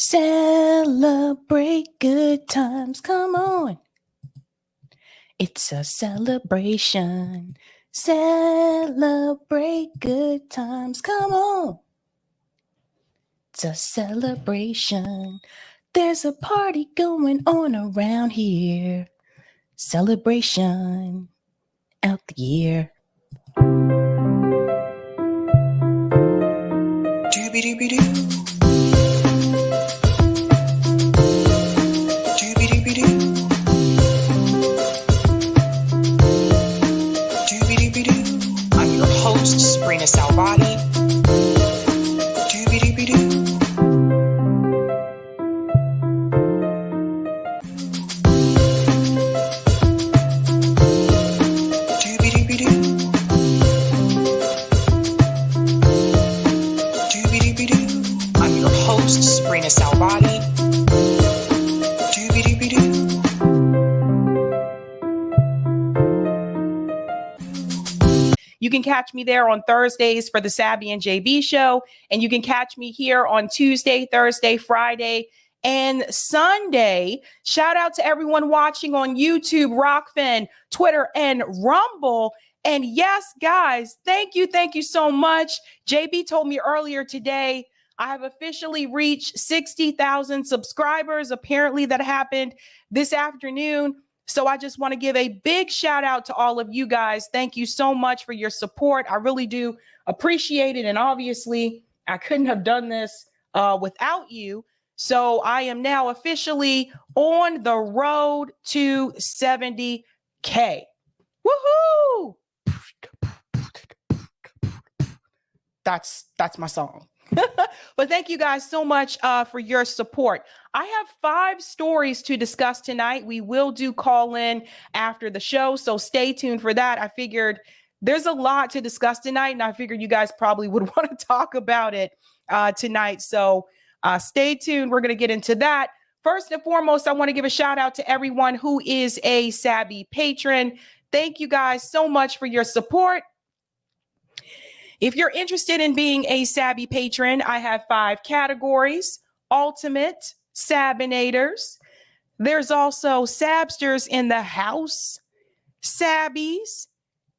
Celebrate good times. Come on. It's a celebration. Celebrate good times. Come on. It's a celebration. There's a party going on around here. Celebration out the year. Doobie-doobie-doo. I'm your host, sabrinasalvati. Doobie-doobie-doo. Doobie-doobie-doo. Doobie-doobie-doo. I'm your host, sabrinasalvati. Doobie-doobie-doo. You can catch me there on Thursdays for the Sabby and JB show. And you can catch me here on Tuesday, Thursday, Friday, and Sunday. Shout out to everyone watching on YouTube, Rockfin, Twitter, and Rumble. And yes, guys, thank you so much. JB told me earlier today, I have officially reached 60,000 subscribers. Apparently that happened this afternoon. So I just want to give a big shout out to all of you guys. Thank you so much for your support. I really do appreciate it. And obviously, I couldn't have done this without you. So I am now officially on the road to 70K. Woohoo! That's my song. But thank you guys so much for your support. I have 5 stories to discuss tonight. We will do call in after the show, so stay tuned for that. I figured there's a lot to discuss tonight, and I figured you guys probably would want to talk about it tonight. So stay tuned. We're going to get into that. First and foremost, I want to give a shout out to everyone who is a Sabby patron. Thank you guys so much for your support. If you're interested in being a Sabby patron, I have 5 categories: ultimate, Sabinators. There's also Sabsters in the house, Sabbies,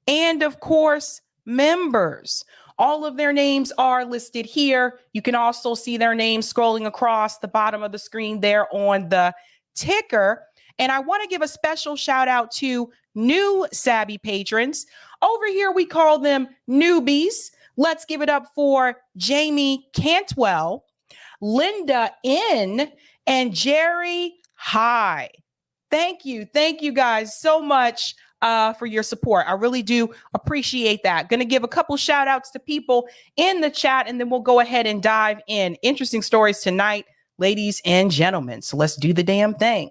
and of course, members. All of their names are listed here. You can also see their names scrolling across the bottom of the screen there on the ticker. And I want to give a special shout out to new Sabby patrons. Over here, we call them newbies. Let's give it up for Jamie Cantwell, Linda N, and Jerry High. Thank you guys so much for your support. I really do appreciate that. Going to give a couple shout outs to people in the chat, and then we'll go ahead and dive in. Interesting stories tonight, ladies and gentlemen. So let's do the damn thing.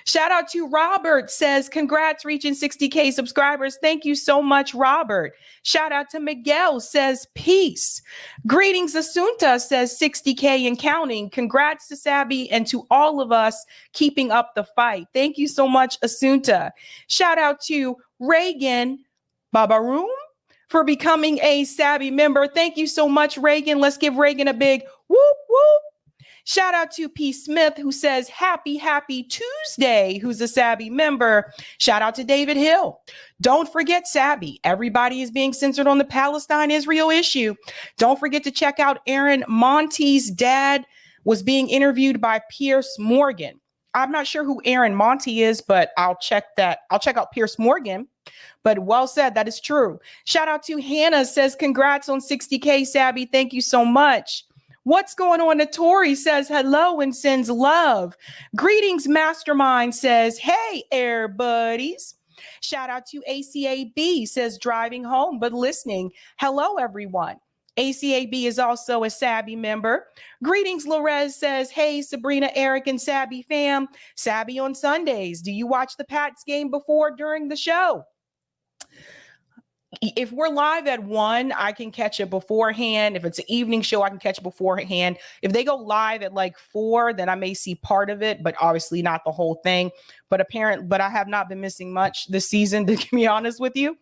Shout out to Robert, says, congrats reaching 60K subscribers. Thank you so much, Robert. Shout out to Miguel, says, peace. Greetings, Asunta, says 60K and counting. Congrats to Sabby and to all of us keeping up the fight. Thank you so much, Asunta. Shout out to Reagan Babaroom for becoming a Sabby member. Thank you so much, Reagan. Let's give Reagan a big whoop, whoop. Shout out to P. Smith, who says, happy Tuesday, who's a Sabby member. Shout out to David Hill. Don't forget Sabby. Everybody is being censored on the Palestine-Israel issue. Don't forget to check out Aaron Monty's dad was being interviewed by Pierce Morgan. I'm not sure who Aaron Monty is, but I'll check that. I'll check out Pierce Morgan. But well said, that is true. Shout out to Hannah, says, congrats on 60K, Sabby. Thank you so much. What's going on? Notori says hello and sends love. Greetings, Mastermind, says, hey, air buddies. Shout out to ACAB, says driving home, but listening. Hello, everyone. ACAB is also a Sabby member. Greetings, Lorez, says, hey, Sabrina, Eric, and Sabby fam. Sabby on Sundays. Do you watch the Pats game before during the show? if we're live at 1, I can catch it beforehand. If it's an evening show, I can catch it beforehand. If they go live at like 4, then I may see part of it, but obviously not the whole thing. But I have not been missing much this season, to be honest with you.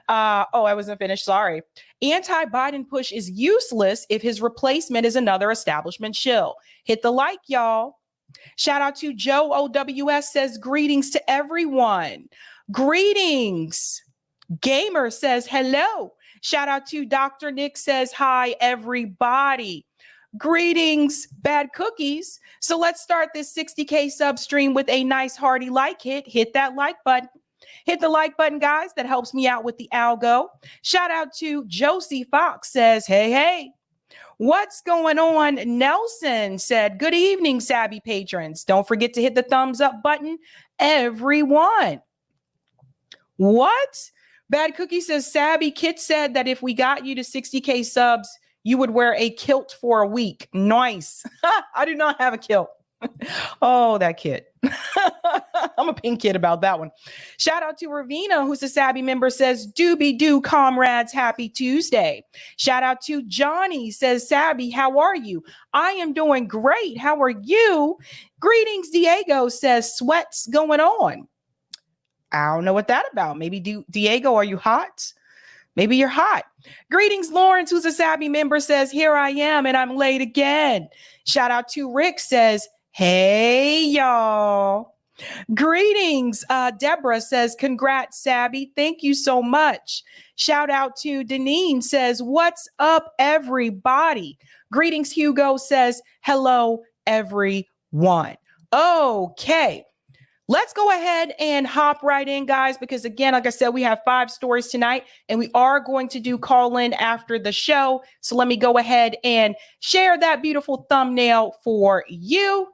I wasn't finished. Sorry. Anti-Biden push is useless if his replacement is another establishment shill. Hit the like, y'all. Shout out to Joe OWS says greetings to everyone. Greetings. Gamer says hello. Shout out to Dr. Nick says hi, everybody. Greetings, Bad Cookies. So let's start this 60K sub stream with a nice hearty like hit. Hit that like button. Hit the like button, guys. That helps me out with the algo. Shout out to Josie Fox says, hey. What's going on? Nelson said, good evening, Sabby patrons. Don't forget to hit the thumbs up button, everyone. What? Bad Cookie says, Sabby, Kit said that if we got you to 60K subs, you would wear a kilt for a week. Nice. I do not have a kilt. Oh, that kid. I'm a pink kid about that one. Shout out to Ravina, who's a Sabby member, says, doobie doo, comrades, happy Tuesday. Shout out to Johnny, says, Sabby, how are you? I am doing great. How are you? Greetings, Diego, says, sweats going on. I don't know what that about. Maybe Diego, are you hot? Maybe you're hot. Greetings, Lawrence, who's a Sabby member, says, here I am and I'm late again. Shout out to Rick, says, hey, y'all. Greetings. Deborah says, congrats, Sabby. Thank you so much. Shout out to Deneen, says, what's up, everybody? Greetings, Hugo says, hello, everyone. Okay. Let's go ahead and hop right in, guys, because again, like I said, we have 5 stories tonight and we are going to do call in after the show. So let me go ahead and share that beautiful thumbnail for you.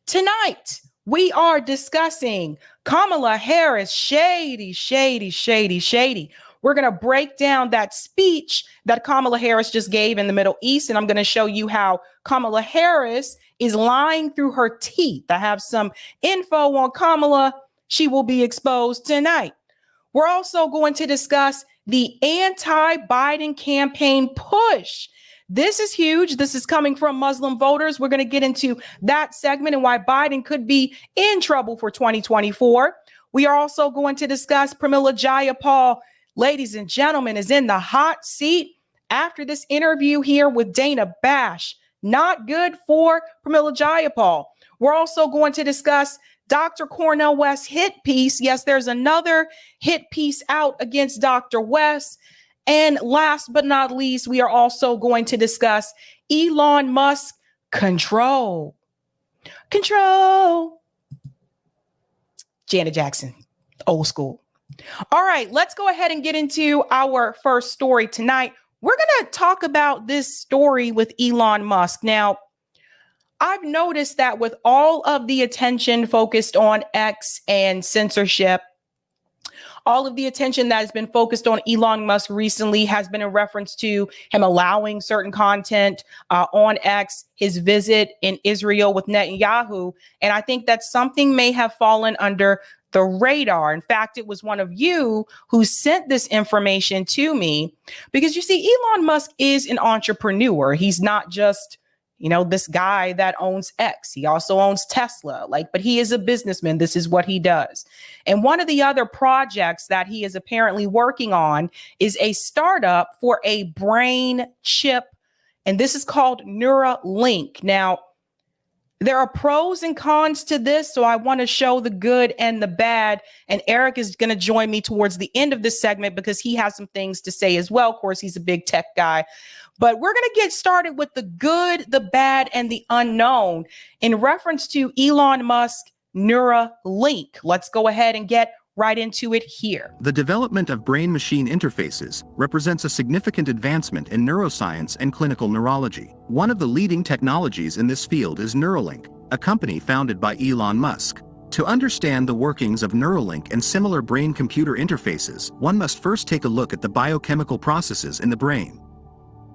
Tonight, we are discussing Kamala Harris, shady. We're going to break down that speech that Kamala Harris just gave in the Middle East, and I'm going to show you how Kamala Harris is lying through her teeth. I have some info on Kamala. She will be exposed tonight. We're also going to discuss the anti-Biden campaign push. This is huge. This is coming from Muslim voters. We're going to get into that segment and why Biden could be in trouble for 2024. We are also going to discuss Pramila Jayapal, ladies and gentlemen, is in the hot seat after this interview here with Dana Bash. Not good for Pramila Jayapal. We're also going to discuss Dr. Cornell West's hit piece. Yes, there's another hit piece out against Dr. West. And last but not least, we are also going to discuss Elon Musk control. Janet Jackson, old school. All right, let's go ahead and get into our first story tonight. We're going to talk about this story with Elon Musk. Now, I've noticed that with all of the attention focused on X and censorship, all of the attention that has been focused on Elon Musk recently has been in reference to him allowing certain content on X, his visit in Israel with Netanyahu. And I think that something may have fallen under the radar. In fact, it was one of you who sent this information to me because you see, Elon Musk is an entrepreneur. He's not just, this guy that owns X. He also owns Tesla, but he is a businessman. This is what he does. And one of the other projects that he is apparently working on is a startup for a brain chip. And this is called Neuralink. Now, there are pros and cons to this, so I want to show the good and the bad. And Eric is going to join me towards the end of this segment because he has some things to say as well. Of course, he's a big tech guy. But we're going to get started with the good, the bad, and the unknown in reference to Elon Musk Neuralink. Let's go ahead and get right into it here. The development of brain-machine interfaces represents a significant advancement in neuroscience and clinical neurology. One of the leading technologies in this field is Neuralink, a company founded by Elon Musk. To understand the workings of Neuralink and similar brain-computer interfaces, one must first take a look at the biochemical processes in the brain.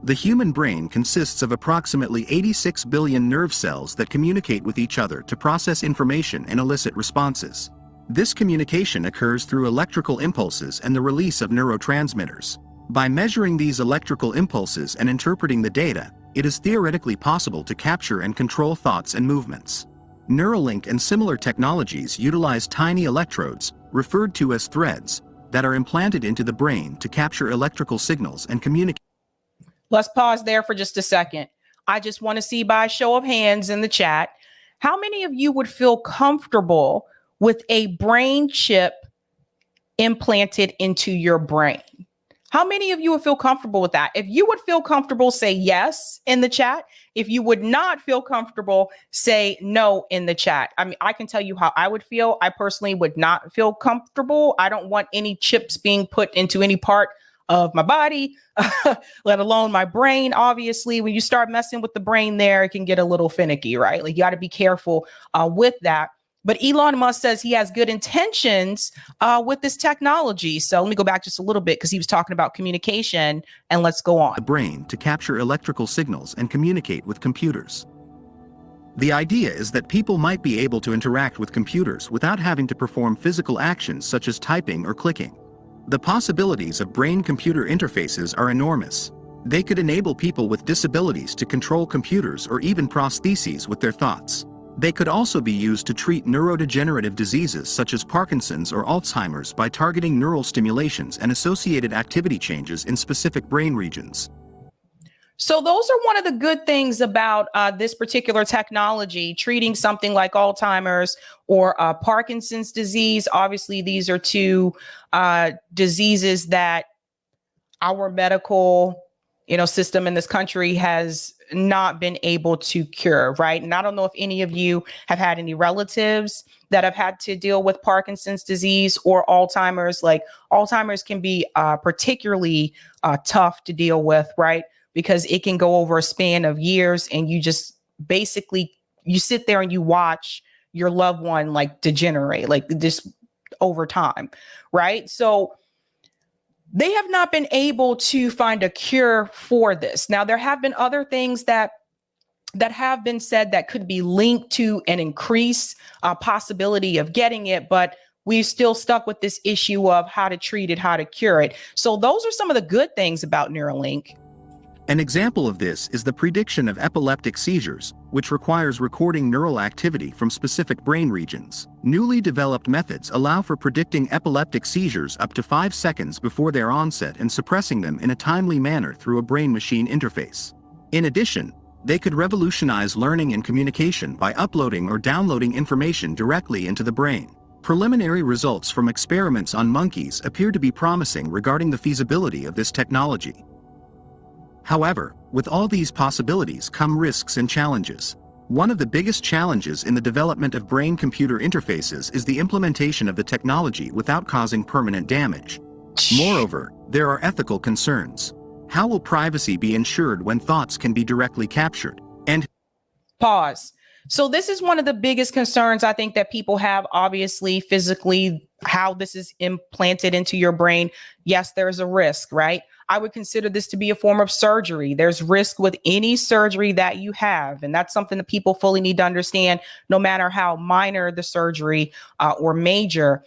The human brain consists of approximately 86 billion nerve cells that communicate with each other to process information and elicit responses. This communication occurs through electrical impulses and the release of neurotransmitters. By measuring these electrical impulses and interpreting the data, it is theoretically possible to capture and control thoughts and movements. Neuralink and similar technologies utilize tiny electrodes, referred to as threads, that are implanted into the brain to capture electrical signals and communicate. Let's pause there for just a second. I just want to see by a show of hands in the chat, how many of you would feel comfortable with a brain chip implanted into your brain? How many of you would feel comfortable with that? If you would feel comfortable, say yes in the chat. If you would not feel comfortable, say no in the chat. I mean, I can tell you how I would feel. I personally would not feel comfortable. I don't want any chips being put into any part of my body, let alone my brain. Obviously, when you start messing with the brain there, it can get a little finicky, right? Like you got to be careful with that. But Elon Musk says he has good intentions with this technology. So let me go back just a little bit because he was talking about communication, and let's go on. The brain to capture electrical signals and communicate with computers. The idea is that people might be able to interact with computers without having to perform physical actions such as typing or clicking. The possibilities of brain-computer interfaces are enormous. They could enable people with disabilities to control computers or even prostheses with their thoughts. They could also be used to treat neurodegenerative diseases such as Parkinson's or Alzheimer's by targeting neural stimulations and associated activity changes in specific brain regions. So those are one of the good things about this particular technology, treating something like Alzheimer's or Parkinson's disease. Obviously, these are two diseases that our medical, system in this country has not been able to cure, right? And I don't know if any of you have had any relatives that have had to deal with Parkinson's disease or Alzheimer's. Like Alzheimer's can be particularly tough to deal with, right? Because it can go over a span of years, and you just basically, you sit there and you watch your loved one like degenerate, like just over time, right? So they have not been able to find a cure for this. Now, there have been other things that have been said that could be linked to an increased possibility of getting it, but we're still stuck with this issue of how to treat it, how to cure it. So those are some of the good things about Neuralink. An example of this is the prediction of epileptic seizures, which requires recording neural activity from specific brain regions. Newly developed methods allow for predicting epileptic seizures up to 5 seconds before their onset and suppressing them in a timely manner through a brain-machine interface. In addition, they could revolutionize learning and communication by uploading or downloading information directly into the brain. Preliminary results from experiments on monkeys appear to be promising regarding the feasibility of this technology. However, with all these possibilities come risks and challenges. One of the biggest challenges in the development of brain-computer interfaces is the implementation of the technology without causing permanent damage. Moreover, there are ethical concerns. How will privacy be ensured when thoughts can be directly captured? And pause. So this is one of the biggest concerns I think that people have, obviously, physically, how this is implanted into your brain. Yes, there's a risk, right? I would consider this to be a form of surgery. There's risk with any surgery that you have. And that's something that people fully need to understand. No matter how minor the surgery or major,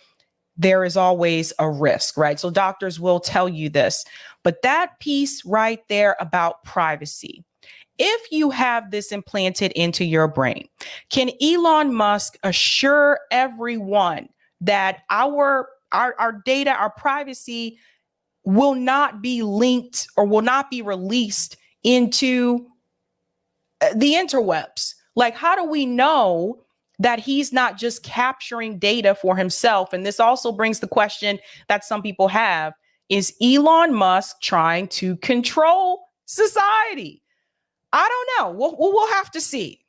there is always a risk, right? So doctors will tell you this. But that piece right there about privacy, if you have this implanted into your brain, can Elon Musk assure everyone that our data, our privacy will not be linked or will not be released into the interwebs? Like, how do we know that he's not just capturing data for himself? And this also brings the question that some people have, is Elon Musk trying to control society? I don't know. We'll have to see.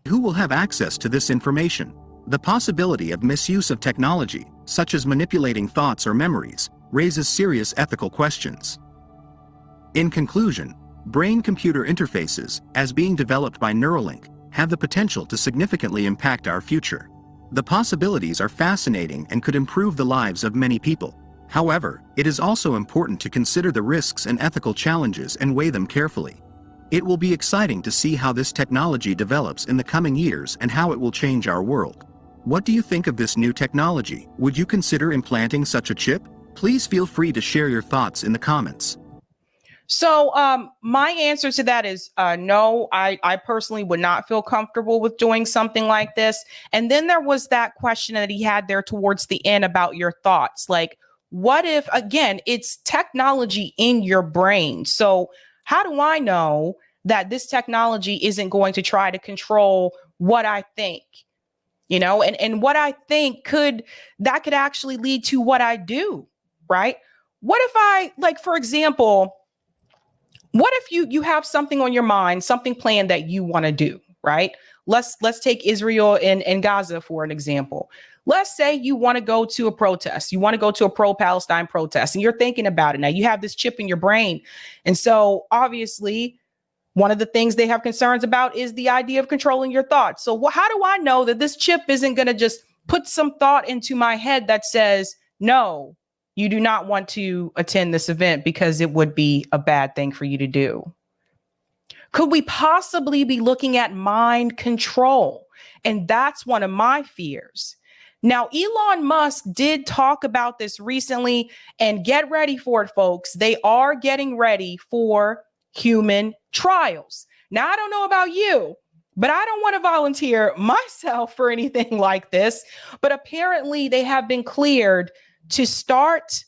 who will have access to this information? The possibility of misuse of technology, such as manipulating thoughts or memories, raises serious ethical questions. In conclusion, brain-computer interfaces, as being developed by Neuralink, have the potential to significantly impact our future. The possibilities are fascinating and could improve the lives of many people. However, it is also important to consider the risks and ethical challenges and weigh them carefully. It will be exciting to see how this technology develops in the coming years and how it will change our world. What do you think of this new technology? Would you consider implanting such a chip? Please feel free to share your thoughts in the comments. So my answer to that is no, I personally would not feel comfortable with doing something like this. And then there was that question that he had there towards the end about your thoughts. Like, what if, again, it's technology in your brain? So how do I know that this technology isn't going to try to control what I think? You know, and what I think could actually lead to what I do, right? What if I, like, for example, what if you have something on your mind, something planned that you want to do, right? Let's take Israel and Gaza for an example. Let's say you want to go to a protest. You want to go to a pro-Palestine protest and you're thinking about it. Now you have this chip in your brain. And so obviously one of the things they have concerns about is the idea of controlling your thoughts. So how do I know that this chip isn't going to just put some thought into my head that says, no, you do not want to attend this event because it would be a bad thing for you to do? Could we possibly be looking at mind control? And that's one of my fears. Now, Elon Musk did talk about this recently, and get ready for it, folks. They are getting ready for human trials. Now, I don't know about you, but I don't want to volunteer myself for anything like this. But apparently they have been cleared to start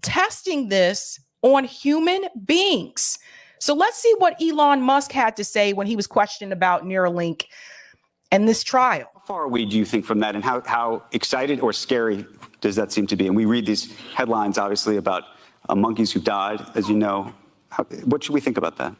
testing this on human beings. So let's see what Elon Musk had to say when he was questioned about Neuralink and this trial. How far away do you think from that, and how excited or scary does that seem to be? And we read these headlines, obviously, about monkeys who died, as you know. What should we think about that?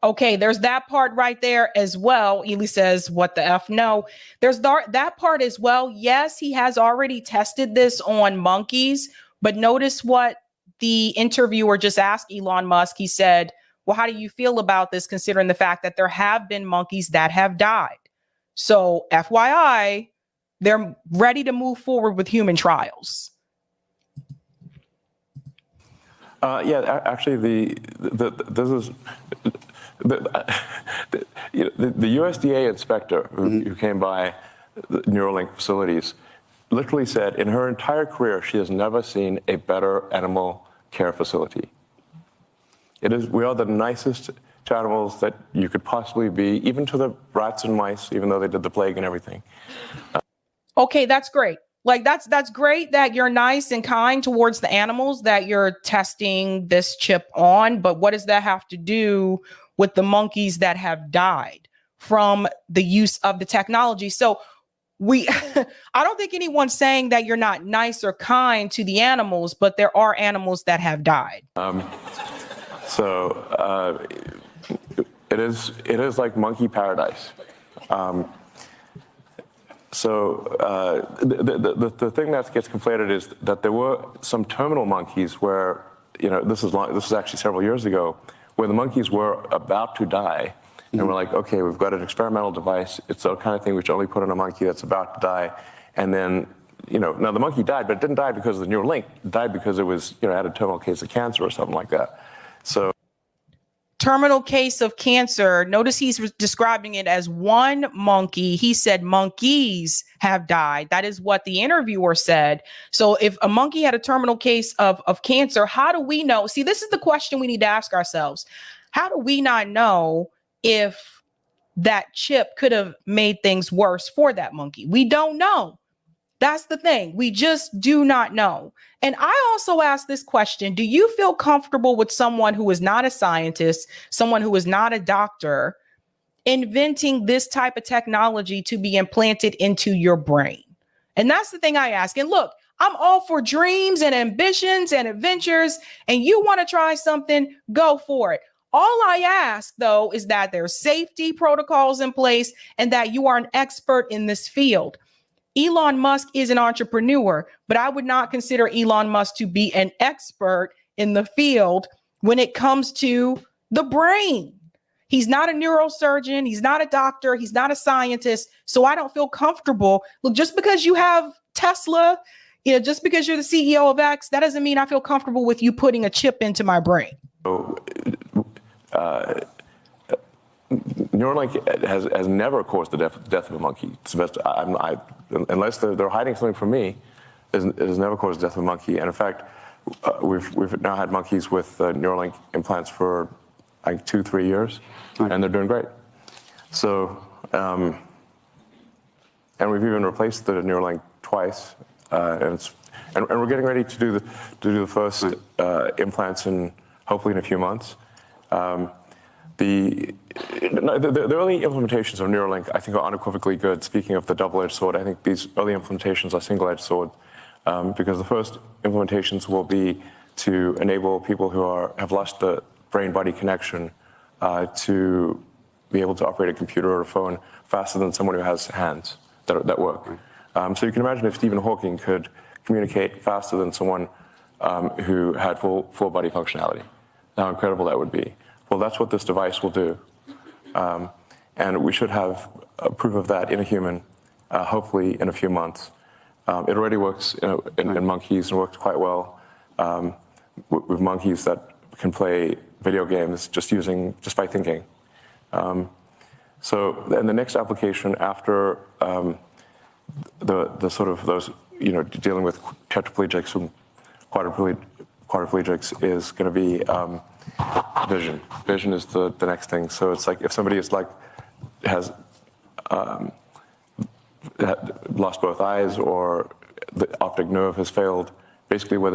Okay, there's that part right there as well. Ely says, what the F? No, there's that part as well. Yes, he has already tested this on monkeys, but notice what the interviewer just asked Elon Musk. He said, well, how do you feel about this, considering the fact that there have been monkeys that have died? So FYI, they're ready to move forward with human trials. Yeah, actually, this is the USDA inspector who came by the Neuralink facilities literally said in her entire career she has never seen a better animal care facility. We are the nicest to animals that you could possibly be, even to the rats and mice, even though they did the plague and everything. Okay, that's great. Like that's great that you're nice and kind towards the animals that you're testing this chip on, but what does that have to do with the monkeys that have died from the use of the technology? So I don't think anyone's saying that you're not nice or kind to the animals, but there are animals that have died. It is like monkey paradise. The thing that gets conflated is that there were some terminal monkeys where, this is actually several years ago, where the monkeys were about to die. And we're like, okay, we've got an experimental device. It's the kind of thing we should only put in a monkey that's about to die. And then, now the monkey died, but it didn't die because of the Neuralink. It died because it was, had a terminal case of cancer or something like that. So. Terminal case of cancer. Notice he's describing it as one monkey. He said monkeys have died. That is what the interviewer said. So if a monkey had a terminal case of cancer, how do we know? See, this is the question we need to ask ourselves. How do we not know if that chip could have made things worse for that monkey? We don't know. That's the thing. We just do not know. And I also ask this question: do you feel comfortable with someone who is not a scientist, someone who is not a doctor, inventing this type of technology to be implanted into your brain? And that's the thing I ask. And look, I'm all for dreams and ambitions and adventures. And you want to try something, go for it. All I ask, though, is that there's safety protocols in place and that you are an expert in this field. Elon Musk is an entrepreneur, but I would not consider Elon Musk to be an expert in the field when it comes to the brain. He's not a neurosurgeon. He's not a doctor. He's not a scientist. So I don't feel comfortable. Look, just because you have Tesla, just because you're the CEO of X, that doesn't mean I feel comfortable with you putting a chip into my brain. Neuralink has never caused the death of a monkey. It's the best, unless they're hiding something from me, it has never caused the death of a monkey. And in fact, we've now had monkeys with Neuralink implants for like 2-3 years, and they're doing great. So, and we've even replaced the Neuralink twice, and we're getting ready to do the first implants hopefully in a few months. The early implementations of Neuralink, I think, are unequivocally good. Speaking of the double-edged sword, I think these early implementations are single-edged sword, because the first implementations will be to enable people who have lost the brain-body connection to be able to operate a computer or a phone faster than someone who has hands that work. So you can imagine if Stephen Hawking could communicate faster than someone who had full body functionality, how incredible that would be. Well, that's what this device will do. And we should have proof of that in a human, hopefully in a few months. It already works in monkeys and works quite well with monkeys that can play video games just by thinking. So, and the next application after the sort of those, dealing with tetraplegics and quadriplegics is going to be vision. Vision is the next thing. So it's like if somebody has lost both eyes or the optic nerve has failed, basically where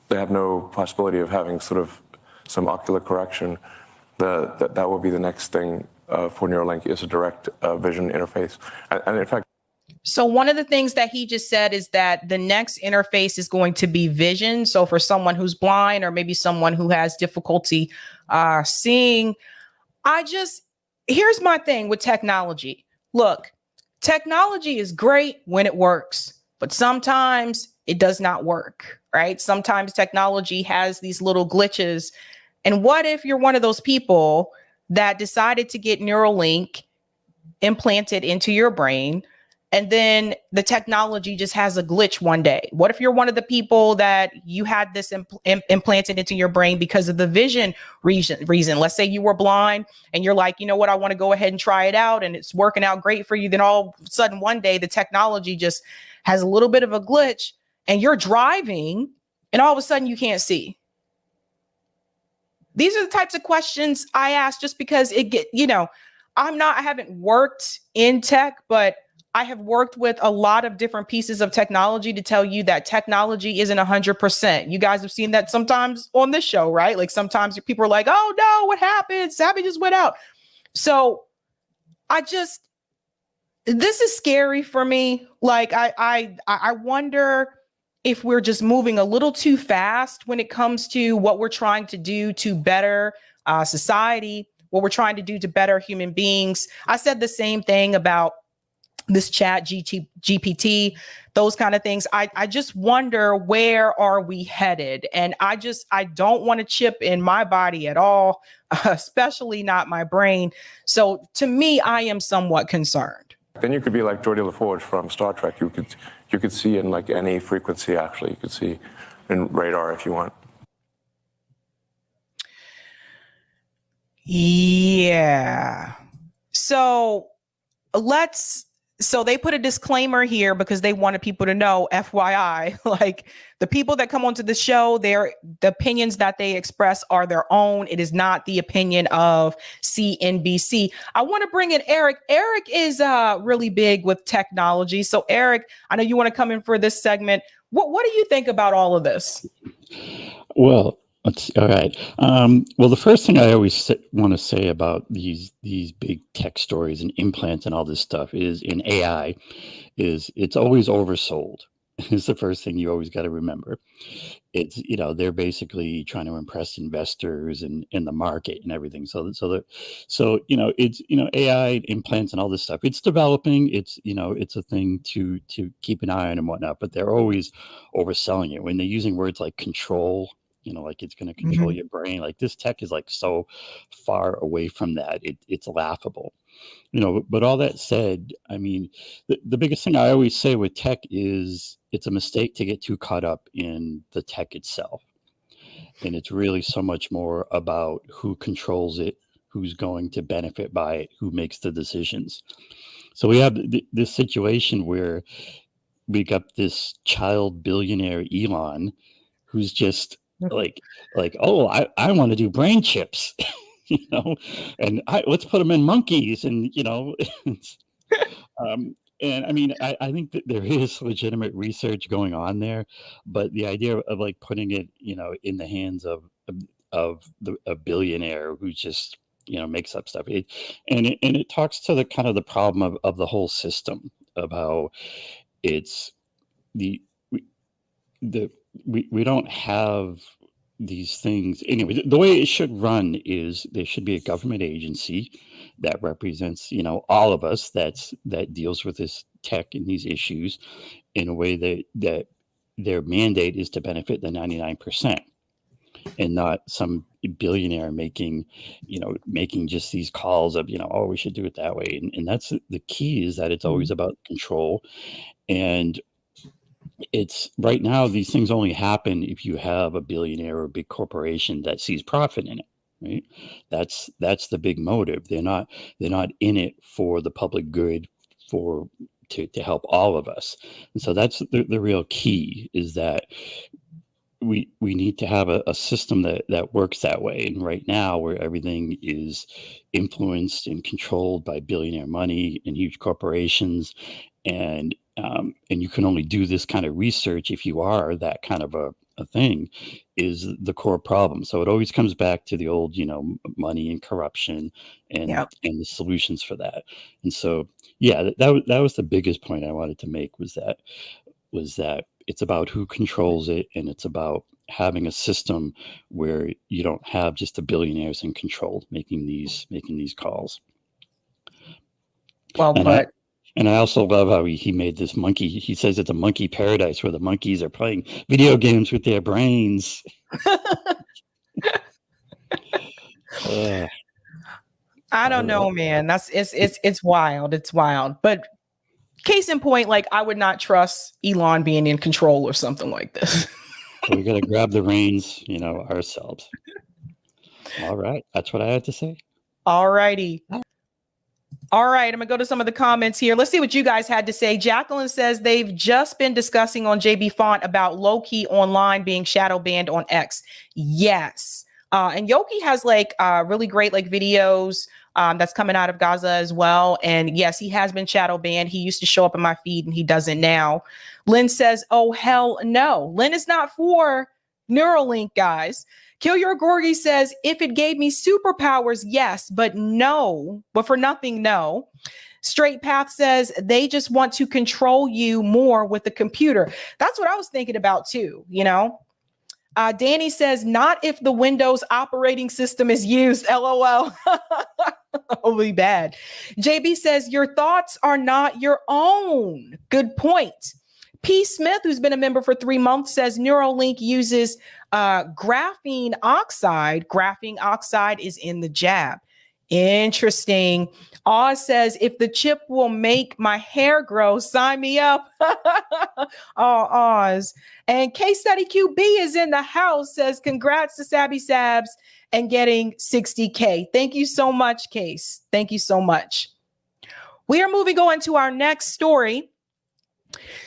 they have no possibility of having sort of some ocular correction, that will be the next thing for Neuralink, is a direct vision interface. And in fact, so one of the things that he just said is that the next interface is going to be vision. So for someone who's blind or maybe someone who has difficulty seeing, here's my thing with technology. Look, technology is great when it works, but sometimes it does not work, right? Sometimes technology has these little glitches. And what if you're one of those people that decided to get Neuralink implanted into your brain, and then the technology just has a glitch one day? What if you're one of the people that you had this implanted into your brain because of the vision reason? Let's say you were blind and you're like, you know what, I want to go ahead and try it out, and it's working out great for you. Then all of a sudden one day the technology just has a little bit of a glitch and you're driving and all of a sudden you can't see. These are the types of questions I ask just because I haven't worked in tech, but I have worked with a lot of different pieces of technology to tell you that technology isn't 100%. You guys have seen that sometimes on this show, right? Like sometimes people are like, oh no, what happened? Sabby just went out. So this is scary for me. Like I wonder if we're just moving a little too fast when it comes to what we're trying to do to better society, what we're trying to do to better human beings. I said the same thing about this chat GPT, those kind of things. I just wonder, where are we headed? And I don't want a chip in my body at all, especially not my brain. So to me, I am somewhat concerned. then you could be like Geordie LaForge from Star Trek. You could see in like any frequency, actually. You could see in radar if you want. Yeah. So they put a disclaimer here because they wanted people to know, FYI, like the people that come onto the show, the opinions that they express are their own. It is not the opinion of CNBC. I want to bring in Eric. Eric is really big with technology. So Eric, I know you want to come in for this segment. What do you think about all of this? Well, let's see. All right. Well, the first thing I always want to say about these big tech stories and implants and all this stuff is in AI is it's always oversold. Is the first thing you always got to remember. It's, they're basically trying to impress investors and in the market and everything. So it's, AI implants and all this stuff. It's developing. It's, it's a thing to keep an eye on and whatnot, but they're always overselling it when they're using words like control. Like it's going to control your brain. Like this tech is like so far away from that. It's laughable, but all that said, I mean, the biggest thing I always say with tech is it's a mistake to get too caught up in the tech itself. And it's really so much more about who controls it, who's going to benefit by it, who makes the decisions. So we have this situation where we got this child billionaire Elon, who's just like, oh, I want to do brain chips, and let's put them in monkeys, and and I mean, I think that there is legitimate research going on there, but the idea of like putting it, in the hands of a billionaire who just makes up stuff, and it talks to the kind of the problem of the whole system, of how it's we don't have these things anyway. The way it should run is there should be a government agency that represents all of us, that deals with this tech and these issues in a way that their mandate is to benefit the 99%, and not some billionaire making just these calls of oh, we should do it that way, and that's the key, is that it's always about control. And it's right now, these things only happen if you have a billionaire or a big corporation that sees profit in it, right? That's the big motive. They're not in it for the public good, to help all of us. And so that's the real key, is that we need to have a system that works that way. And right now, where everything is influenced and controlled by billionaire money and huge corporations, and you can only do this kind of research if you are that kind of a thing, is the core problem. So it always comes back to the old, money and corruption, and the solutions for that. And so, yeah, that was the biggest point I wanted to make, was that it's about who controls it, and it's about having a system where you don't have just the billionaires in control making these calls. Well put. And I also love how he made this monkey. He says it's a monkey paradise where the monkeys are playing video games with their brains. I don't know, man. It's wild. It's wild. But case in point, like, I would not trust Elon being in control or something like this. So we got to grab the reins, ourselves. All right. That's what I had to say. All righty. All right, I'm gonna go to some of the comments here. Let's see what you guys had to say. Jacqueline says they've just been discussing on JB Font about low-key online being shadow banned on X. Yes. And Yoki has really great videos that's coming out of Gaza as well. And yes, he has been shadow banned. He used to show up in my feed and he doesn't now. Lynn says, oh, hell no. Lynn is not for Neuralink, guys. Kill Your Gorgie says, if it gave me superpowers, yes, but for nothing, no. Straight Path says, they just want to control you more with the computer. That's what I was thinking about too, Danny says, not if the Windows operating system is used, LOL. It'll be bad. JB says, your thoughts are not your own. Good point. P. Smith, who's been a member for 3 months, says Neuralink uses graphene oxide. Graphene oxide is in the jab. Interesting. Oz says, if the chip will make my hair grow, sign me up. Oh, Oz. And Case Study QB is in the house, says, congrats to Sabby Sabs and getting 60K. Thank you so much, Case. Thank you so much. We are moving on to our next story.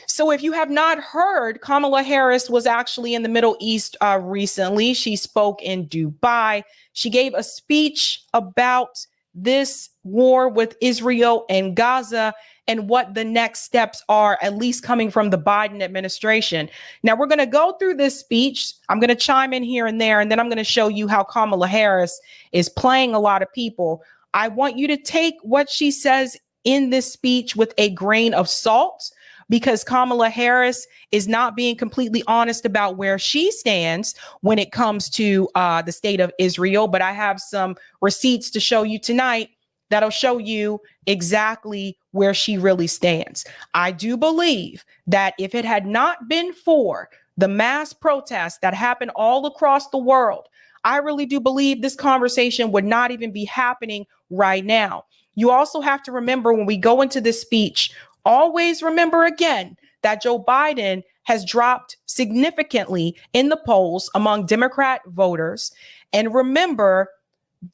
So if you have not heard, Kamala Harris was actually in the Middle East recently. She spoke in Dubai. She gave a speech about this war with Israel and Gaza and what the next steps are, at least coming from the Biden administration. Now, we're going to go through this speech. I'm going to chime in here and there, and then I'm going to show you how Kamala Harris is playing a lot of people. I want you to take what she says in this speech with a grain of salt, because Kamala Harris is not being completely honest about where she stands when it comes to the state of Israel. But I have some receipts to show you tonight that'll show you exactly where she really stands. I do believe that if it had not been for the mass protests that happened all across the world, I really do believe this conversation would not even be happening right now. You also have to remember, when we go into this speech, always remember again that Joe Biden has dropped significantly in the polls among Democrat voters. And remember,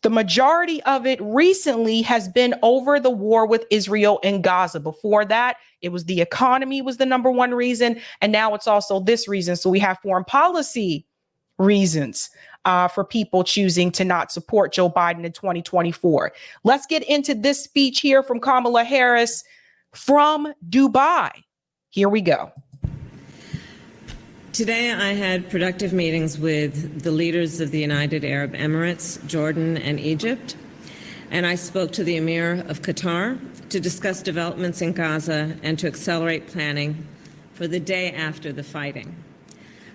the majority of it recently has been over the war with Israel and Gaza. Before that, it was the economy was the number one reason. And now it's also this reason. So we have foreign policy reasons for people choosing to not support Joe Biden in 2024. Let's get into this speech here from Kamala Harris from Dubai. Here we go. Today, I had productive meetings with the leaders of the United Arab Emirates, Jordan, and Egypt, and I spoke to the Emir of Qatar to discuss developments in Gaza and to accelerate planning for the day after the fighting.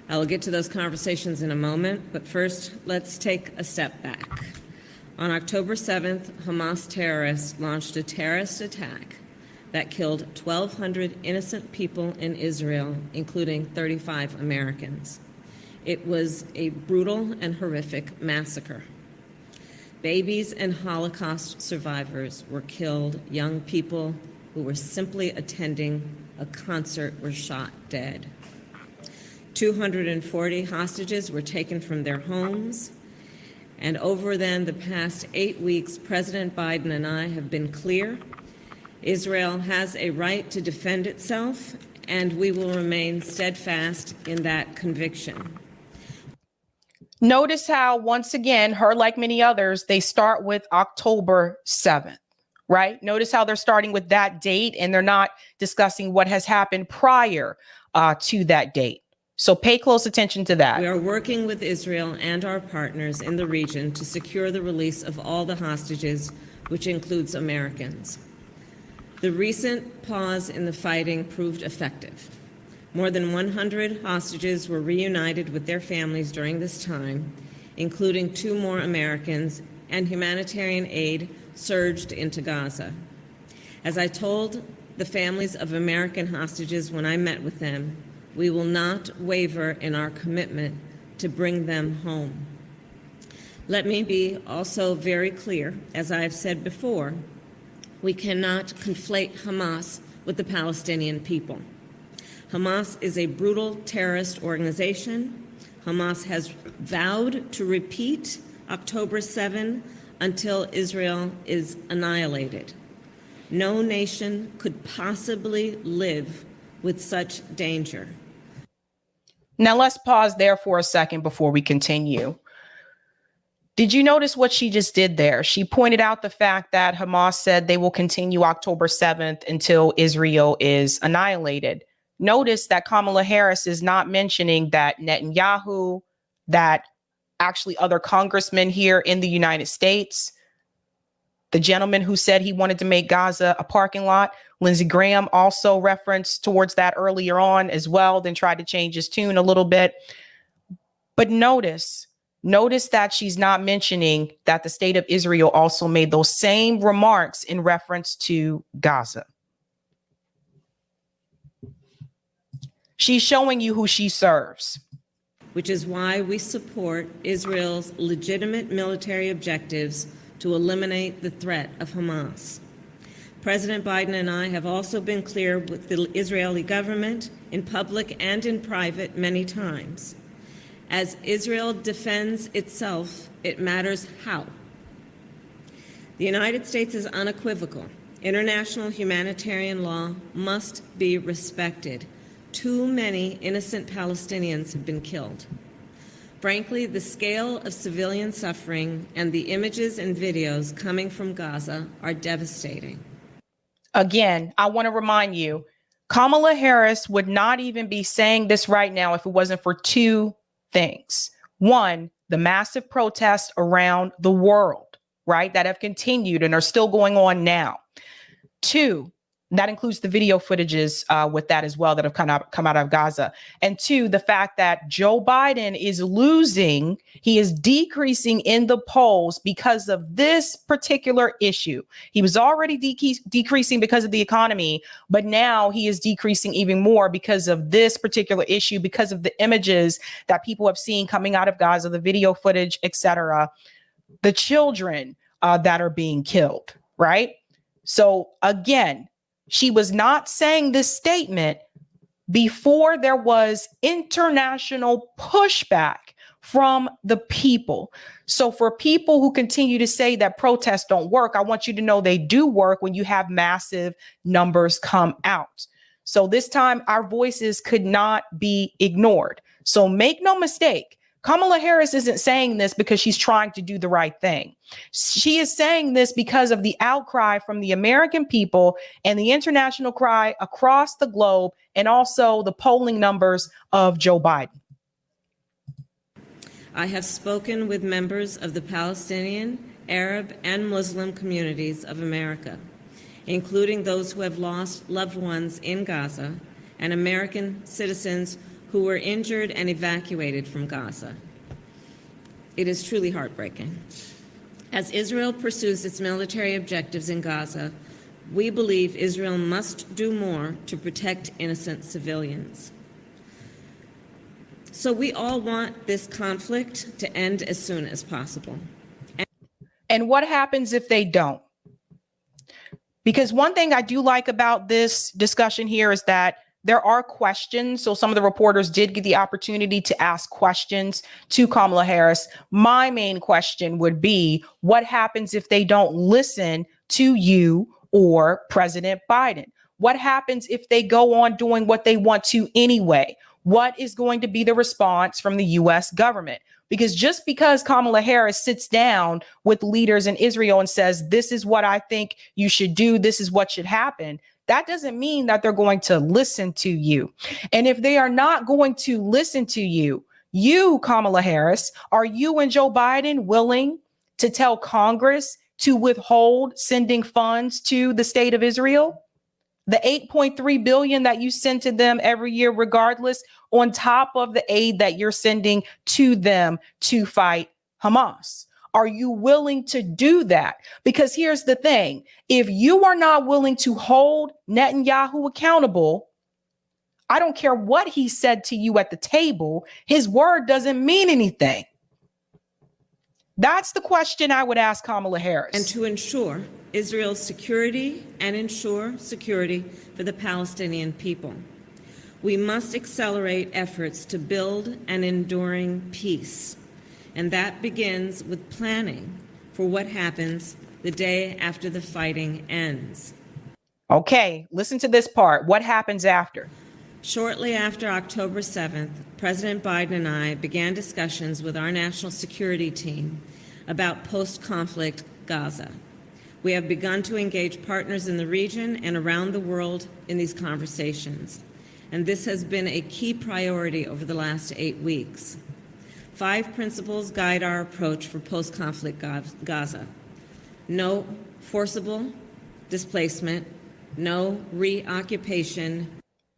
I will get to those conversations in a moment, but first, let's take a step back. On October 7th, Hamas terrorists launched a terrorist attack that killed 1,200 innocent people in Israel, including 35 Americans. It was a brutal and horrific massacre. Babies and Holocaust survivors were killed. Young people who were simply attending a concert were shot dead. 240 hostages were taken from their homes. And over then the past 8 weeks, President Biden and I have been clear: Israel has a right to defend itself, and we will remain steadfast in that conviction. Notice how, once again, her, like many others, they start with October 7th, right? Notice how they're starting with that date, and they're not discussing what has happened prior to that date. So pay close attention to that. We are working with Israel and our partners in the region to secure the release of all the hostages, which includes Americans. The recent pause in the fighting proved effective. More than 100 hostages were reunited with their families during this time, including 2 more Americans, and humanitarian aid surged into Gaza. As I told the families of American hostages when I met with them, we will not waver in our commitment to bring them home. Let me be also very clear, as I have said before, we cannot conflate Hamas with the Palestinian people. Hamas is a brutal terrorist organization. Hamas has vowed to repeat October 7 until Israel is annihilated. No nation could possibly live with such danger. Now let's pause there for a second before we continue. Did you notice what she just did there? She pointed out the fact that Hamas said they will continue October 7th until Israel is annihilated. Notice that Kamala Harris is not mentioning that Netanyahu, that actually other congressmen here in the United States, the gentleman who said he wanted to make Gaza a parking lot, Lindsey Graham also referenced towards that earlier on as well, then tried to change his tune a little bit. But notice that she's not mentioning that the state of Israel also made those same remarks in reference to Gaza. She's showing you who she serves. Which is why we support Israel's legitimate military objectives to eliminate the threat of Hamas. President Biden and I have also been clear with the Israeli government in public and in private many times. As Israel defends itself, it matters how. The United States is unequivocal. International humanitarian law must be respected. Too many innocent Palestinians have been killed. Frankly, the scale of civilian suffering and the images and videos coming from Gaza are devastating. Again, I want to remind you, Kamala Harris would not even be saying this right now if it wasn't for 2 things. One, the massive protests around the world, right, that have continued and are still going on now. 2, that includes the video footages with that as well that have come out of Gaza. And 2, the fact that Joe Biden is losing, he is decreasing in the polls because of this particular issue. He was already decreasing because of the economy, but now he is decreasing even more because of this particular issue, because of the images that people have seen coming out of Gaza, the video footage, etc., the children that are being killed, right? So again, she was not saying this statement before there was international pushback from the people. So for people who continue to say that protests don't work, I want you to know they do work when you have massive numbers come out. So this time our voices could not be ignored. So make no mistake, Kamala Harris isn't saying this because she's trying to do the right thing. She is saying this because of the outcry from the American people and the international cry across the globe, and also the polling numbers of Joe Biden. I have spoken with members of the Palestinian, Arab, and Muslim communities of America, including those who have lost loved ones in Gaza and American citizens who were injured and evacuated from Gaza. It is truly heartbreaking. As Israel pursues its military objectives in Gaza, we believe Israel must do more to protect innocent civilians. So we all want this conflict to end as soon as possible. And what happens if they don't? Because one thing I do like about this discussion here is that there are questions. So some of the reporters did get the opportunity to ask questions to Kamala Harris. My main question would be, what happens if they don't listen to you or President Biden? What happens if they go on doing what they want to anyway? What is going to be the response from the US government? Because just because Kamala Harris sits down with leaders in Israel and says, this is what I think you should do, this is what should happen, that doesn't mean that they're going to listen to you. And if they are not going to listen to you, Kamala Harris, are you and Joe Biden willing to tell Congress to withhold sending funds to the state of Israel? The $8.3 billion that you send to them every year, regardless, on top of the aid that you're sending to them to fight Hamas. Are you willing to do that? Because here's the thing. If you are not willing to hold Netanyahu accountable, I don't care what he said to you at the table, his word doesn't mean anything. That's the question I would ask Kamala Harris. And to ensure Israel's security and ensure security for the Palestinian people, we must accelerate efforts to build an enduring peace. And that begins with planning for what happens the day after the fighting ends. Okay, listen to this part. What happens after? Shortly after October 7th, President Biden and I began discussions with our national security team about post-conflict Gaza. We have begun to engage partners in the region and around the world in these conversations. And this has been a key priority over the last 8 weeks. 5 principles guide our approach for post-conflict Gaza. No forcible displacement, no reoccupation.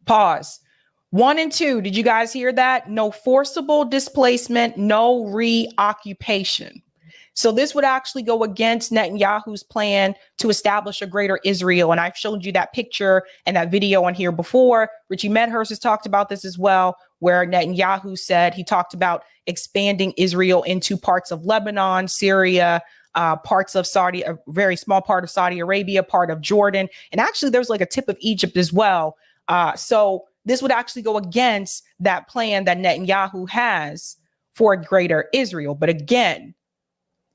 Pause. 1 and 2, did you guys hear that? No forcible displacement, no reoccupation. So this would actually go against Netanyahu's plan to establish a greater Israel. And I've showed you that picture and that video on here before. Richie Medhurst has talked about this as well, where Netanyahu said he talked about expanding Israel into parts of Lebanon, Syria, parts of Saudi, a very small part of Saudi Arabia, part of Jordan. And actually there's like a tip of Egypt as well. So this would actually go against that plan that Netanyahu has for a greater Israel. But again,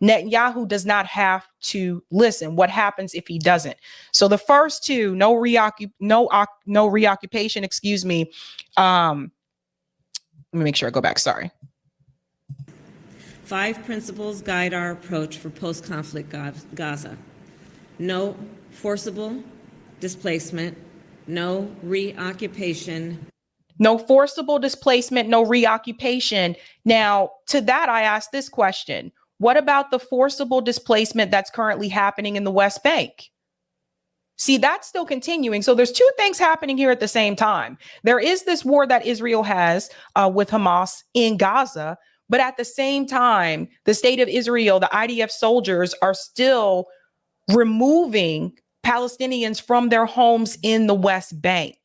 Netanyahu does not have to listen. What happens if he doesn't? So the first 2, no reoccupation, excuse me. Let me make sure I go back. Sorry. 5 principles guide our approach for post-conflict Gaza. No forcible displacement, no reoccupation. No forcible displacement, no reoccupation. Now, to that, I ask this question. What about the forcible displacement that's currently happening in the West Bank? See, that's still continuing. So there's 2 things happening here at the same time. There is this war that Israel has with Hamas in Gaza, but at the same time, the state of Israel, the IDF soldiers are still removing Palestinians from their homes in the West Bank.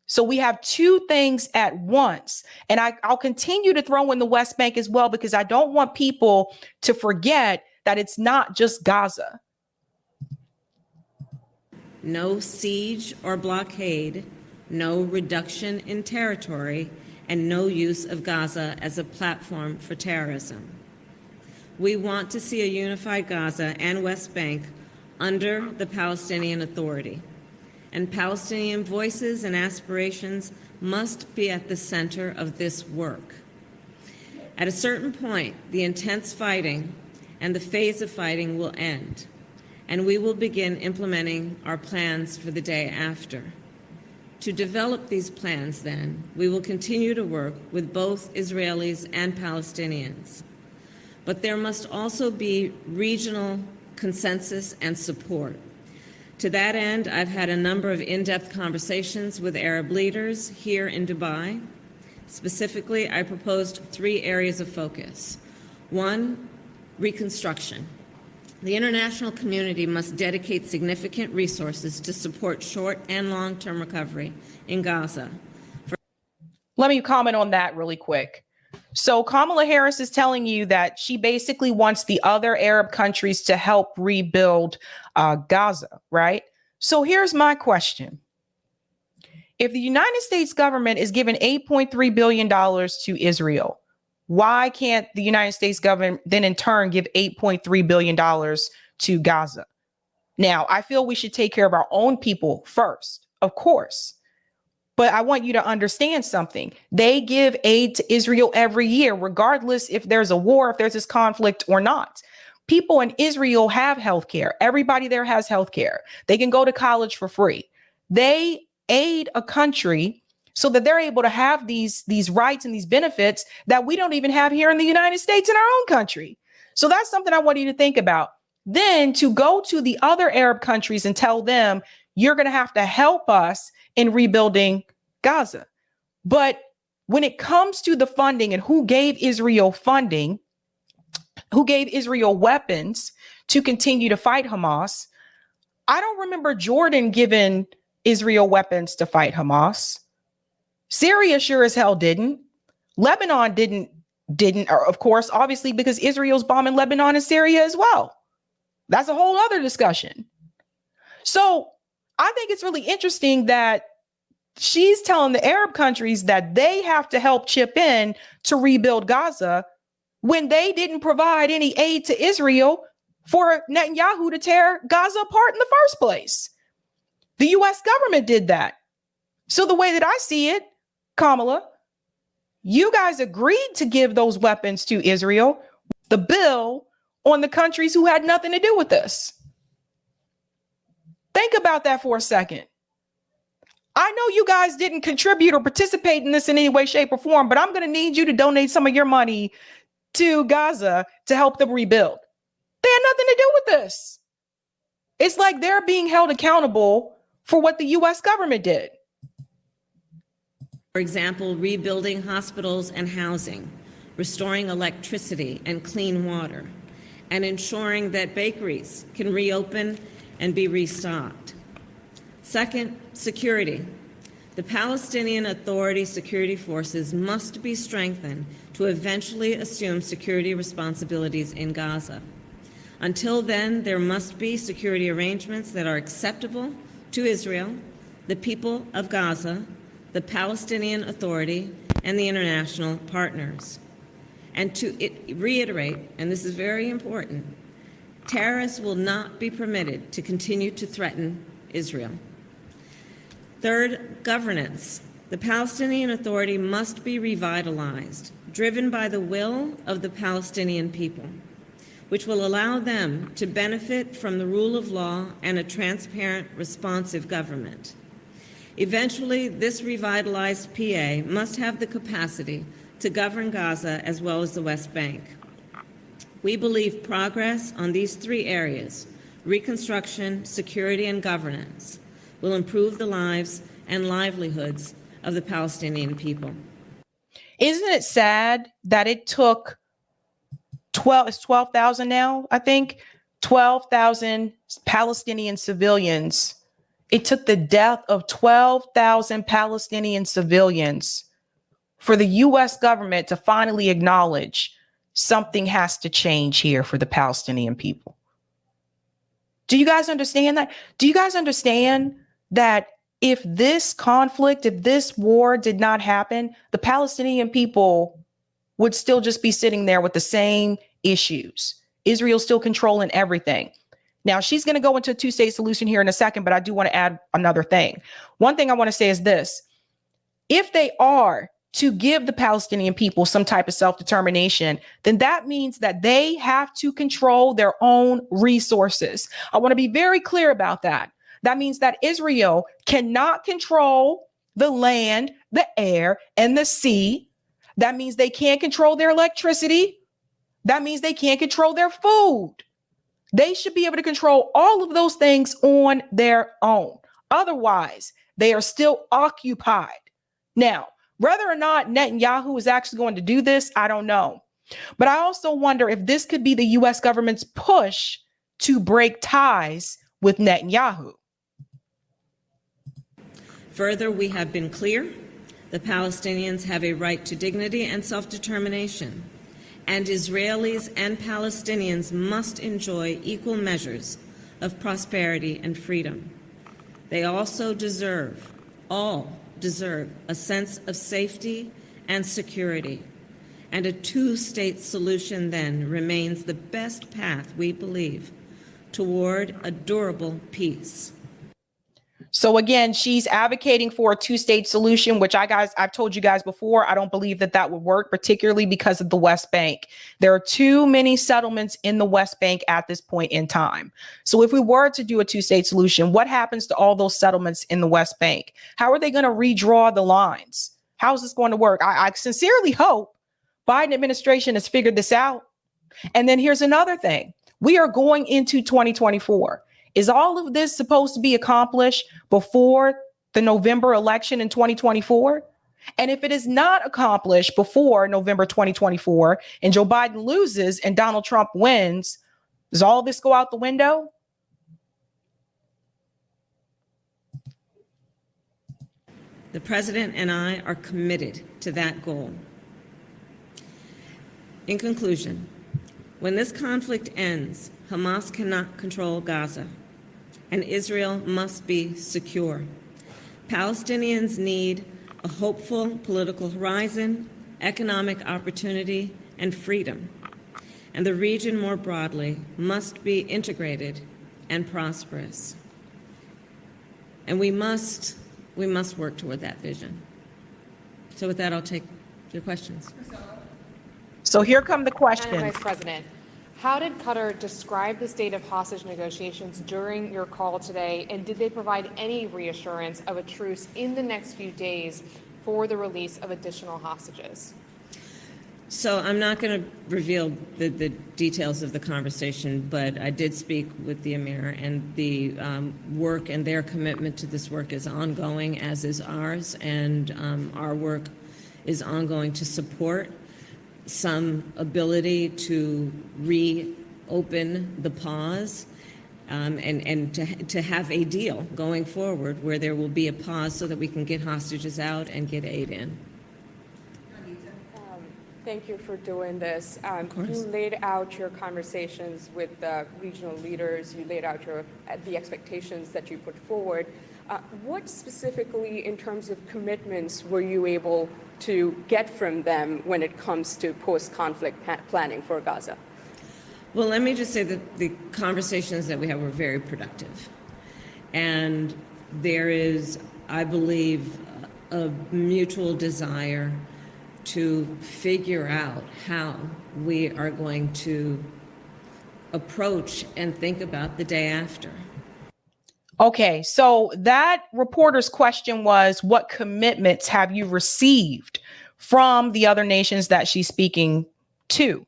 So we have 2 things at once. And I'll continue to throw in the West Bank as well, because I don't want people to forget that it's not just Gaza. No siege or blockade, no reduction in territory, and no use of Gaza as a platform for terrorism. We want to see a unified Gaza and West Bank under the Palestinian Authority, and Palestinian voices and aspirations must be at the center of this work. At a certain point, the intense fighting and the phase of fighting will end, and we will begin implementing our plans for the day after. To develop these plans, then, we will continue to work with both Israelis and Palestinians. But there must also be regional consensus and support. To that end, I've had a number of in-depth conversations with Arab leaders here in Dubai. Specifically, I proposed 3 areas of focus. 1, reconstruction. The international community must dedicate significant resources to support short and long-term recovery in Gaza. Let me comment on that really quick. So Kamala Harris is telling you that she basically wants the other Arab countries to help rebuild Gaza, right? So here's my question. If the United States government is giving $8.3 billion to Israel, why can't the United States government then in turn give $8.3 billion to Gaza? Now, I feel we should take care of our own people first, of course. But I want you to understand something. They give aid to Israel every year, regardless if there's a war, if there's this conflict or not. People in Israel have health care. Everybody there has health care. They can go to college for free. They aid a country so that they're able to have these rights and these benefits that we don't even have here in the United States in our own country. So that's something I want you to think about. Then to go to the other Arab countries and tell them, you're going to have to help us in rebuilding Gaza. But when it comes to the funding and who gave Israel funding, who gave Israel weapons to continue to fight Hamas, I don't remember Jordan giving Israel weapons to fight Hamas. Syria sure as hell didn't. Lebanon didn't, or of course, obviously, because Israel's bombing Lebanon and Syria as well. That's a whole other discussion. So I think it's really interesting that she's telling the Arab countries that they have to help chip in to rebuild Gaza when they didn't provide any aid to Israel for Netanyahu to tear Gaza apart in the first place. The U.S. government did that. So the way that I see it, Kamala, you guys agreed to give those weapons to Israel, the bill on the countries who had nothing to do with this. Think about that for a second. I know you guys didn't contribute or participate in this in any way, shape, or form, but I'm going to need you to donate some of your money to Gaza to help them rebuild. They had nothing to do with this. It's like they're being held accountable for what the U.S. government did. For example, rebuilding hospitals and housing, restoring electricity and clean water, and ensuring that bakeries can reopen and be restocked. Second, security. The Palestinian Authority security forces must be strengthened to eventually assume security responsibilities in Gaza. Until then, there must be security arrangements that are acceptable to Israel, the people of Gaza, the Palestinian Authority, and the international partners. And to reiterate, and this is very important, terrorists will not be permitted to continue to threaten Israel. Third, governance. The Palestinian Authority must be revitalized, driven by the will of the Palestinian people, which will allow them to benefit from the rule of law and a transparent, responsive government. Eventually, this revitalized PA must have the capacity to govern Gaza as well as the West Bank. We believe progress on these 3 areas, reconstruction, security, and governance, will improve the lives and livelihoods of the Palestinian people. Isn't it sad that it took 12,000 now, I think, 12,000 Palestinian civilians. It took the death of 12,000 Palestinian civilians for the U.S. government to finally acknowledge something has to change here for the Palestinian people. Do you guys understand that? Do you guys understand that if this conflict, if this war did not happen, the Palestinian people would still just be sitting there with the same issues. Israel still controlling everything. Now, she's going to go into a two-state solution here in a second, but I do want to add another thing. One thing I want to say is this. If they are to give the Palestinian people some type of self-determination, then that means that they have to control their own resources. I want to be very clear about that. That means that Israel cannot control the land, the air, and the sea. That means they can't control their electricity. That means they can't control their food. They should be able to control all of those things on their own. Otherwise, they are still occupied. Now, whether or not Netanyahu is actually going to do this, I don't know. But I also wonder if this could be the U.S. government's push to break ties with Netanyahu. Further, we have been clear. The Palestinians have a right to dignity and self-determination, and Israelis and Palestinians must enjoy equal measures of prosperity and freedom. They also all deserve a sense of safety and security, and a two-state solution then remains the best path, we believe, toward a durable peace. So again, she's advocating for a two-state solution, which I've told you guys before, I don't believe that would work, particularly because of the West Bank. There are too many settlements in the West Bank at this point in time. So if we were to do a two-state solution, what happens to all those settlements in the West Bank? How are they going to redraw the lines? How is this going to work? I sincerely hope Biden administration has figured this out. And then here's another thing. We are going into 2024. Is all of this supposed to be accomplished before the November election in 2024? And if it is not accomplished before November 2024 and Joe Biden loses and Donald Trump wins, does all this go out the window? The president and I are committed to that goal. In conclusion, when this conflict ends, Hamas cannot control Gaza, and Israel must be secure. Palestinians need a hopeful political horizon, economic opportunity, and freedom. And the region more broadly must be integrated and prosperous. And we must work toward that vision. So with that, I'll take your questions. So here come the Madam questions. Vice President, how did Qatar describe the state of hostage negotiations during your call today, and did they provide any reassurance of a truce in the next few days for the release of additional hostages? So I'm not going to reveal the details of the conversation, but I did speak with the Emir, and the work and their commitment to this work is ongoing, as is ours, and our work is ongoing to support some ability to reopen the pause and to have a deal going forward where there will be a pause so that we can get hostages out and get aid in. Thank you for doing this. course. You laid out your conversations with the regional leaders. You laid out the expectations that you put forward. What specifically, in terms of commitments, were you able to get from them when it comes to post-conflict planning for Gaza? Well, let me just say that the conversations that we had were very productive. And there is, I believe, a mutual desire to figure out how we are going to approach and think about the day after. Okay, so that reporter's question was, what commitments have you received from the other nations that she's speaking to?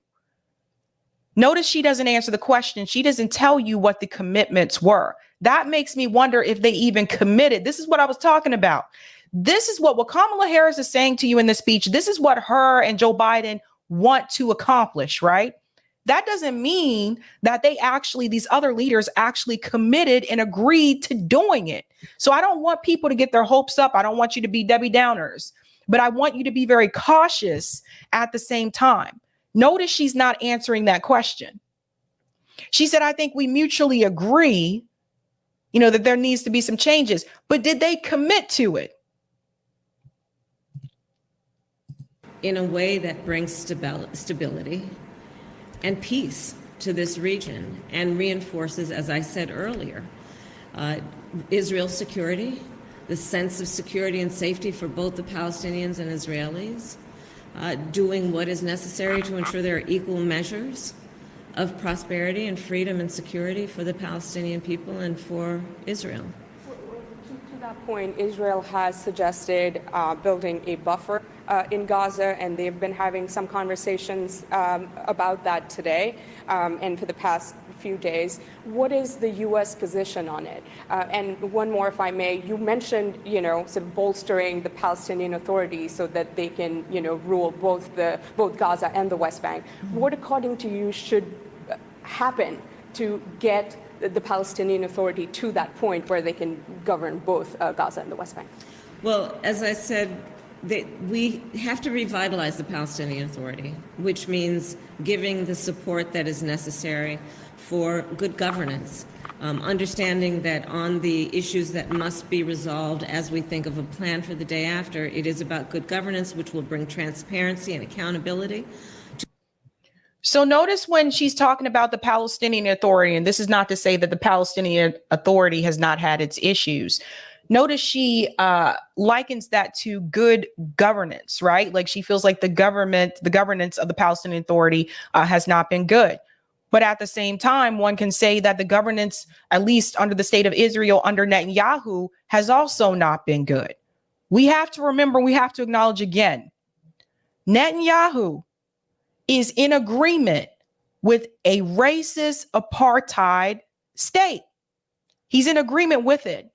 Notice she doesn't answer the question. She doesn't tell you what the commitments were. That makes me wonder if they even committed. This is what I was talking about. This is what Kamala Harris is saying to you in this speech. This is what her and Joe Biden want to accomplish, right? That doesn't mean that these other leaders actually committed and agreed to doing it. So I don't want people to get their hopes up. I don't want you to be Debbie Downers, but I want you to be very cautious at the same time. Notice she's not answering that question. She said, I think we mutually agree. that there needs to be some changes. But did they commit to it? In a way that brings stability and peace to this region and reinforces, as I said earlier, Israel's security, the sense of security and safety for both the Palestinians and Israelis, doing what is necessary to ensure there are equal measures of prosperity and freedom and security for the Palestinian people and for Israel. To that point, Israel has suggested building a buffer in Gaza, and they've been having some conversations about that today and for the past few days. What is the U.S. position on it? And one more, if I may, you mentioned, sort of bolstering the Palestinian Authority so that they can, rule both Gaza and the West Bank. What, according to you, should happen to get the Palestinian Authority to that point where they can govern both Gaza and the West Bank? Well, as I said, we have to revitalize the Palestinian Authority, which means giving the support that is necessary for good governance, understanding that on the issues that must be resolved as we think of a plan for the day after, it is about good governance, which will bring transparency and accountability. So notice when she's talking about the Palestinian Authority, and this is not to say that the Palestinian Authority has not had its issues. Notice she likens that to good governance, right? Like she feels like the governance of the Palestinian Authority has not been good. But at the same time, one can say that the governance, at least under the state of Israel, under Netanyahu, has also not been good. We have to remember, we have to acknowledge again, Netanyahu is in agreement with a racist apartheid state. He's in agreement with it.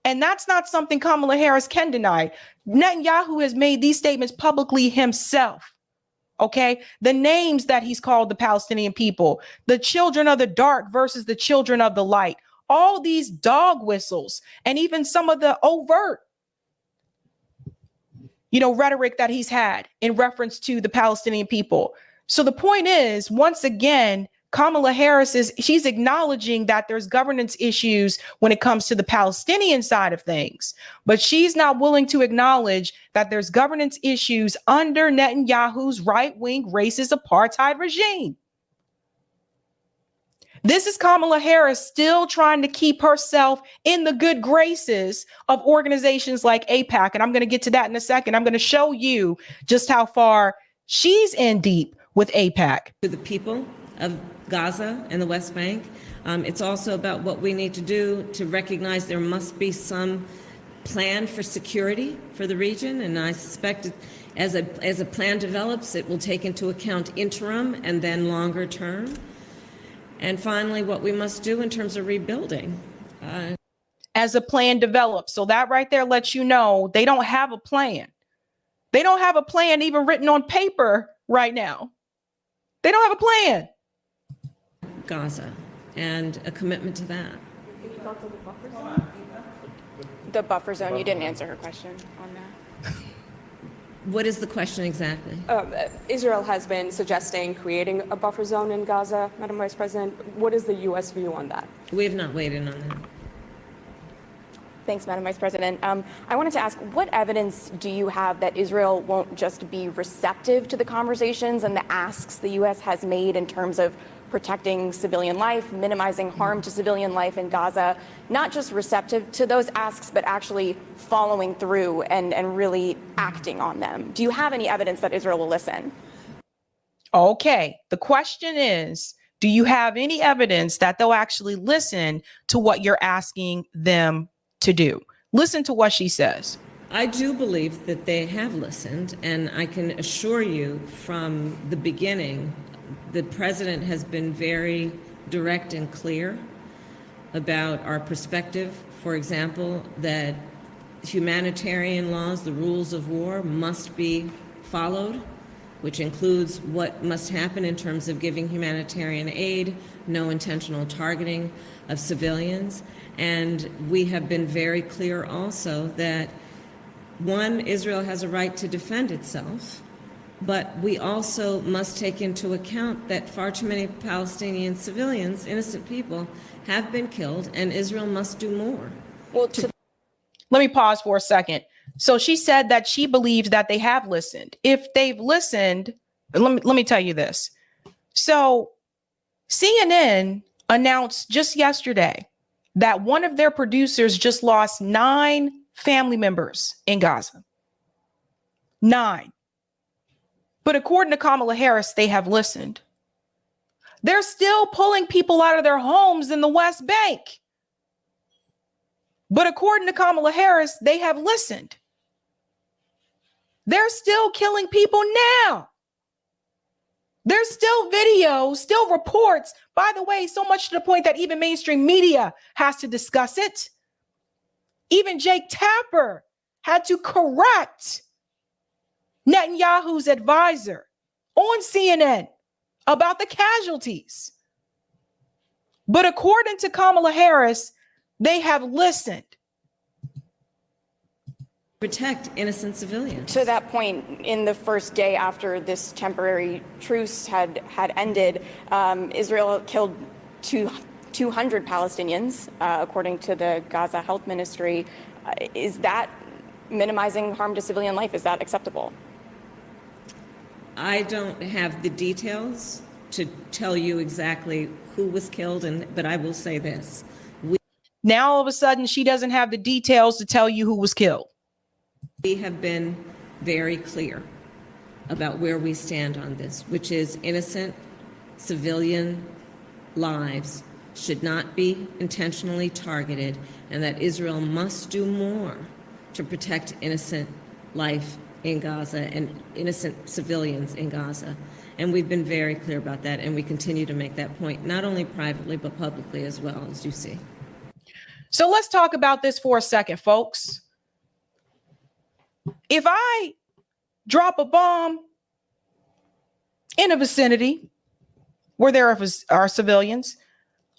And that's not something Kamala Harris can deny. Netanyahu has made these statements publicly himself. Okay, the names that he's called the Palestinian people, the children of the dark versus the children of the light, all these dog whistles, and even some of the overt, rhetoric that he's had in reference to the Palestinian people. So the point is, once again, Kamala Harris she's acknowledging that there's governance issues when it comes to the Palestinian side of things, but she's not willing to acknowledge that there's governance issues under Netanyahu's right-wing racist apartheid regime. This is Kamala Harris still trying to keep herself in the good graces of organizations like AIPAC. And I'm going to get to that in a second. I'm going to show you just how far she's in deep with AIPAC. To the people of Gaza and the West Bank, it's also about what we need to do to recognize there must be some plan for security for the region. And I suspect as a plan develops, it will take into account interim and then longer term. And finally, what we must do in terms of rebuilding. As a plan develops. So that right there lets you know they don't have a plan. They don't have a plan even written on paper right now. They don't have a plan. Gaza and a commitment to that. The buffer zone, you didn't answer her question on that. What is the question exactly? Israel has been suggesting creating a buffer zone in Gaza, Madam Vice President. What is the U.S. view on that? We have not weighed in on that. Thanks, Madam Vice President. I wanted to ask, what evidence do you have that Israel won't just be receptive to the conversations and the asks the U.S. has made in terms of protecting civilian life, minimizing harm to civilian life in Gaza, not just receptive to those asks, but actually following through and really acting on them? Do you have any evidence that Israel will listen? Okay. The question is, do you have any evidence that they'll actually listen to what you're asking them to do? Listen to what she says. I do believe that they have listened, and I can assure you from the beginning, the president has been very direct and clear about our perspective. For example, that humanitarian laws, the rules of war, must be followed, which includes what must happen in terms of giving humanitarian aid, no intentional targeting of civilians. And we have been very clear also that, one, Israel has a right to defend itself, But we also must take into account that far too many Palestinian civilians, innocent people, have been killed, and Israel must do more. Well, Let me pause for a second. So she said that she believes that they have listened. If they've listened, let me tell you this. So CNN announced just yesterday that one of their producers just lost 9 family members in Gaza. 9. But according to Kamala Harris, they have listened. They're still pulling people out of their homes in the West Bank. But according to Kamala Harris, they have listened. They're still killing people now. There's still videos, still reports. By the way, so much to the point that even mainstream media has to discuss it. Even Jake Tapper had to correct Netanyahu's advisor on CNN about the casualties. But according to Kamala Harris, they have listened. Protect innocent civilians. to that point, in the first day after this temporary truce had ended, Israel killed 200 Palestinians, according to the Gaza Health Ministry. Is that minimizing harm to civilian life? Is that acceptable? I don't have the details to tell you exactly who was killed, but I will say this. Now, all of a sudden, she doesn't have the details to tell you who was killed. We have been very clear about where we stand on this, which is innocent civilian lives should not be intentionally targeted, and that Israel must do more to protect innocent life in Gaza and innocent civilians in Gaza. And we've been very clear about that, and we continue to make that point, not only privately, but publicly as well, as you see. So let's talk about this for a second, folks. If I drop a bomb in a vicinity where there are civilians,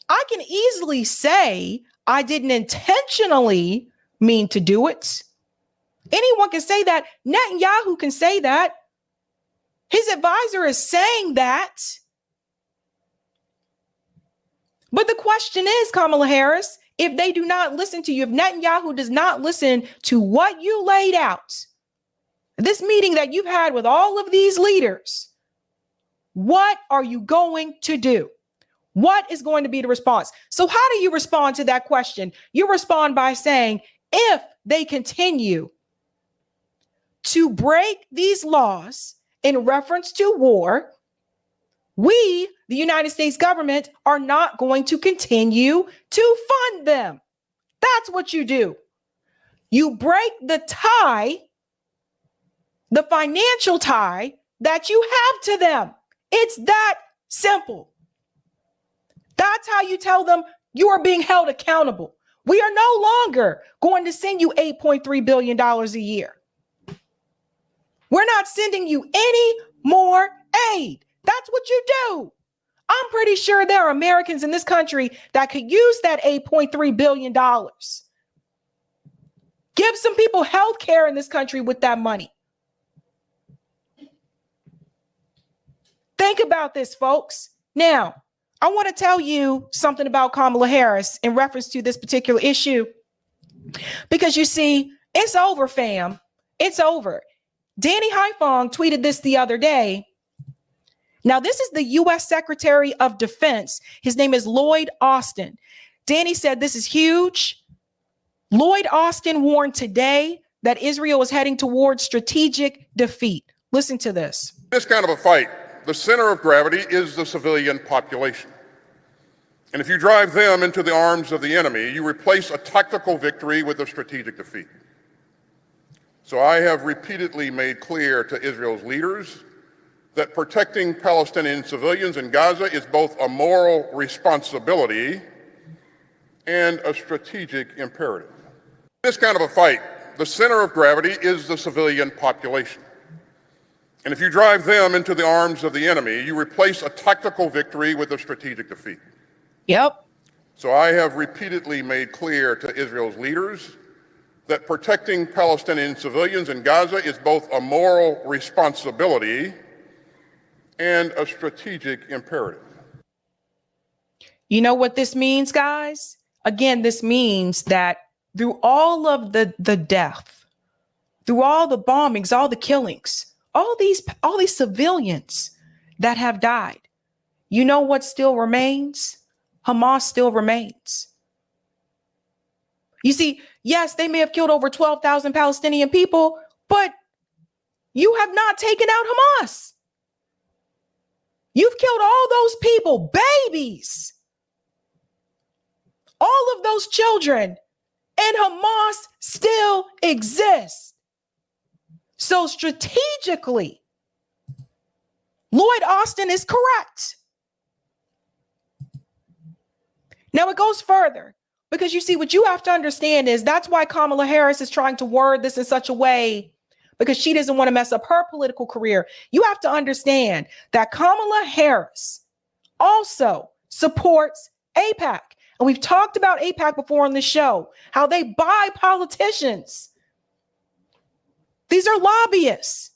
I can easily say I didn't intentionally mean to do it. Anyone can say that. Netanyahu can say that. His advisor is saying that. But the question is, Kamala Harris, if they do not listen to you, if Netanyahu does not listen to what you laid out, this meeting that you've had with all of these leaders, what are you going to do? What is going to be the response? So how do you respond to that question? You respond by saying, if they continue to break these laws in reference to war, we, the United States government, are not going to continue to fund them. That's what you do. You break the tie, the financial tie that you have to them. It's that simple. That's how you tell them you are being held accountable. We are no longer going to send you $8.3 billion a year. We're not sending you any more aid. That's what you do. I'm pretty sure there are Americans in this country that could use that $8.3 billion. Give some people health care in this country with that money. Think about this, folks. Now, I want to tell you something about Kamala Harris in reference to this particular issue. Because you see, it's over, fam. It's over. Danny Haifong tweeted this the other day. Now, this is the U.S. Secretary of Defense. His name is Lloyd Austin. Danny said this is huge. Lloyd Austin warned today that Israel is heading towards strategic defeat. Listen to this. This kind of a fight, the center of gravity is the civilian population. And if you drive them into the arms of the enemy, you replace a tactical victory with a strategic defeat. So I have repeatedly made clear to Israel's leaders that protecting Palestinian civilians in Gaza is both a moral responsibility and a strategic imperative. This kind of a fight, the center of gravity is the civilian population. And if you drive them into the arms of the enemy, you replace a tactical victory with a strategic defeat. Yep. So I have repeatedly made clear to Israel's leaders that protecting Palestinian civilians in Gaza is both a moral responsibility and a strategic imperative. You know what this means, guys? Again, this means that through all of the death, through all the bombings, all the killings, all these civilians that have died, you know what still remains? Hamas still remains. You see, yes, they may have killed over 12,000 Palestinian people, but you have not taken out Hamas. You've killed all those people, babies, all of those children, and Hamas still exists. So strategically, Lloyd Austin is correct. Now it goes further, because you see, what you have to understand is that's why Kamala Harris is trying to word this in such a way, because she doesn't want to mess up her political career. You have to understand that Kamala Harris also supports AIPAC. And we've talked about AIPAC before on the show, how they buy politicians. These are lobbyists.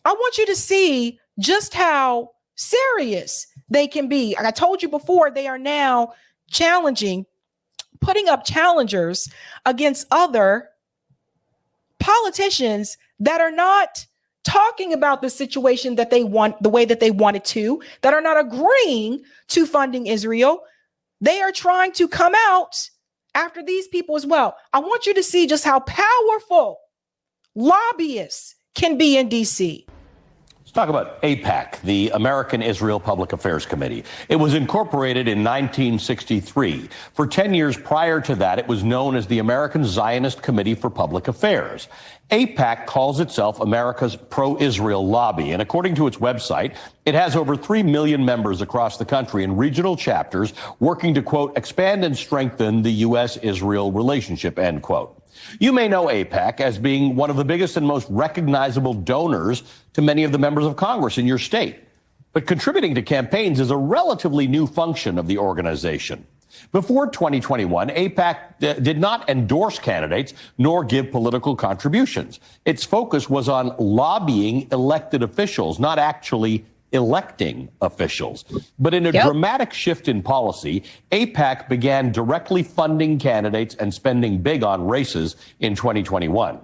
I want you to see just how serious they can be. Like I told you before, they are now putting up challengers against other politicians that are not talking about the situation that they want, the way that they want it to, that are not agreeing to funding Israel. They are trying to come out after these people as well. I want you to see just how powerful lobbyists can be in DC. Let's talk about AIPAC, the American Israel Public Affairs Committee. It was incorporated in 1963. For 10 years prior to that, it was known as the American Zionist Committee for Public Affairs. AIPAC calls itself America's pro-Israel lobby, and according to its website, it has over 3 million members across the country in regional chapters working to, quote, expand and strengthen the U.S.-Israel relationship, end quote. You may know AIPAC as being one of the biggest and most recognizable donors to many of the members of Congress in your state. But contributing to campaigns is a relatively new function of the organization. Before 2021, AIPAC did not endorse candidates nor give political contributions. Its focus was on lobbying elected officials, not actually electing officials. But in a dramatic shift in policy, AIPAC began directly funding candidates and spending big on races in 2021.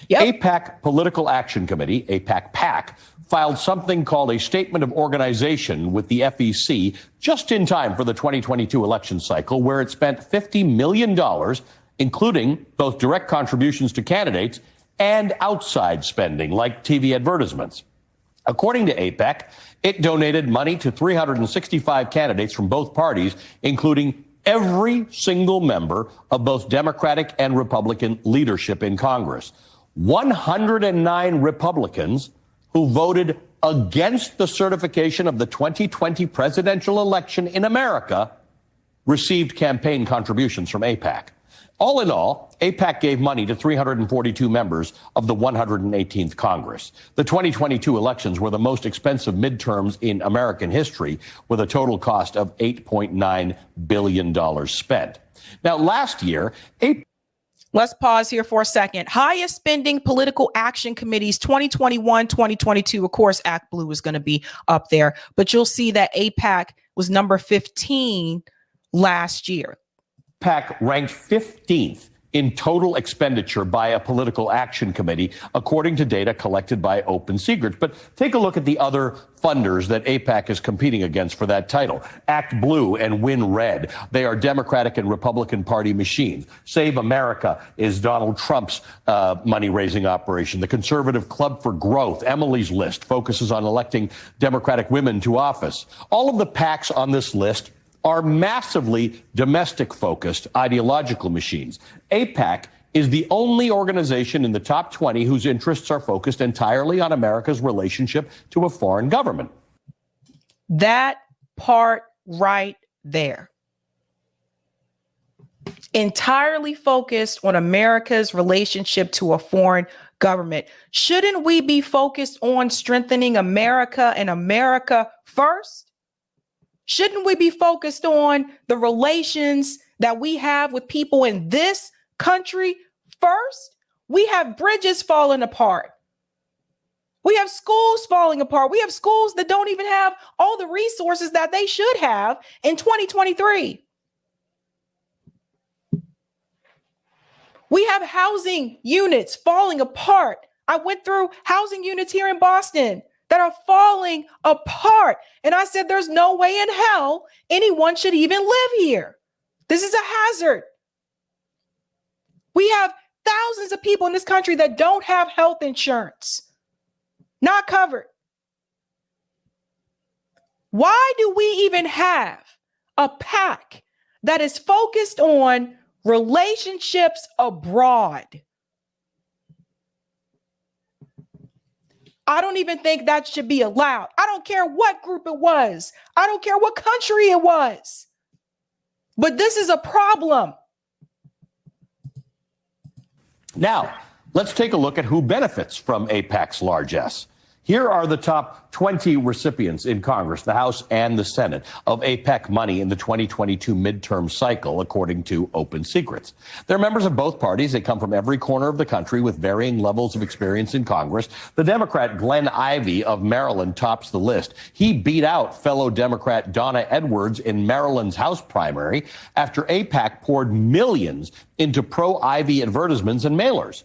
AIPAC Political Action Committee, AIPAC-PAC, filed something called a Statement of Organization with the FEC just in time for the 2022 election cycle, where it spent $50 million, including both direct contributions to candidates and outside spending like TV advertisements. According to AIPAC, it donated money to 365 candidates from both parties, including every single member of both Democratic and Republican leadership in Congress. 109 Republicans who voted against the certification of the 2020 presidential election in America received campaign contributions from AIPAC. All in all, AIPAC gave money to 342 members of the 118th Congress. The 2022 elections were the most expensive midterms in American history, with a total cost of $8.9 billion spent. Now, last year, Let's pause here for a second. Highest spending political action committees 2021, 2022. Of course, Act Blue is going to be up there, but you'll see that AIPAC was number 15 last year. AIPAC ranked 15th in total expenditure by a political action committee, according to data collected by Open Secrets. But take a look at the other funders that AIPAC is competing against for that title. Act Blue and Win Red. They are Democratic and Republican Party machines. Save America is Donald Trump's money-raising operation. The Conservative Club for Growth, Emily's List, focuses on electing Democratic women to office. All of the PACs on this list are massively domestic-focused ideological machines. AIPAC is the only organization in the top 20 whose interests are focused entirely on America's relationship to a foreign government. That part right there. Entirely focused on America's relationship to a foreign government. Shouldn't we be focused on strengthening America and America first? Shouldn't we be focused on the relations that we have with people in this country first? We have bridges falling apart. We have schools falling apart. We have schools that don't even have all the resources that they should have in 2023. We have housing units falling apart. I went through housing units here in Boston that are falling apart. And I said, there's no way in hell anyone should even live here. This is a hazard. We have thousands of people in this country that don't have health insurance, not covered. Why do we even have a PAC that is focused on relationships abroad? I don't even think that should be allowed. I don't care what group it was. I don't care what country it was. But this is a problem. Now, let's take a look at who benefits from AIPAC's largesse. Here are the top 20 recipients in Congress, the House and the Senate, of AIPAC money in the 2022 midterm cycle, according to Open Secrets. They're members of both parties. They come from every corner of the country with varying levels of experience in Congress. The Democrat Glenn Ivey of Maryland tops the list. He beat out fellow Democrat Donna Edwards in Maryland's House primary after AIPAC poured millions into pro-Ivey advertisements and mailers.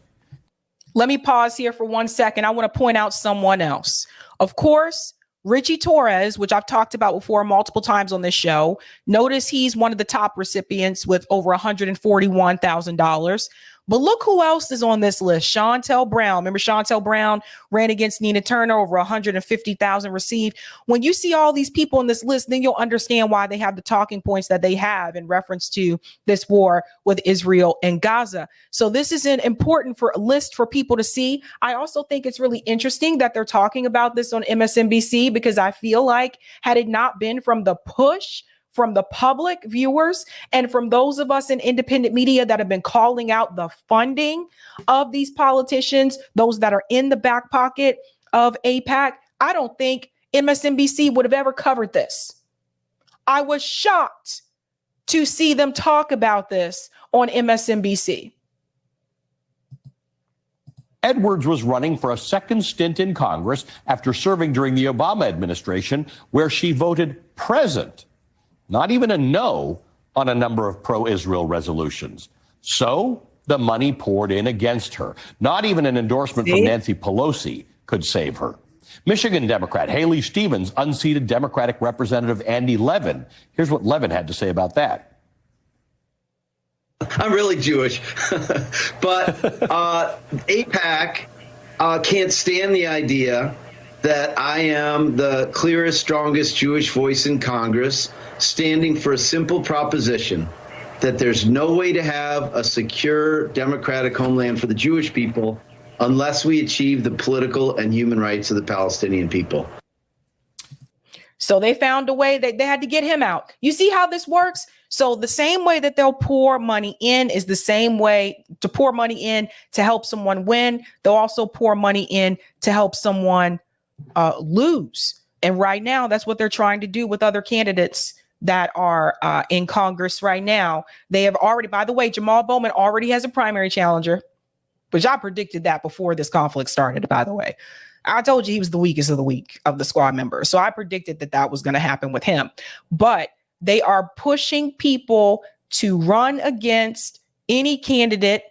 Let me pause here for 1 second. I want to point out someone else. Of course, Richie Torres, which I've talked about before multiple times on this show. Notice he's one of the top recipients with over $141,000. But look who else is on this list. Chantel Brown. Remember, Chantel Brown ran against Nina Turner, over 150,000 received. When you see all these people on this list, then you'll understand why they have the talking points that they have in reference to this war with Israel and Gaza. So this is an important list for people to see. I also think it's really interesting that they're talking about this on MSNBC, because I feel like had it not been from the push from the public viewers and from those of us in independent media that have been calling out the funding of these politicians, those that are in the back pocket of AIPAC, I don't think MSNBC would have ever covered this. I was shocked to see them talk about this on MSNBC. Edwards was running for a second stint in Congress after serving during the Obama administration, where she voted present, not even a no, on a number of pro-Israel resolutions. So the money poured in against her. Not even an endorsement from Nancy Pelosi could save her. Michigan Democrat Haley Stevens unseated Democratic Representative Andy Levin. Here's what Levin had to say about that. I'm really Jewish, but AIPAC can't stand the idea that I am the clearest, strongest Jewish voice in Congress, standing for a simple proposition that there's no way to have a secure democratic homeland for the Jewish people unless we achieve the political and human rights of the Palestinian people. So they found a way that they had to get him out. You see how this works? So the same way that they'll pour money in is the same way to pour money in to help someone win. They'll also pour money in to help someone lose. And right now, that's what they're trying to do with other candidates that are in Congress right now. They have already, by the way, Jamal Bowman already has a primary challenger, which I predicted that before this conflict started, by the way. I told you he was the weakest of the weak of the squad members. So I predicted that that was going to happen with him. But they are pushing people to run against any candidate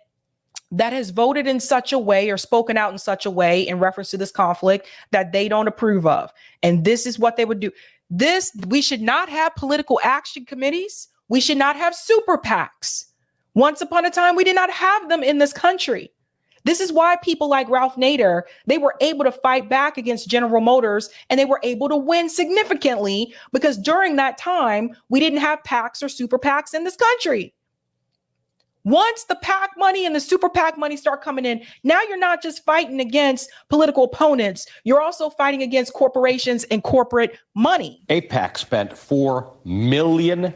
that has voted in such a way or spoken out in such a way in reference to this conflict that they don't approve of. And this is what they would do. We should not have political action committees. We should not have super PACs. Once upon a time, we did not have them in this country. This is why people like Ralph Nader, they were able to fight back against General Motors and they were able to win significantly, because during that time, we didn't have PACs or super PACs in this country. Once the PAC money and the super PAC money start coming in, now you're not just fighting against political opponents, you're also fighting against corporations and corporate money. AIPAC spent $4 million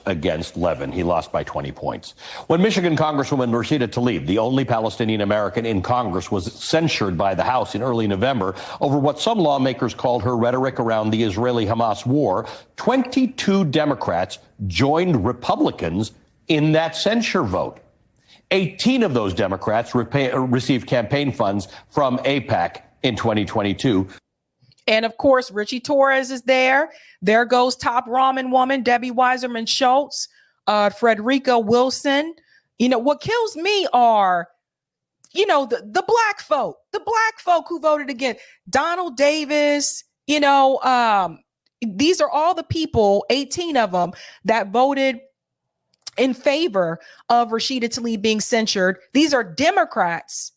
against Levin. He lost by 20 points. When Michigan Congresswoman Rashida Tlaib, the only Palestinian American in Congress, was censured by the House in early November over what some lawmakers called her rhetoric around the Israeli-Hamas war, 22 Democrats joined Republicans in that censure vote. 18 of those Democrats received campaign funds from AIPAC in 2022. And of course, Richie Torres is there. There goes top ramen woman, Debbie Weiserman Schultz, Frederica Wilson. You know, what kills me are, you know, the black folk who voted again. Donald Davis, you know, these are all the people, 18 of them, that voted in favor of Rashida Tlaib being censured. These are Democrats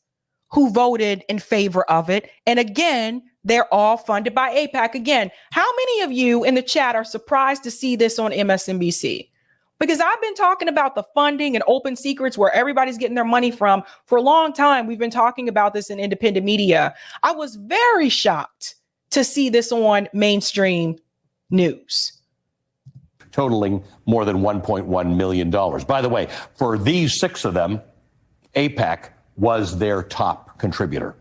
who voted in favor of it. And again, they're all funded by AIPAC. Again, how many of you in the chat are surprised to see this on MSNBC? Because I've been talking about the funding and open secrets where everybody's getting their money from for a long time. We've been talking about this in independent media. I was very shocked to see this on mainstream news. Totaling more than $1.1 million. By the way, for these 6 of them, AIPAC was their top contributor.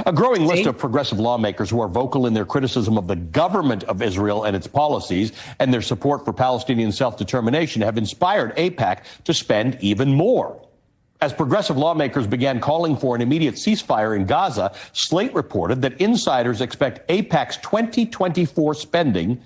A growing list of progressive lawmakers who are vocal in their criticism of the government of Israel and its policies and their support for Palestinian self-determination have inspired AIPAC to spend even more. As progressive lawmakers began calling for an immediate ceasefire in Gaza, Slate reported that insiders expect AIPAC's 2024 spending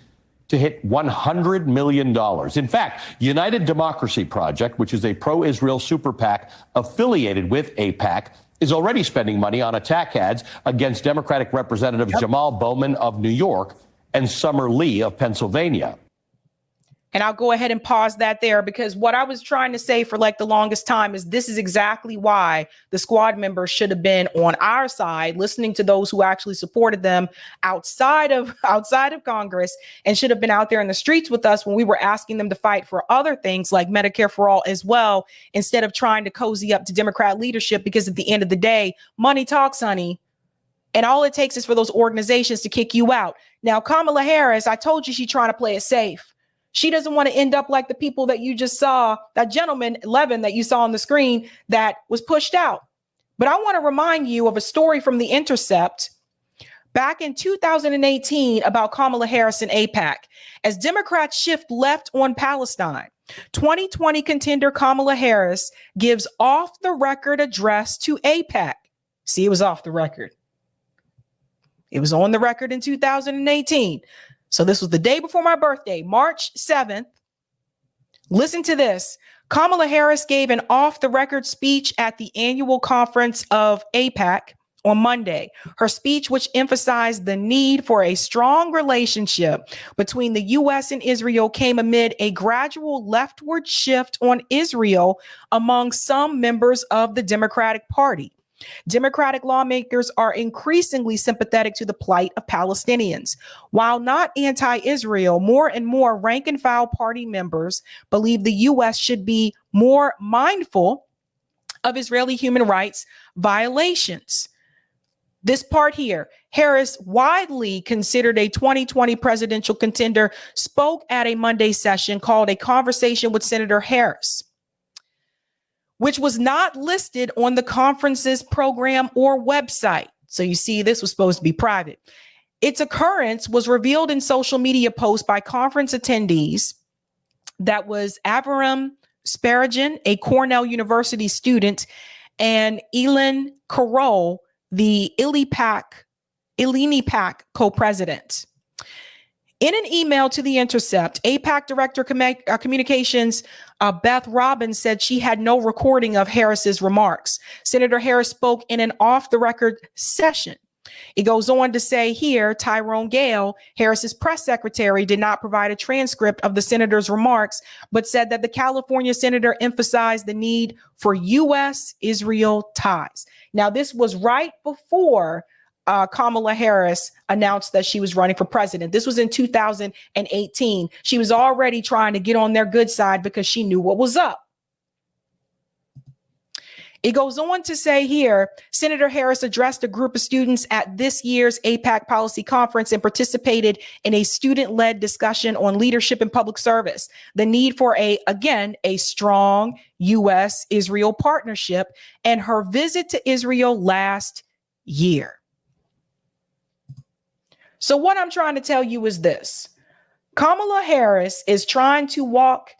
to hit $100 million. In fact, United Democracy Project, which is a pro-Israel super PAC affiliated with AIPAC, is already spending money on attack ads against Democratic Representatives Jamal Bowman of New York and Summer Lee of Pennsylvania. And I'll go ahead and pause that there, because what I was trying to say for like the longest time is this is exactly why the squad members should have been on our side, listening to those who actually supported them outside of Congress, and should have been out there in the streets with us when we were asking them to fight for other things like Medicare for all as well, instead of trying to cozy up to Democrat leadership, because at the end of the day, money talks, honey. And all it takes is for those organizations to kick you out. Now, Kamala Harris, I told you she's trying to play it safe. She doesn't want to end up like the people that you just saw, that gentleman, Levin, that you saw on the screen that was pushed out. But I want to remind you of a story from The Intercept back in 2018 about Kamala Harris and AIPAC. As Democrats shift left on Palestine, 2020 contender Kamala Harris gives off-the-record address to AIPAC. See, it was off the record. It was on the record in 2018. So this was the day before my birthday, March 7th. Listen to this. Kamala Harris gave an off-the-record speech at the annual conference of AIPAC on Monday. Her speech, which emphasized the need for a strong relationship between the U.S. and Israel, came amid a gradual leftward shift on Israel among some members of the Democratic Party. Democratic lawmakers are increasingly sympathetic to the plight of Palestinians. While not anti-Israel, more and more rank-and-file party members believe the U.S. should be more mindful of Israeli human rights violations. This part here, Harris, widely considered a 2020 presidential contender, spoke at a Monday session called A Conversation with Senator Harris, which was not listed on the conference's program or website. So you see, this was supposed to be private. Its occurrence was revealed in social media posts by conference attendees. That was Avram Sparagian, a Cornell University student, and Elon Carroll, the ILIPAC co-president. In an email to The Intercept, AIPAC Director Communications Beth Robbins said she had no recording of Harris's remarks. Senator Harris spoke in an off-the-record session. It goes on to say here, Tyrone Gale, Harris's press secretary, did not provide a transcript of the senator's remarks, but said that the California senator emphasized the need for U.S.-Israel ties. Now, this was right before Kamala Harris announced that she was running for president. This was in 2018. She was already trying to get on their good side because she knew what was up. It goes on to say here, Senator Harris addressed a group of students at this year's AIPAC policy conference and participated in a student-led discussion on leadership and public service, the need for a strong U.S.-Israel partnership, and her visit to Israel last year. So what I'm trying to tell you is this. Kamala Harris is trying to walk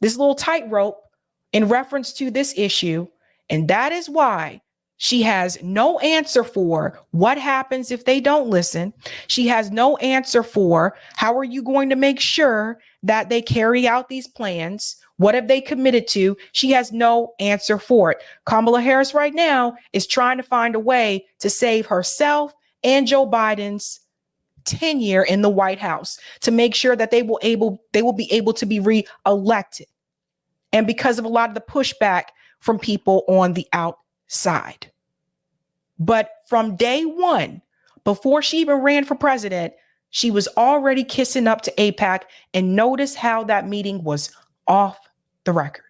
this little tightrope in reference to this issue. And that is why she has no answer for what happens if they don't listen. She has no answer for how are you going to make sure that they carry out these plans? What have they committed to? She has no answer for it. Kamala Harris right now is trying to find a way to save herself and Joe Biden's tenure in the White House, to make sure that they will be able to be re-elected. And because of a lot of the pushback from people on the outside. But from day one, before she even ran for president, she was already kissing up to AIPAC, and notice how that meeting was off the record.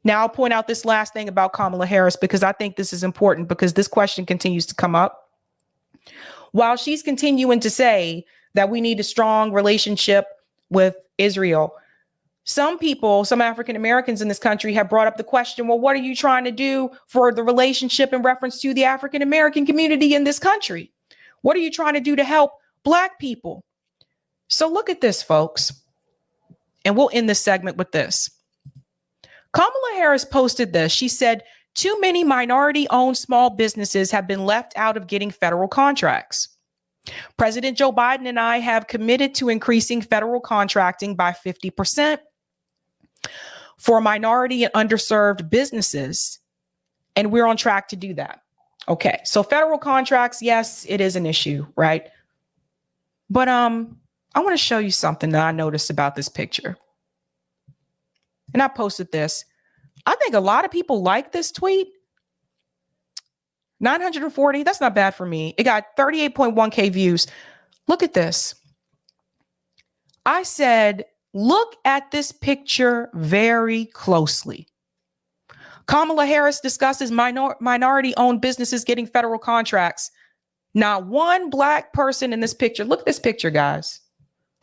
Now, I'll point out this last thing about Kamala Harris, because I think this is important, because this question continues to come up. While she's continuing to say that we need a strong relationship with Israel, some people, some African Americans in this country have brought up the question, well, what are you trying to do for the relationship in reference to the African American community in this country? What are you trying to do to help Black people? So look at this, folks. And we'll end this segment with this. Kamala Harris posted this. She said, too many minority-owned small businesses have been left out of getting federal contracts. President Joe Biden and I have committed to increasing federal contracting by 50% for minority and underserved businesses, and we're on track to do that. Okay, so federal contracts, yes, it is an issue, right? But I want to show you something that I noticed about this picture. And I posted this. I think a lot of people like this tweet. 940, that's not bad for me. It got 38.1K views. Look at this. I said, look at this picture very closely. Kamala Harris discusses minority-owned businesses getting federal contracts. Not one Black person in this picture. Look at this picture, guys.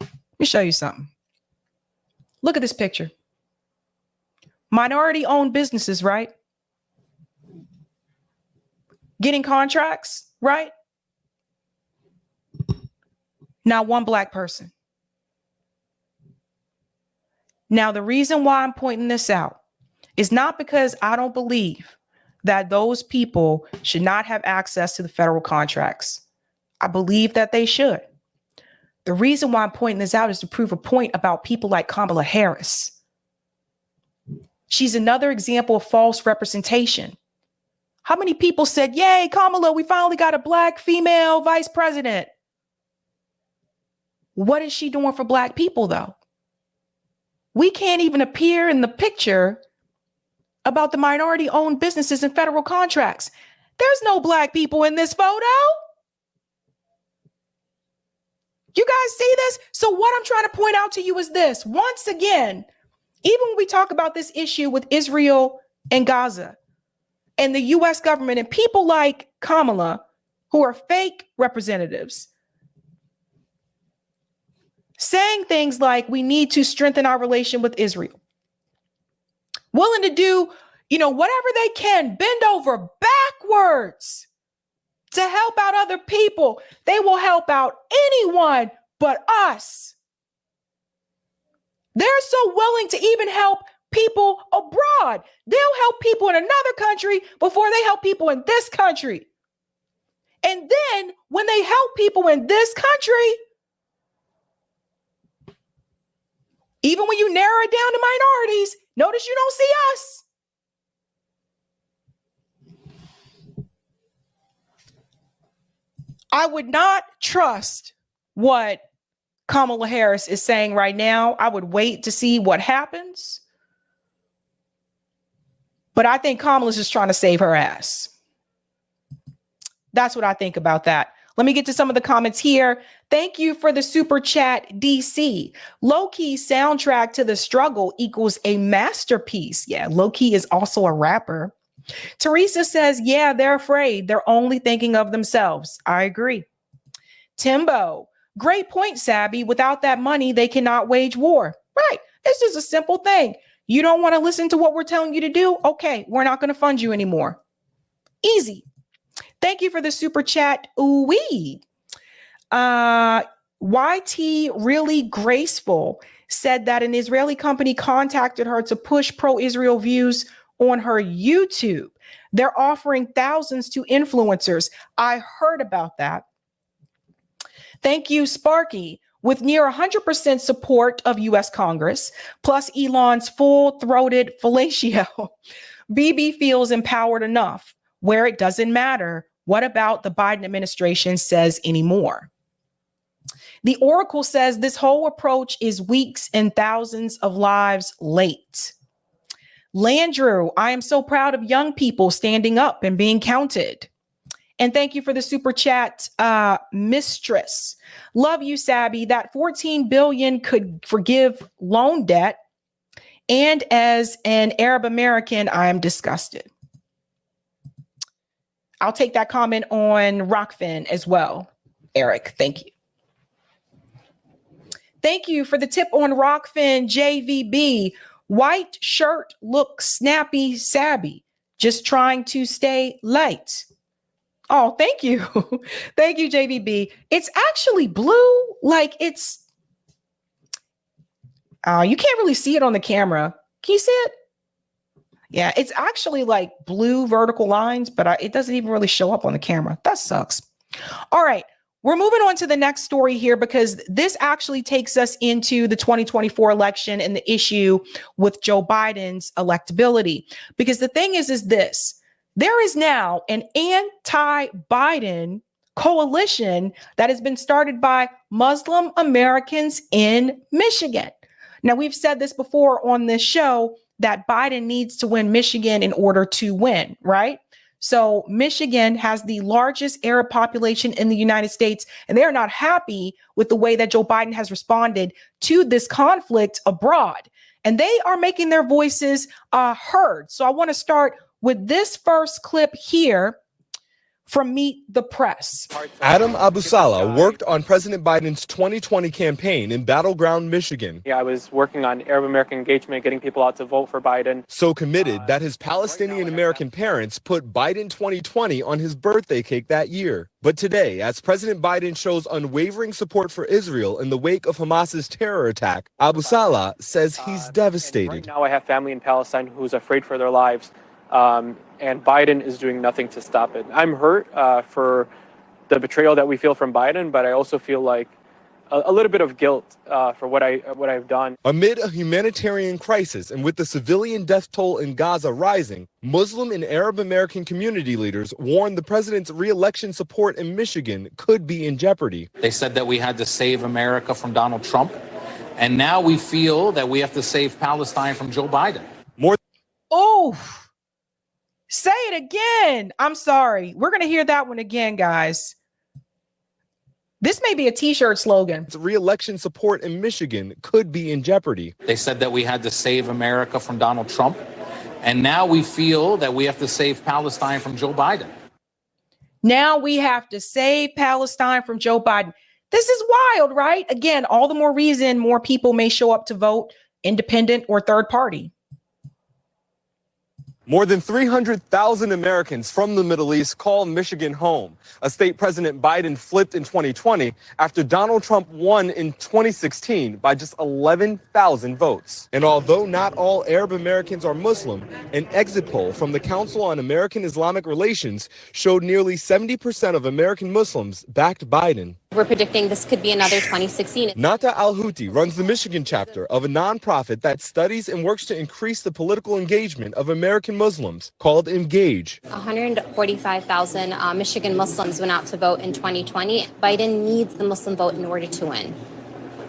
Let me show you something. Look at this picture. Minority-owned businesses, right? Getting contracts, right? Not one Black person. Now, the reason why I'm pointing this out is not because I don't believe that those people should not have access to the federal contracts. I believe that they should. The reason why I'm pointing this out is to prove a point about people like Kamala Harris. She's another example of false representation. How many people said, yay, Kamala, we finally got a Black female vice president? What is she doing for Black people, though? We can't even appear in the picture about the minority-owned businesses and federal contracts. There's no Black people in this photo. You guys see this? So what I'm trying to point out to you is this. Once again, even when we talk about this issue with Israel and Gaza and the U.S. government and people like Kamala, who are fake representatives, saying things like we need to strengthen our relation with Israel, willing to do, whatever they can, bend over backwards to help out other people. They will help out anyone but us. They're so willing to even help people abroad. They'll help people in another country before they help people in this country. And then when they help people in this country, even when you narrow it down to minorities, notice you don't see us. I would not trust what Kamala Harris is saying right now. I would wait to see what happens. But I think Kamala's just trying to save her ass. That's what I think about that. Let me get to some of the comments here. Thank you for the super chat, DC. Low-key soundtrack to the struggle equals a masterpiece. Yeah, Low-key is also a rapper. Teresa says, yeah, they're afraid. They're only thinking of themselves. I agree. Timbo, great point, Sabby. Without that money, they cannot wage war. Right. It's just a simple thing. You don't want to listen to what we're telling you to do? Okay, we're not going to fund you anymore. Easy. Thank you for the super chat. Ooh-wee. YT Really Graceful said that an Israeli company contacted her to push pro-Israel views on her YouTube. They're offering thousands to influencers. I heard about that. Thank you, Sparky. With near 100% support of U.S. Congress, plus Elon's full-throated fellatio, Bibi feels empowered enough where it doesn't matter what about the Biden administration says anymore. The Oracle says this whole approach is weeks and thousands of lives late. Landrew, I am so proud of young people standing up and being counted. And thank you for the super chat, Mistress. Love you, Sabby. That $14 billion could forgive loan debt. And as an Arab American, I am disgusted. I'll take that comment on Rockfin as well, Eric. Thank you. Thank you for the tip on Rockfin, JVB. White shirt looks snappy, Sabby. Just trying to stay light. Oh, thank you. Thank you, JVB. It's actually blue. Like it's, you can't really see it on the camera. Can you see it? Yeah, it's actually like blue vertical lines, but it doesn't even really show up on the camera. That sucks. All right. We're moving on to the next story here because this actually takes us into the 2024 election and the issue with Joe Biden's electability. Because the thing is this, there is now an anti-Biden coalition that has been started by Muslim Americans in Michigan. Now, we've said this before on this show that Biden needs to win Michigan in order to win, right? So Michigan has the largest Arab population in the United States, and they're not happy with the way that Joe Biden has responded to this conflict abroad. And they are making their voices heard. So I want to start with this first clip here from Meet the Press. Adam Abusala worked on President Biden's 2020 campaign in battleground Michigan. Yeah, I was working on Arab American engagement, getting people out to vote for Biden. So committed that his Palestinian American parents put Biden 2020 on his birthday cake that year. But today, as President Biden shows unwavering support for Israel in the wake of Hamas's terror attack, Abusala says he's devastated. Right now I have family in Palestine who's afraid for their lives. And Biden is doing nothing to stop it. I'm hurt for the betrayal that we feel from Biden, but I also feel like a little bit of guilt for what I've done. Amid a humanitarian crisis and with the civilian death toll in Gaza rising, Muslim and Arab American community leaders warned the president's re-election support in Michigan could be in jeopardy. They said that we had to save America from Donald Trump, and now we feel that we have to save Palestine from Joe Biden. Say it again. I'm sorry. We're going to hear that one again, guys. This may be a t-shirt slogan. Re-election support in Michigan could be in jeopardy. They said that we had to save America from Donald Trump, and now we feel that we have to save Palestine from Joe Biden. Now we have to save Palestine from Joe Biden. This is wild, right? Again, all the more reason more people may show up to vote, independent or third party. More than 300,000 Americans from the Middle East call Michigan home, a state President Biden flipped in 2020 after Donald Trump won in 2016 by just 11,000 votes. And although not all Arab Americans are Muslim, an exit poll from the Council on American Islamic Relations showed nearly 70% of American Muslims backed Biden. We're predicting this could be another 2016. Nata Al-Houthi runs the Michigan chapter of a nonprofit that studies and works to increase the political engagement of American Muslims called Engage. 145,000 Michigan Muslims went out to vote in 2020. Biden needs the Muslim vote in order to win.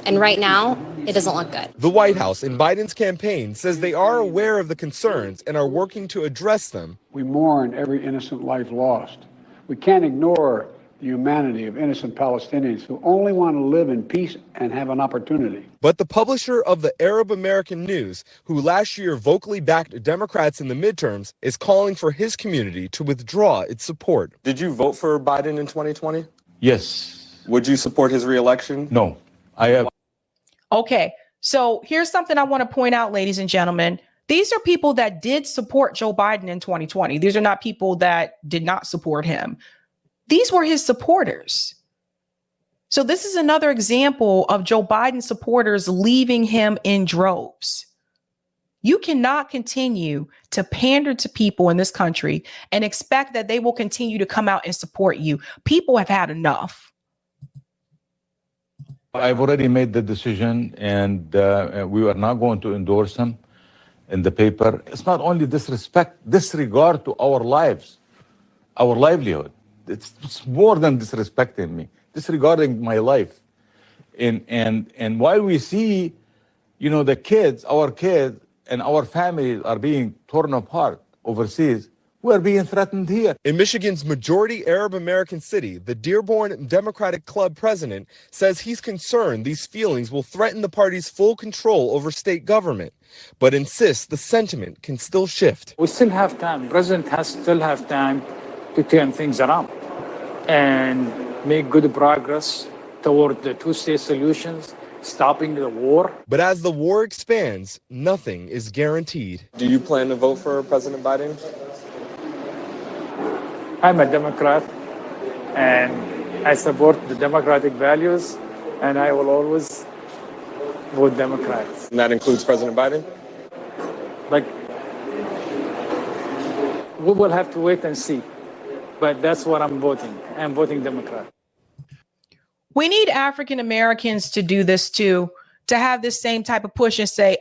And right now, it doesn't look good. The White House in Biden's campaign says they are aware of the concerns and are working to address them. We mourn every innocent life lost. We can't ignore the humanity of innocent Palestinians who only want to live in peace and have an opportunity. But the publisher of the Arab American News, who last year vocally backed Democrats in the midterms, is calling for his community to withdraw its support. Did you vote for Biden in 2020? Yes. Would you support his reelection? No, I have. Okay, so here's something I want to point out, ladies and gentlemen. These are people that did support Joe Biden in 2020. These are not people that did not support him. These were his supporters. So this is another example of Joe Biden supporters leaving him in droves. You cannot continue to pander to people in this country and expect that they will continue to come out and support you. People have had enough. I've already made the decision, and we are not going to endorse him in the paper. It's not only disregard to our lives, our livelihood. It's more than disrespecting me, disregarding my life. And while we see, the kids, our kids and our families are being torn apart overseas, we're being threatened here. In Michigan's majority Arab American city, the Dearborn Democratic Club president says he's concerned these feelings will threaten the party's full control over state government, but insists the sentiment can still shift. We still have time. The president still have time to turn things around and make good progress toward the two-state solutions, stopping the war. But as the war expands, nothing is guaranteed. Do you plan to vote for President Biden? I'm a Democrat, and I support the democratic values, and I will always vote Democrats. And that includes President Biden? We will have to wait and see, but that's what I'm voting. I'm voting Democrat. We need African Americans to do this too, to have this same type of push and say,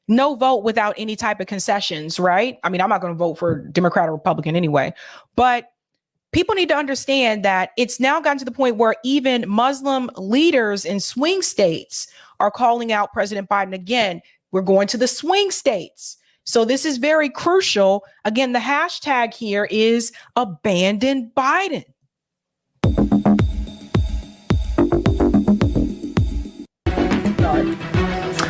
no vote without any type of concessions, right? I mean, I'm not going to vote for Democrat or Republican anyway, but people need to understand that it's now gotten to the point where even Muslim leaders in swing states are calling out President Biden again. We're going to the swing states. So this is very crucial. Again, the hashtag here is abandon Biden.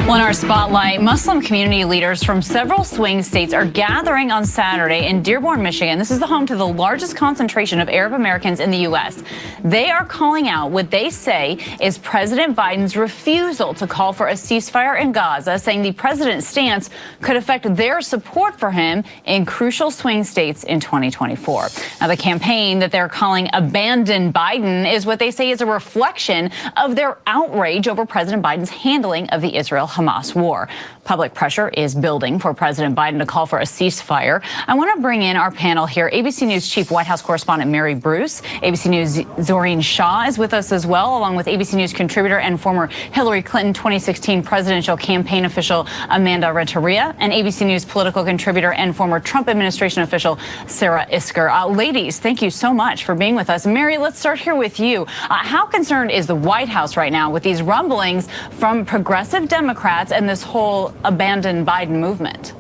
Well, in our spotlight, Muslim community leaders from several swing states are gathering on Saturday in Dearborn, Michigan. This is the home to the largest concentration of Arab Americans in the U.S. They are calling out what they say is President Biden's refusal to call for a ceasefire in Gaza, saying the president's stance could affect their support for him in crucial swing states in 2024. Now, the campaign that they're calling Abandon Biden is what they say is a reflection of their outrage over President Biden's handling of the Israel-Hamas war. Public pressure is building for President Biden to call for a ceasefire. I want to bring in our panel here. ABC News Chief White House Correspondent Mary Bruce, ABC News Zoreen Shaw is with us as well, along with ABC News contributor and former Hillary Clinton 2016 presidential campaign official Amanda Renteria, and ABC News political contributor and former Trump administration official Sarah Isker. Ladies, thank you so much for being with us. Mary, let's start here with you. How concerned is the White House right now with these rumblings from progressive Democrats and this whole abandon Biden movement?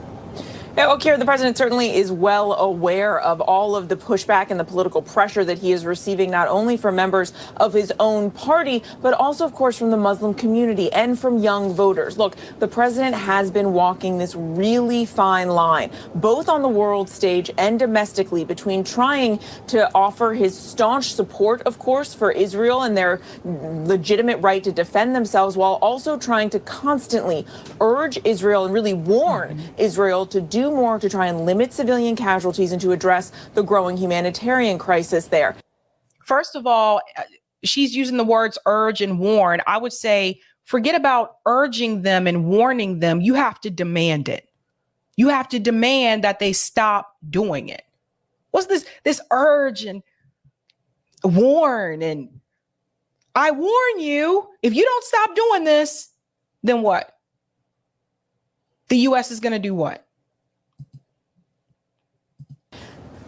Yeah, well, Kira, the president certainly is well aware of all of the pushback and the political pressure that he is receiving, not only from members of his own party, but also, of course, from the Muslim community and from young voters. Look, the president has been walking this really fine line, both on the world stage and domestically, between trying to offer his staunch support, of course, for Israel and their legitimate right to defend themselves, while also trying to constantly urge Israel and really warn Israel to do more to try and limit civilian casualties and to address the growing humanitarian crisis there. First of all, she's using the words urge and warn. I would say forget about urging them and warning them. You have to demand it. You have to demand that they stop doing it. What's this urge and warn? And I warn you, if you don't stop doing this, then what? The U.S. is going to do what?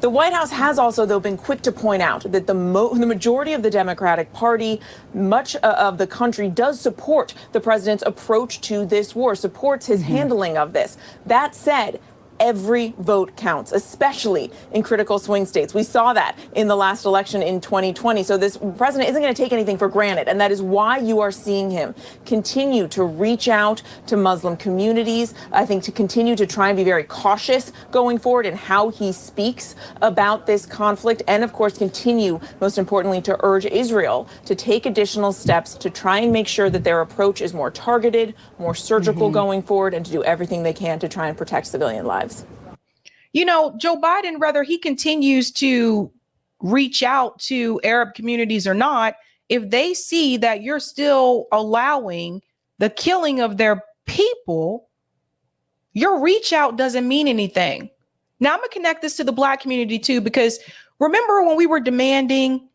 The White House has also, though, been quick to point out that the majority of the Democratic Party, much of the country, does support the president's approach to this war, supports his handling of this. That said, every vote counts, especially in critical swing states. We saw that in the last election in 2020. So this president isn't going to take anything for granted. And that is why you are seeing him continue to reach out to Muslim communities. I think to continue to try and be very cautious going forward in how he speaks about this conflict. And of course, continue, most importantly, to urge Israel to take additional steps to try and make sure that their approach is more targeted, more surgical going forward, and to do everything they can to try and protect civilian lives. You know, Joe Biden, rather, he continues to reach out to Arab communities or not, if they see that you're still allowing the killing of their people, your reach out doesn't mean anything. Now, I'm going to connect this to the Black community too, because remember when we were demanding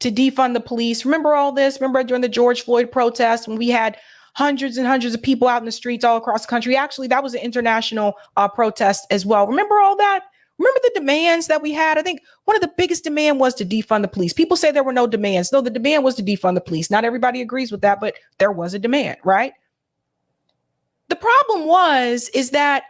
to defund the police? Remember all this? Remember during the George Floyd protests when we had hundreds and hundreds of people out in the streets all across the country? Actually, that was an international protest as well. Remember all that? Remember the demands that we had? I think one of the biggest demand was to defund the police. People say there were no demands. No, the demand was to defund the police. Not everybody agrees with that, but there was a demand, right? The problem is that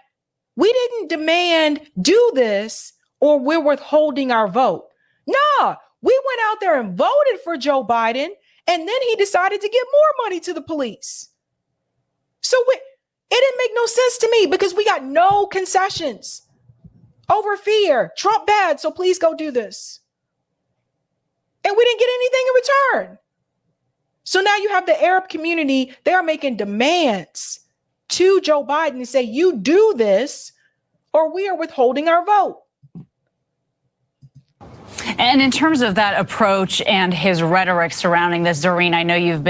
we didn't demand do this or we're withholding our vote. Nah, we went out there and voted for Joe Biden, and then he decided to give more money to the police. So it didn't make no sense to me because we got no concessions over fear. Trump bad, so please go do this. And we didn't get anything in return. So now you have the Arab community, they are making demands to Joe Biden to say, you do this or we are withholding our vote. And in terms of that approach and his rhetoric surrounding this, Doreen, I know you've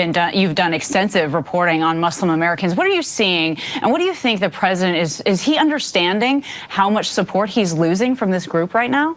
done extensive reporting on Muslim Americans. What are you seeing, and what do you think the president is he understanding how much support he's losing from this group right now?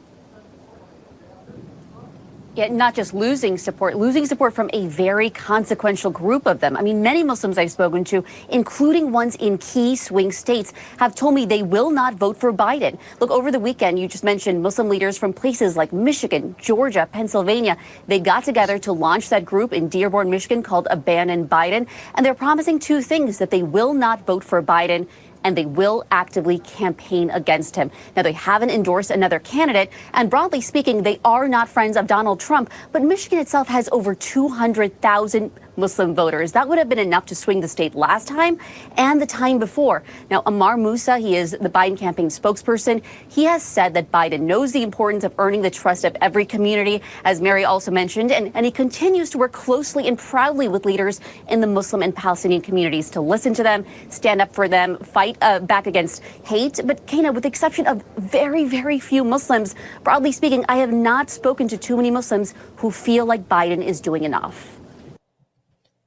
Yeah, not just losing support from a very consequential group of them. I mean, many Muslims I've spoken to, including ones in key swing states, have told me they will not vote for Biden. Look, over the weekend, you just mentioned Muslim leaders from places like Michigan, Georgia, Pennsylvania. They got together to launch that group in Dearborn, Michigan called Abandon Biden. And they're promising two things: that they will not vote for Biden and they will actively campaign against him. Now, they haven't endorsed another candidate, and broadly speaking, they are not friends of Donald Trump, but Michigan itself has over 200,000 Muslim voters. That would have been enough to swing the state last time and the time before. Now, Ammar Moussa, he is the Biden campaign spokesperson. He has said that Biden knows the importance of earning the trust of every community, as Mary also mentioned, and he continues to work closely and proudly with leaders in the Muslim and Palestinian communities to listen to them, stand up for them, fight back against hate. But Kana, with the exception of very, very few Muslims, broadly speaking, I have not spoken to too many Muslims who feel like Biden is doing enough.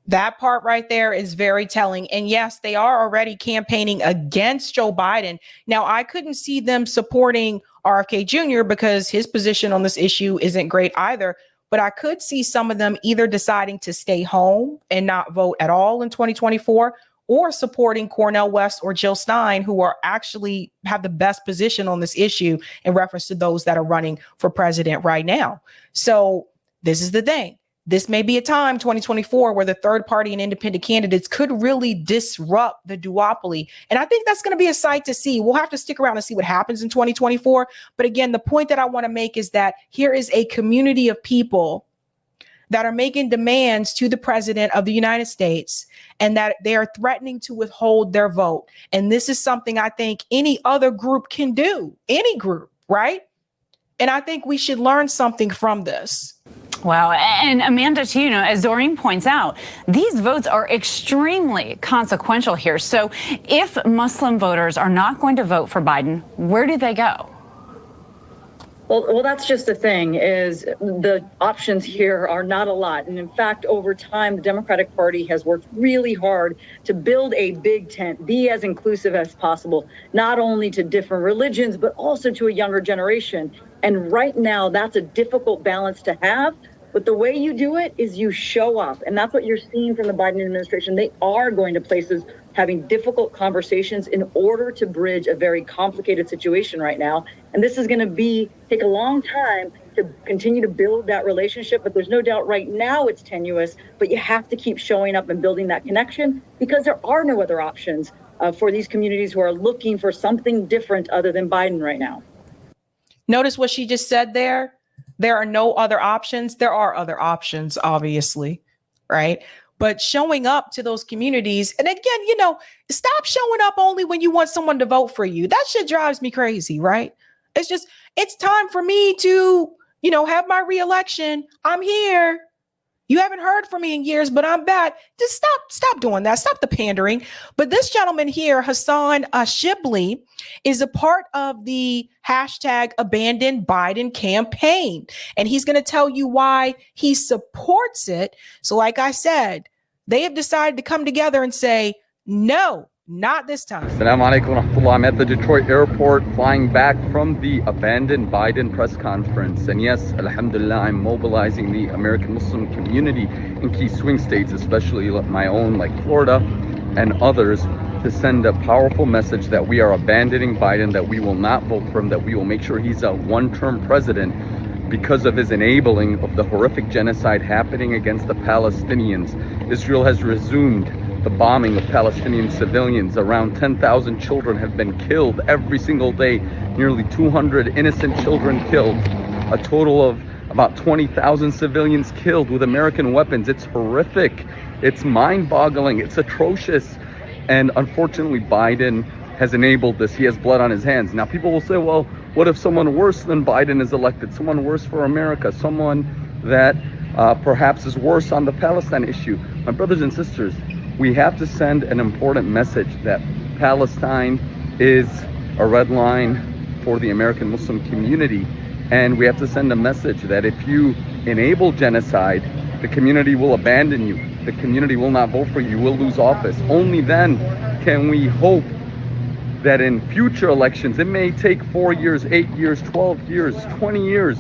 That part right there is very telling. And yes, they are already campaigning against Joe Biden. Now, I couldn't see them supporting RFK Jr. because his position on this issue isn't great either. But I could see some of them either deciding to stay home and not vote at all in 2024, or supporting Cornel West or Jill Stein, who are actually have the best position on this issue in reference to those that are running for president right now. So this is the thing. This may be a time, 2024, where the third party and independent candidates could really disrupt the duopoly. And I think that's going to be a sight to see. We'll have to stick around and see what happens in 2024. But again, the point that I want to make is that here is a community of people that are making demands to the president of the United States, and that they are threatening to withhold their vote. And this is something I think any other group can do, any group, right? And I think we should learn something from this. Wow. And Amanda, too, as Doreen points out, these votes are extremely consequential here. So if Muslim voters are not going to vote for Biden, where do they go? Well, that's just the thing, is the options here are not a lot. And in fact, over time, the Democratic Party has worked really hard to build a big tent, be as inclusive as possible, not only to different religions, but also to a younger generation. And right now, that's a difficult balance to have. But the way you do it is you show up. And that's what you're seeing from the Biden administration. They are going to places, having difficult conversations in order to bridge a very complicated situation right now. And this is going to take a long time to continue to build that relationship. But there's no doubt right now it's tenuous, but you have to keep showing up and building that connection, because there are no other options for these communities who are looking for something different other than Biden right now. Notice what she just said there. There are no other options. There are other options, obviously, right? But showing up to those communities, and again, stop showing up only when you want someone to vote for you. That shit drives me crazy, right? It's time for me to, have my reelection. I'm here. You haven't heard from me in years, but I'm back. Just stop doing that. Stop the pandering. But this gentleman here, Hassan Shibli, is a part of the hashtag Abandon Biden campaign. And he's going to tell you why he supports it. So like I said, they have decided to come together and say, no, not this time. Assalamu alaikum wa rahmatullah. I'm at the Detroit airport flying back from the Abandon Biden press conference. And yes, alhamdulillah, I'm mobilizing the American Muslim community in key swing states, especially my own like Florida and others, to send a powerful message that we are abandoning Biden, that we will not vote for him, that we will make sure he's a one-term president because of his enabling of the horrific genocide happening against the Palestinians. Israel has resumed the bombing of Palestinian civilians. Around 10,000 children have been killed every single day. Nearly 200 innocent children killed. A total of about 20,000 civilians killed with American weapons. It's horrific. It's mind-boggling. It's atrocious. And unfortunately, Biden has enabled this. He has blood on his hands. Now, people will say, well, what if someone worse than Biden is elected? Someone worse for America? Someone that perhaps is worse on the Palestine issue? My brothers and sisters, we have to send an important message that Palestine is a red line for the American Muslim community. And we have to send a message that if you enable genocide, the community will abandon you. The community will not vote for you. You will lose office. Only then can we hope that in future elections, it may take 4 years, 8 years, 12 years, 20 years,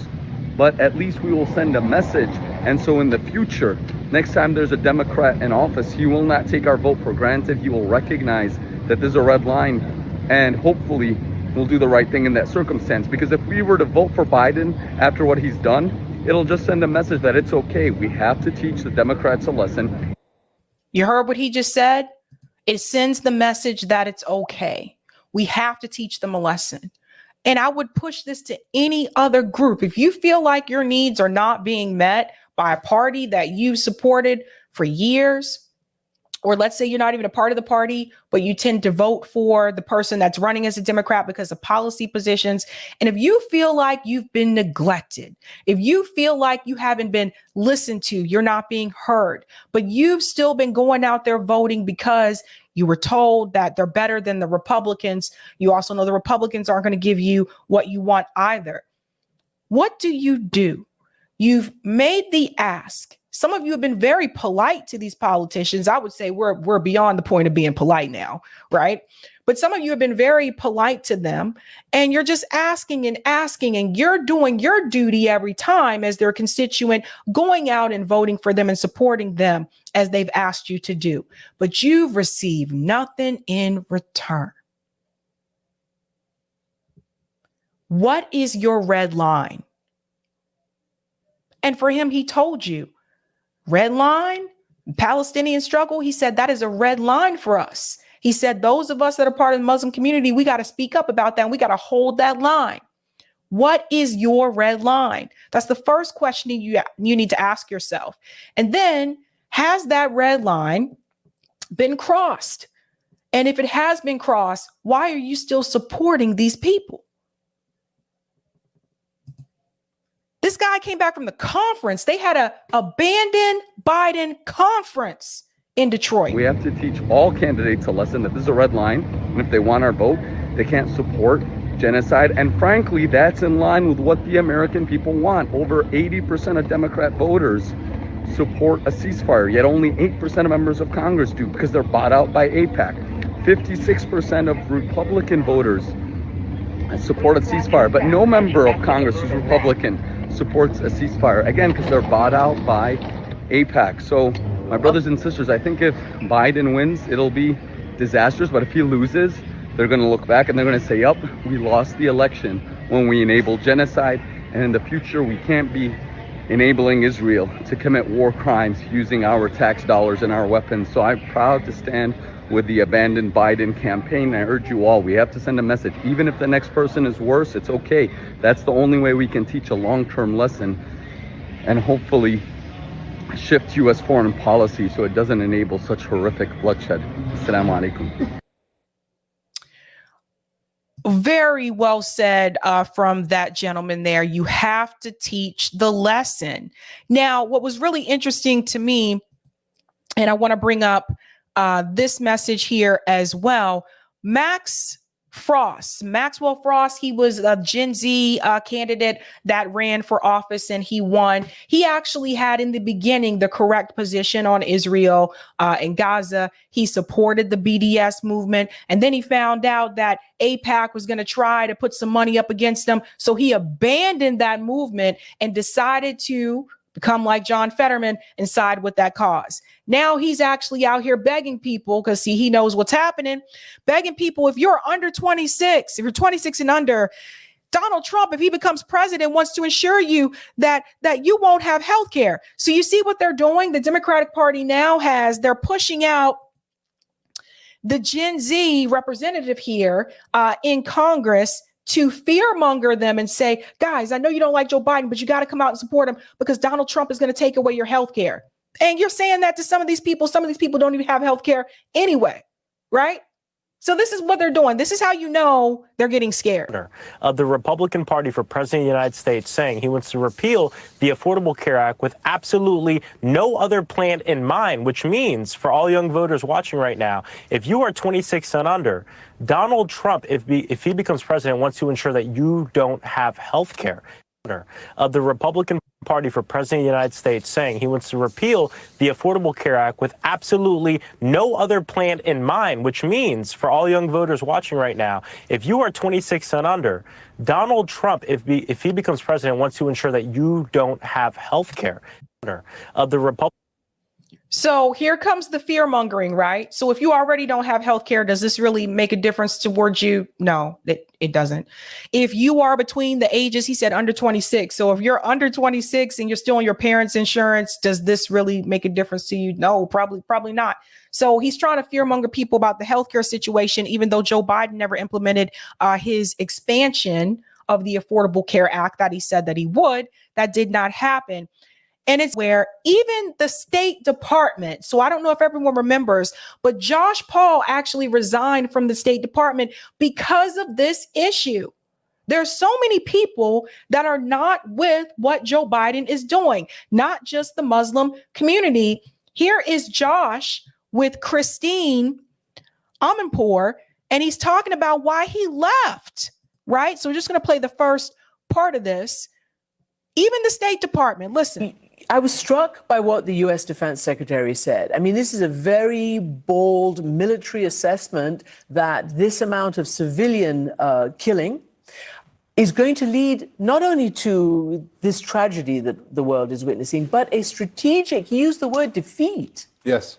but at least we will send a message. And so in the future, next time there's a Democrat in office, he will not take our vote for granted. He will recognize that there's a red line, and hopefully we'll do the right thing in that circumstance. Because if we were to vote for Biden after what he's done, it'll just send a message that it's okay. We have to teach the Democrats a lesson. You heard what he just said? It sends the message that it's okay. We have to teach them a lesson. And I would push this to any other group. If you feel like your needs are not being met by a party that you supported for years, or let's say you're not even a part of the party, but you tend to vote for the person that's running as a Democrat because of policy positions. And if you feel like you've been neglected, if you feel like you haven't been listened to, you're not being heard, but you've still been going out there voting because you were told that they're better than the Republicans. You also know the Republicans aren't going to give you what you want either. What do? You've made the ask. Some of you have been very polite to these politicians. I would say we're beyond the point of being polite now, right? But some of you have been very polite to them, and you're just asking, and you're doing your duty every time as their constituent, going out and voting for them and supporting them as they've asked you to do. But you've received nothing in return. What is your red line? And for him, he told you, red line, Palestinian struggle. He said that is a red line for us. He said those of us that are part of the Muslim community, we got to speak up about that. And we got to hold that line. What is your red line? That's the first question you need to ask yourself. And then, has that red line been crossed? And if it has been crossed, why are you still supporting these people? This guy came back from the conference. They had a abandoned Biden conference in Detroit. We have to teach all candidates a lesson that this is a red line. And if they want our vote, they can't support genocide. And frankly, that's in line with what the American people want. Over 80% of Democrat voters support a ceasefire, yet only 8% of members of Congress do because they're bought out by AIPAC. 56% of Republican voters support a ceasefire, but no member of Congress who's Republican supports a ceasefire, again, because they're bought out by AIPAC. So my brothers and sisters, I think if Biden wins, it'll be disastrous, but if he loses, they're going to look back and they're going to say, yup, we lost the election when we enabled genocide, and in the future we can't be enabling Israel to commit war crimes using our tax dollars and our weapons. So I'm proud to stand with the Abandon Biden campaign. I urge you all, we have to send a message. Even if the next person is worse, it's okay. That's the only way we can teach a long-term lesson and hopefully shift U.S. foreign policy so it doesn't enable such horrific bloodshed. Assalamu alaikum. Very well said from that gentleman there. You have to teach the lesson. Now, what was really interesting to me, and I want to bring up this message here as well. Maxwell Frost, he was a Gen Z candidate that ran for office and he won. He actually had in the beginning the correct position on Israel and Gaza. He supported the BDS movement, and then he found out that AIPAC was going to try to put some money up against him. So he abandoned that movement and decided to become like John Fetterman and side with that cause. Now he's actually out here begging people, because see, he knows what's happening, begging people, if you're under 26, if you're 26 and under, Donald Trump, if he becomes president, wants to ensure you that you won't have health care. So you see what they're doing? The Democratic Party now they're pushing out the Gen Z representative here in Congress to fearmonger them and say, guys, I know you don't like Joe Biden, but you got to come out and support him because Donald Trump is going to take away your health care. And you're saying that to some of these people. Some of these people don't even have health care anyway, right? So this is what they're doing. This is how you know they're getting scared. Of the Republican Party for President of the United States, saying he wants to repeal the Affordable Care Act with absolutely no other plan in mind, which means for all young voters watching right now, if you are 26 and under, Donald Trump, if he becomes president, wants to ensure that you don't have health care. Of the Republican Party for President of the United States, saying he wants to repeal the Affordable Care Act with absolutely no other plan in mind, which means for all young voters watching right now, if you are 26 and under, Donald Trump, if he becomes president, wants to ensure that you don't have health care. Of the Republican. So here comes the fear mongering, right? So if you already don't have health care, does this really make a difference towards you? No, it doesn't. If you are between the ages, he said under 26. So if you're under 26 and you're still on your parents' insurance, does this really make a difference to you? No, probably not. So he's trying to fearmonger people about the healthcare situation, even though Joe Biden never implemented his expansion of the Affordable Care Act that he said that he would. That did not happen. And it's where even the State Department, so I don't know if everyone remembers, but Josh Paul actually resigned from the State Department because of this issue. There's so many people that are not with what Joe Biden is doing, not just the Muslim community. Here is Josh with Christine Amanpour, and he's talking about why he left, right? So we're just going to play the first part of this. Even the State Department, listen. I was struck by what the U.S. Defense Secretary said. I mean, this is a very bold military assessment that this amount of civilian killing is going to lead not only to this tragedy that the world is witnessing, but a strategic, he used the word defeat. Yes.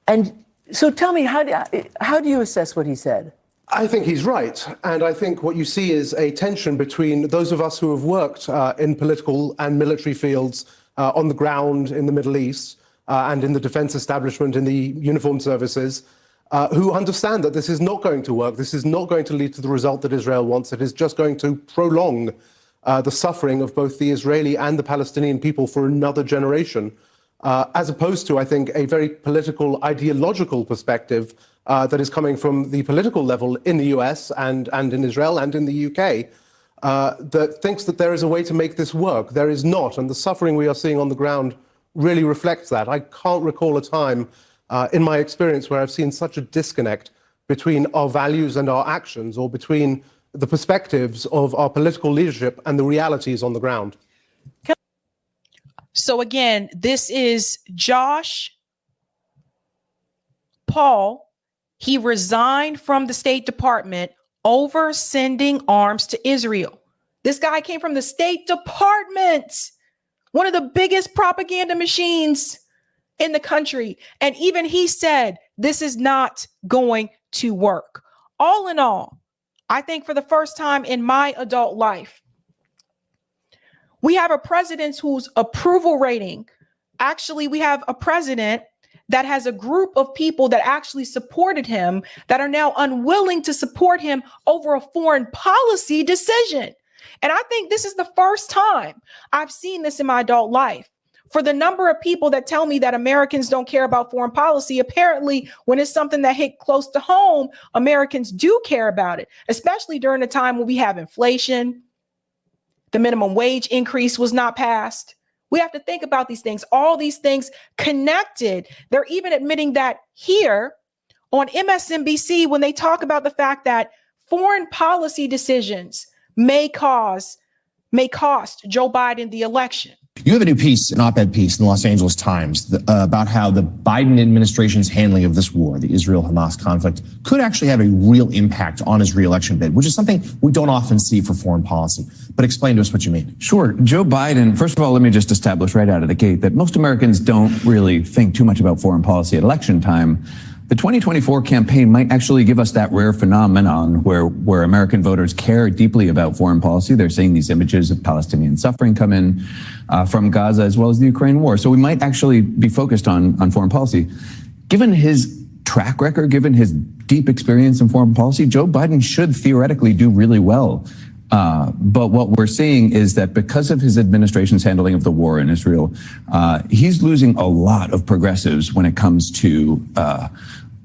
And so tell me, how do you assess what he said? I think he's right. And I think what you see is a tension between those of us who have worked in political and military fields on the ground in the Middle East and in the defense establishment, in the uniformed services, who understand that this is not going to work. This is not going to lead to the result that Israel wants. It is just going to prolong the suffering of both the Israeli and the Palestinian people for another generation, as opposed to, I think, a very political, ideological perspective that is coming from the political level in the US and in Israel and in the UK, that thinks that there is a way to make this work. There is not, and the suffering we are seeing on the ground really reflects that. I can't recall a time in my experience where I've seen such a disconnect between our values and our actions, or between the perspectives of our political leadership and the realities on the ground. So again, this is Josh Paul. He resigned from the State Department over sending arms to Israel. This guy came from the State Department, one of the biggest propaganda machines in the country. And even he said, this is not going to work. All in all, I think for the first time in my adult life, we have a president whose approval rating, actually, we have a president that has a group of people that actually supported him that are now unwilling to support him over a foreign policy decision. And I think this is the first time I've seen this in my adult life, For the number of people that tell me that Americans don't care about foreign policy, apparently when it's something that hit close to home, Americans do care about it, especially during a time when we have inflation. The minimum wage increase was not passed. We have to think about these things, all these things connected. They're even admitting that here on MSNBC when they talk about the fact that foreign policy decisions may cost Joe Biden the election. You have a new piece, an op-ed piece in the Los Angeles Times about how the Biden administration's handling of this war, the Israel-Hamas conflict, could actually have a real impact on his re-election bid, which is something we don't often see for foreign policy. But explain to us what you mean. Sure. Joe Biden, first of all, let me just establish right out of the gate that most Americans don't really think too much about foreign policy at election time. The 2024 campaign might actually give us that rare phenomenon where American voters care deeply about foreign policy. They're seeing these images of Palestinian suffering come in from Gaza as well as the Ukraine war. So we might actually be focused on foreign policy. Given his track record, given his deep experience in foreign policy, Joe Biden should theoretically do really well. But what we're seeing is that because of his administration's handling of the war in Israel, he's losing a lot of progressives when it comes to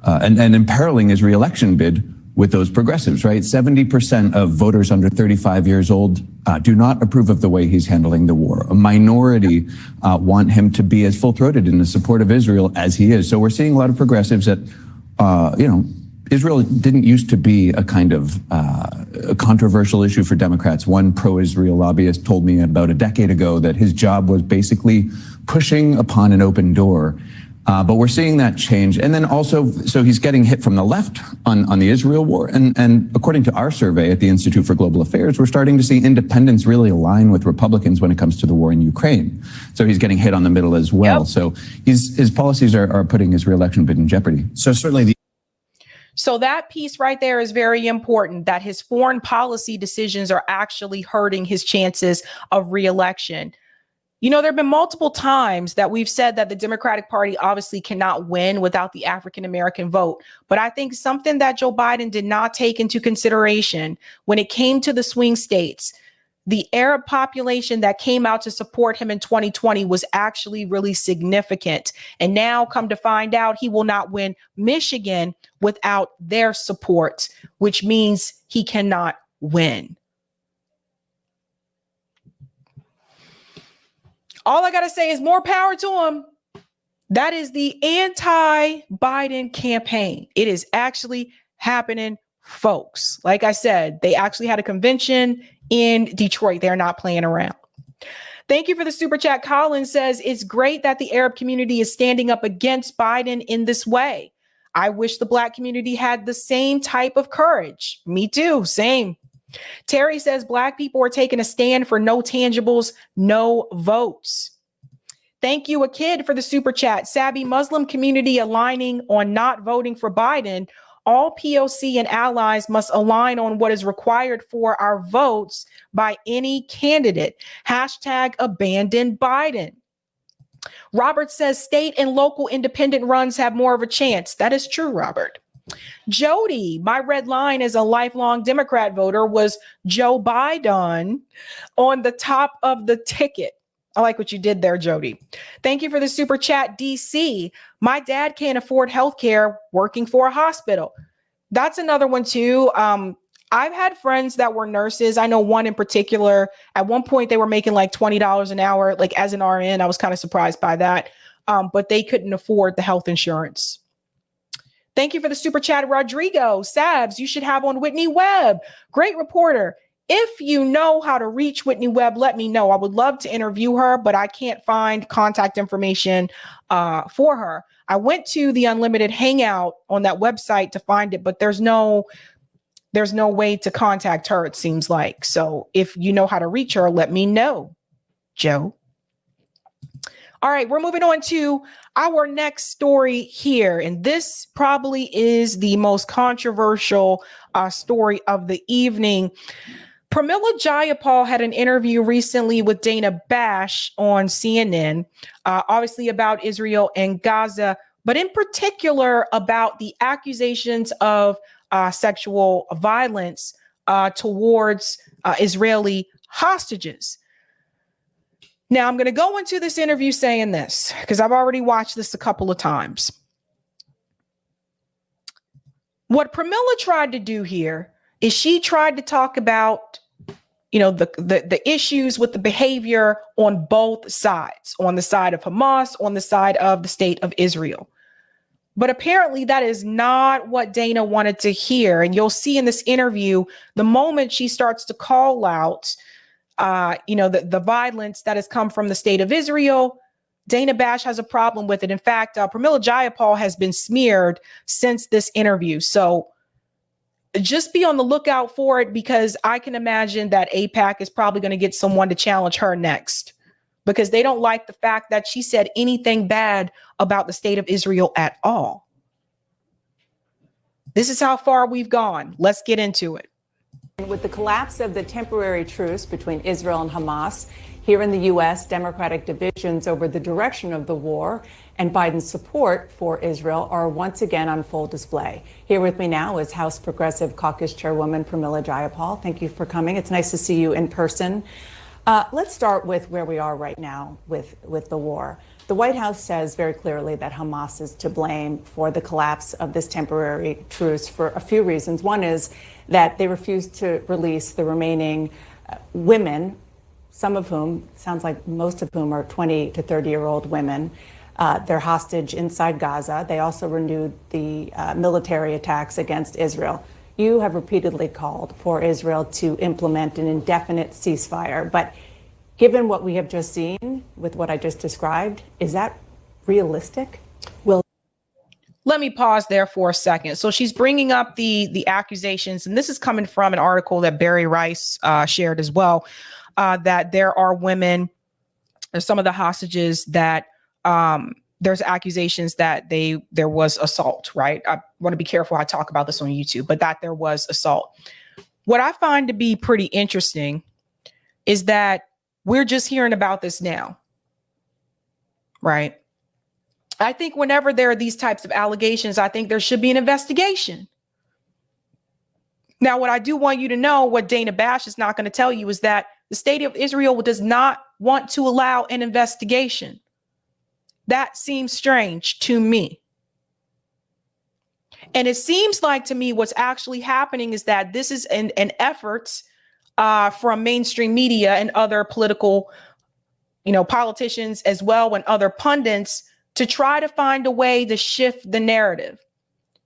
and imperiling his re-election bid with those progressives, right? 70% of voters under 35 years old do not approve of the way he's handling the war. A minority want him to be as full-throated in the support of Israel as he is. So we're seeing a lot of progressives that, Israel didn't used to be a kind of a controversial issue for Democrats. One pro-Israel lobbyist told me about a decade ago that his job was basically pushing upon an open door. But we're seeing that change. And then also, so he's getting hit from the left on the Israel war. And according to our survey at the Institute for Global Affairs, we're starting to see independents really align with Republicans when it comes to the war in Ukraine. So he's getting hit on the middle as well. Yep. So his policies are putting his re-election bid in jeopardy. So certainly So that piece right there is very important, that his foreign policy decisions are actually hurting his chances of re-election. You know, there have been multiple times that we've said that the Democratic Party obviously cannot win without the African-American vote. But I think something that Joe Biden did not take into consideration when it came to the swing states, the Arab population that came out to support him in 2020 was actually really significant. And now come to find out he will not win Michigan without their support, which means he cannot win. All I got to say is more power to him. That is the anti-Biden campaign. It is actually happening, folks. Like I said, they actually had a convention in Detroit. They're not playing around. Thank you for the super chat. Colin says, it's great that the Arab community is standing up against Biden in this way. I wish the Black community had the same type of courage. Me too. Same. Terry says Black people are taking a stand for no tangibles, no votes. Thank you, a kid, for the super chat. Sabby, Muslim community aligning on not voting for Biden. All POC and allies must align on what is required for our votes by any candidate. Hashtag abandon Biden. Robert says state and local independent runs have more of a chance. That is true, Robert. Jody, my red line as a lifelong Democrat voter was Joe Biden on the top of the ticket. I like what you did there, Jody. Thank you for the super chat, DC. My dad can't afford health care working for a hospital. That's another one too. I've had friends that were nurses. I know one in particular. At one point, they were making like $20 an hour, like as an RN. I was kind of surprised by that. But they couldn't afford the health insurance. Thank you for the super chat, Rodrigo. Sabs, you should have on Whitney Webb. Great reporter. If you know how to reach Whitney Webb, let me know. I would love to interview her, but I can't find contact information for her. I went to the Unlimited Hangout on that website to find it, but there's no way to contact her, it seems like. So if you know how to reach her, let me know, Joe. All right, we're moving on to our next story here. And this probably is the most controversial story of the evening. Pramila Jayapal had an interview recently with Dana Bash on CNN, obviously about Israel and Gaza, but in particular about the accusations of sexual violence towards Israeli hostages. Now, I'm going to go into this interview saying this because I've already watched this a couple of times. What Pramila tried to do here is she tried to talk about, the issues with the behavior on both sides, on the side of Hamas, on the side of the state of Israel. But apparently that is not what Dana wanted to hear. And you'll see in this interview, the moment she starts to call out, the violence that has come from the state of Israel, Dana Bash has a problem with it. In fact, Pramila Jayapal has been smeared since this interview. So just be on the lookout for it, because I can imagine that AIPAC is probably going to get someone to challenge her next, because they don't like the fact that she said anything bad about the state of Israel at all. This is how far we've gone. Let's get into it. With the collapse of the temporary truce between Israel and Hamas, here in the U.S., Democratic divisions over the direction of the war and Biden's support for Israel are once again on full display. Here with me now is House Progressive Caucus Chairwoman Pramila Jayapal. Thank you for coming. It's nice to see you in person. Let's start with where we are right now with the war. The White House says very clearly that Hamas is to blame for the collapse of this temporary truce for a few reasons. One is that they refused to release the remaining women, some of whom, sounds like most of whom are 20 to 30-year-old women. They're hostage inside Gaza. They also renewed the military attacks against Israel. You have repeatedly called for Israel to implement an indefinite ceasefire. But given what we have just seen with what I just described, is that realistic? Well, let me pause there for a second. So she's bringing up the accusations, and this is coming from an article that Barry Rice shared as well, that there are women, some of the hostages that there's accusations that there was assault, right? I want to be careful how I talk about this on YouTube, but that there was assault. What I find to be pretty interesting is that we're just hearing about this now, right? I think whenever there are these types of allegations, I think there should be an investigation. Now, what I do want you to know, what Dana Bash is not going to tell you, is that the state of Israel does not want to allow an investigation. That seems strange to me. And it seems like to me what's actually happening is that this is an effort from mainstream media and other political, politicians as well, and other pundits to try to find a way to shift the narrative.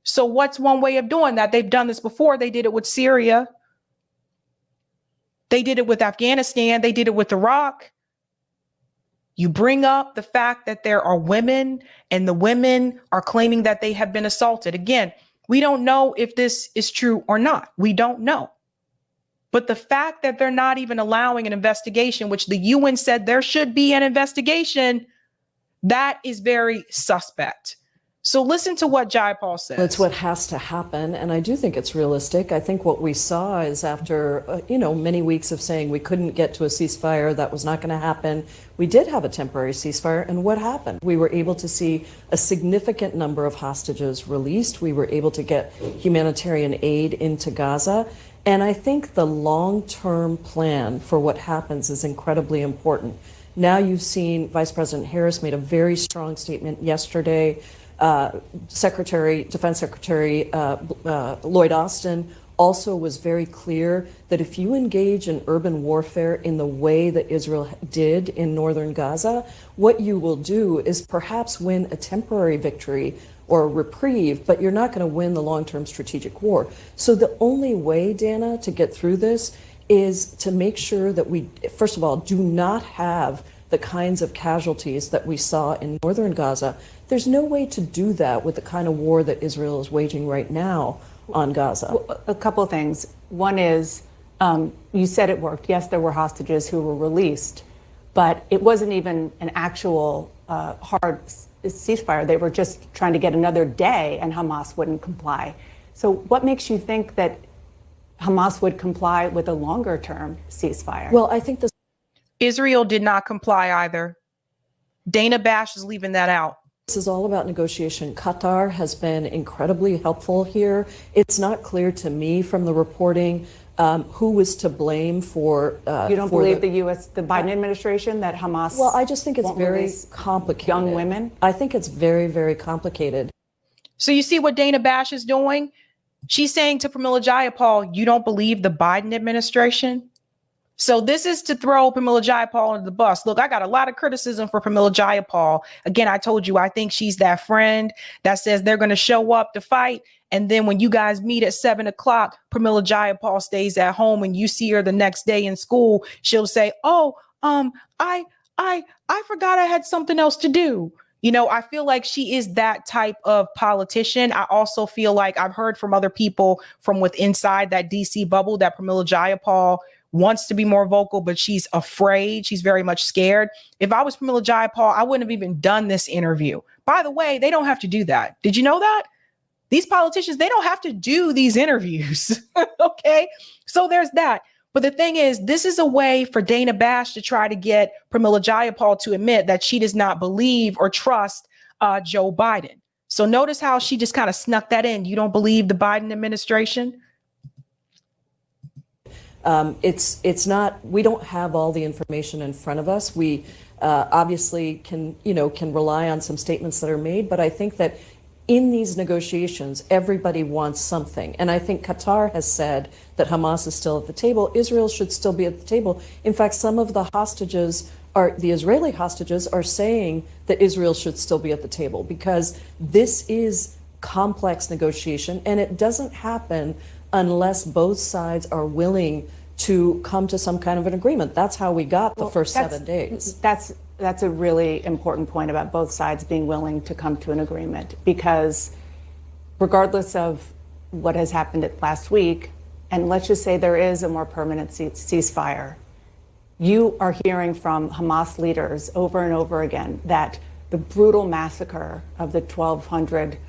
So what's one way of doing that? They've done this before. They did it with Syria. They did it with Afghanistan. They did it with Iraq. You bring up the fact that there are women and the women are claiming that they have been assaulted. Again, we don't know if this is true or not. We don't know. But the fact that they're not even allowing an investigation, which the UN said there should be an investigation, that is very suspect. So listen to what Jayapal says. That's what has to happen, and I do think it's realistic. I think what we saw is after, many weeks of saying we couldn't get to a ceasefire, that was not going to happen. We did have a temporary ceasefire, and what happened? We were able to see a significant number of hostages released. We were able to get humanitarian aid into Gaza, and I think the long-term plan for what happens is incredibly important. Now you've seen Vice President Harris made a very strong statement yesterday. Defense Secretary Lloyd Austin also was very clear that if you engage in urban warfare in the way that Israel did in northern Gaza, what you will do is perhaps win a temporary victory or a reprieve, but you're not going to win the long-term strategic war. So the only way, Dana, to get through this is to make sure that we, first of all, do not have the kinds of casualties that we saw in northern Gaza. There's no way to do that with the kind of war that Israel is waging right now on Gaza. Well, a couple of things. One is, you said it worked. Yes, there were hostages who were released, but it wasn't even an actual hard ceasefire. They were just trying to get another day, and Hamas wouldn't comply. So what makes you think that Hamas would comply with a longer-term ceasefire? Well, I think Israel did not comply either. Dana Bash is leaving that out. This is all about negotiation. Qatar has been incredibly helpful here. It's not clear to me from the reporting who was to blame for. You don't believe the Biden administration, that Hamas? Well, I just think it's won't very release complicated. young women? I think it's very, very complicated. So you see what Dana Bash is doing? She's saying to Pramila Jayapal, you don't believe the Biden administration? So this is to throw Pramila Jayapal under the bus. Look, I got a lot of criticism for Pramila Jayapal. Again, I told you, I think she's that friend that says they're going to show up to fight. And then when you guys meet at 7 o'clock, Pramila Jayapal stays at home and you see her the next day in school. She'll say, oh, I forgot I had something else to do. You know, I feel like she is that type of politician. I also feel like I've heard from other people from within inside that DC bubble that Pramila Jayapal wants to be more vocal, but she's afraid. She's very much scared. If I was Pramila Jayapal, I wouldn't have even done this interview. By the way, they don't have to do that. Did you know that? These politicians, they don't have to do these interviews. Okay. So there's that. But the thing is, this is a way for Dana Bash to try to get Pramila Jayapal to admit that she does not believe or trust Joe Biden. So notice how she just kind of snuck that in. You don't believe the Biden administration? It's not, we don't have all the information in front of us. We obviously can rely on some statements that are made, but I think that in these negotiations, everybody wants something. And I think Qatar has said that Hamas is still at the table. Israel should still be at the table. In fact, some of the the Israeli hostages are saying that Israel should still be at the table because this is complex negotiation and it doesn't happen unless both sides are willing to come to some kind of an agreement. That's how we got the first 7 days. That's a really important point about both sides being willing to come to an agreement, because regardless of what has happened last week, and let's just say there is a more permanent ceasefire, you are hearing from Hamas leaders over and over again that the brutal massacre of the 1,200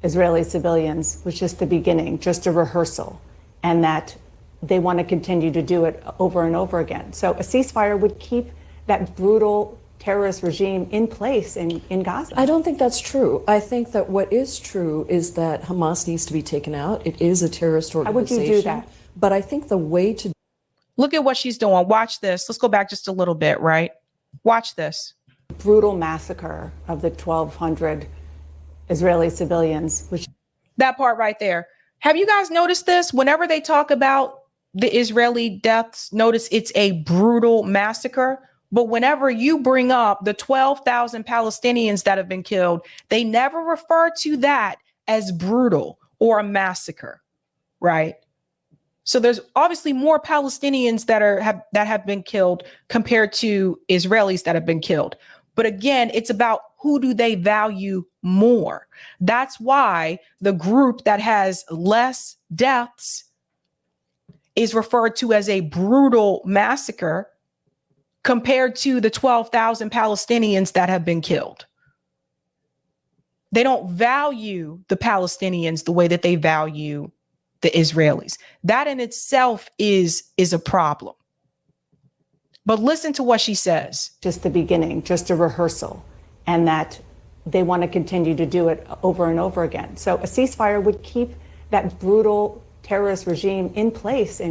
Israeli civilians was just the beginning, just a rehearsal, and that they want to continue to do it over and over again. So a ceasefire would keep that brutal terrorist regime in place in Gaza. I don't think that's true. I think that what is true is that Hamas needs to be taken out. It is a terrorist organization. How would you do that? But I think the way to... Look at what she's doing. Watch this. Let's go back just a little bit, right? Watch this. Brutal massacre of the 1,200 Israeli civilians, which... That part right there. Have you guys noticed this? Whenever they talk about the Israeli deaths, notice it's a brutal massacre. But whenever you bring up the 12,000 Palestinians that have been killed, they never refer to that as brutal or a massacre, right? So there's obviously more Palestinians that have been killed compared to Israelis that have been killed. But again, it's about who do they value more. That's why the group that has less deaths is referred to as a brutal massacre compared to the 12,000 Palestinians that have been killed. They don't value the Palestinians the way that they value the Israelis. That in itself is a problem. But listen to what she says. Just the beginning, just a rehearsal, and that they want to continue to do it over and over again. So a ceasefire would keep that brutal terrorist regime in place.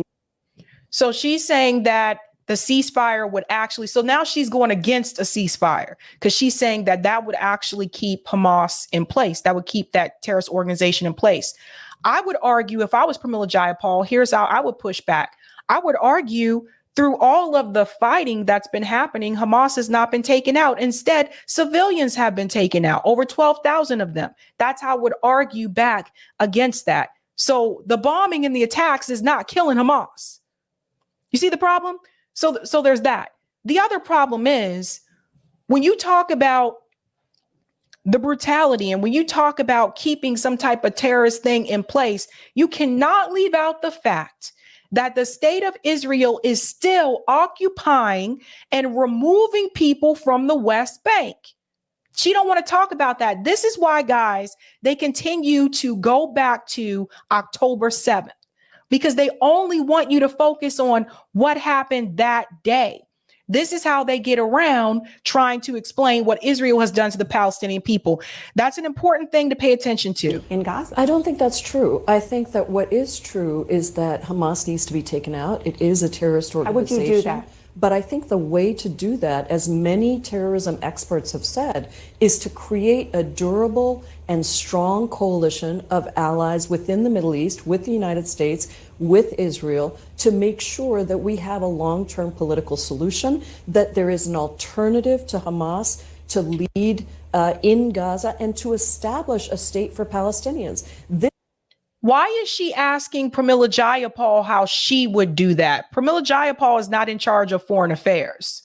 So she's saying that the ceasefire would actually, so now she's going against a ceasefire because she's saying that that would actually keep Hamas in place. That would keep that terrorist organization in place. I would argue, if I was Pramila Jayapal, here's how I would push back. I would argue through all of the fighting that's been happening, Hamas has not been taken out. Instead, civilians have been taken out, over 12,000 of them. That's how I would argue back against that. So the bombing and the attacks is not killing Hamas. You see the problem? So there's that. The other problem is when you talk about the brutality and when you talk about keeping some type of terrorist thing in place, you cannot leave out the fact that the state of Israel is still occupying and removing people from the West Bank. She don't want to talk about that. This is why, guys, they continue to go back to October 7th. Because they only want you to focus on what happened that day. This is how they get around trying to explain what Israel has done to the Palestinian people. That's an important thing to pay attention to. In Gaza? I don't think that's true. I think that what is true is that Hamas needs to be taken out. It is a terrorist organization. How would you do that? But I think the way to do that, as many terrorism experts have said, is to create a durable and strong coalition of allies within the Middle East, with the United States, with Israel, to make sure that we have a long-term political solution, that there is an alternative to Hamas to lead in Gaza and to establish a state for Palestinians. Why is she asking Pramila Jayapal how she would do that? Pramila Jayapal is not in charge of foreign affairs.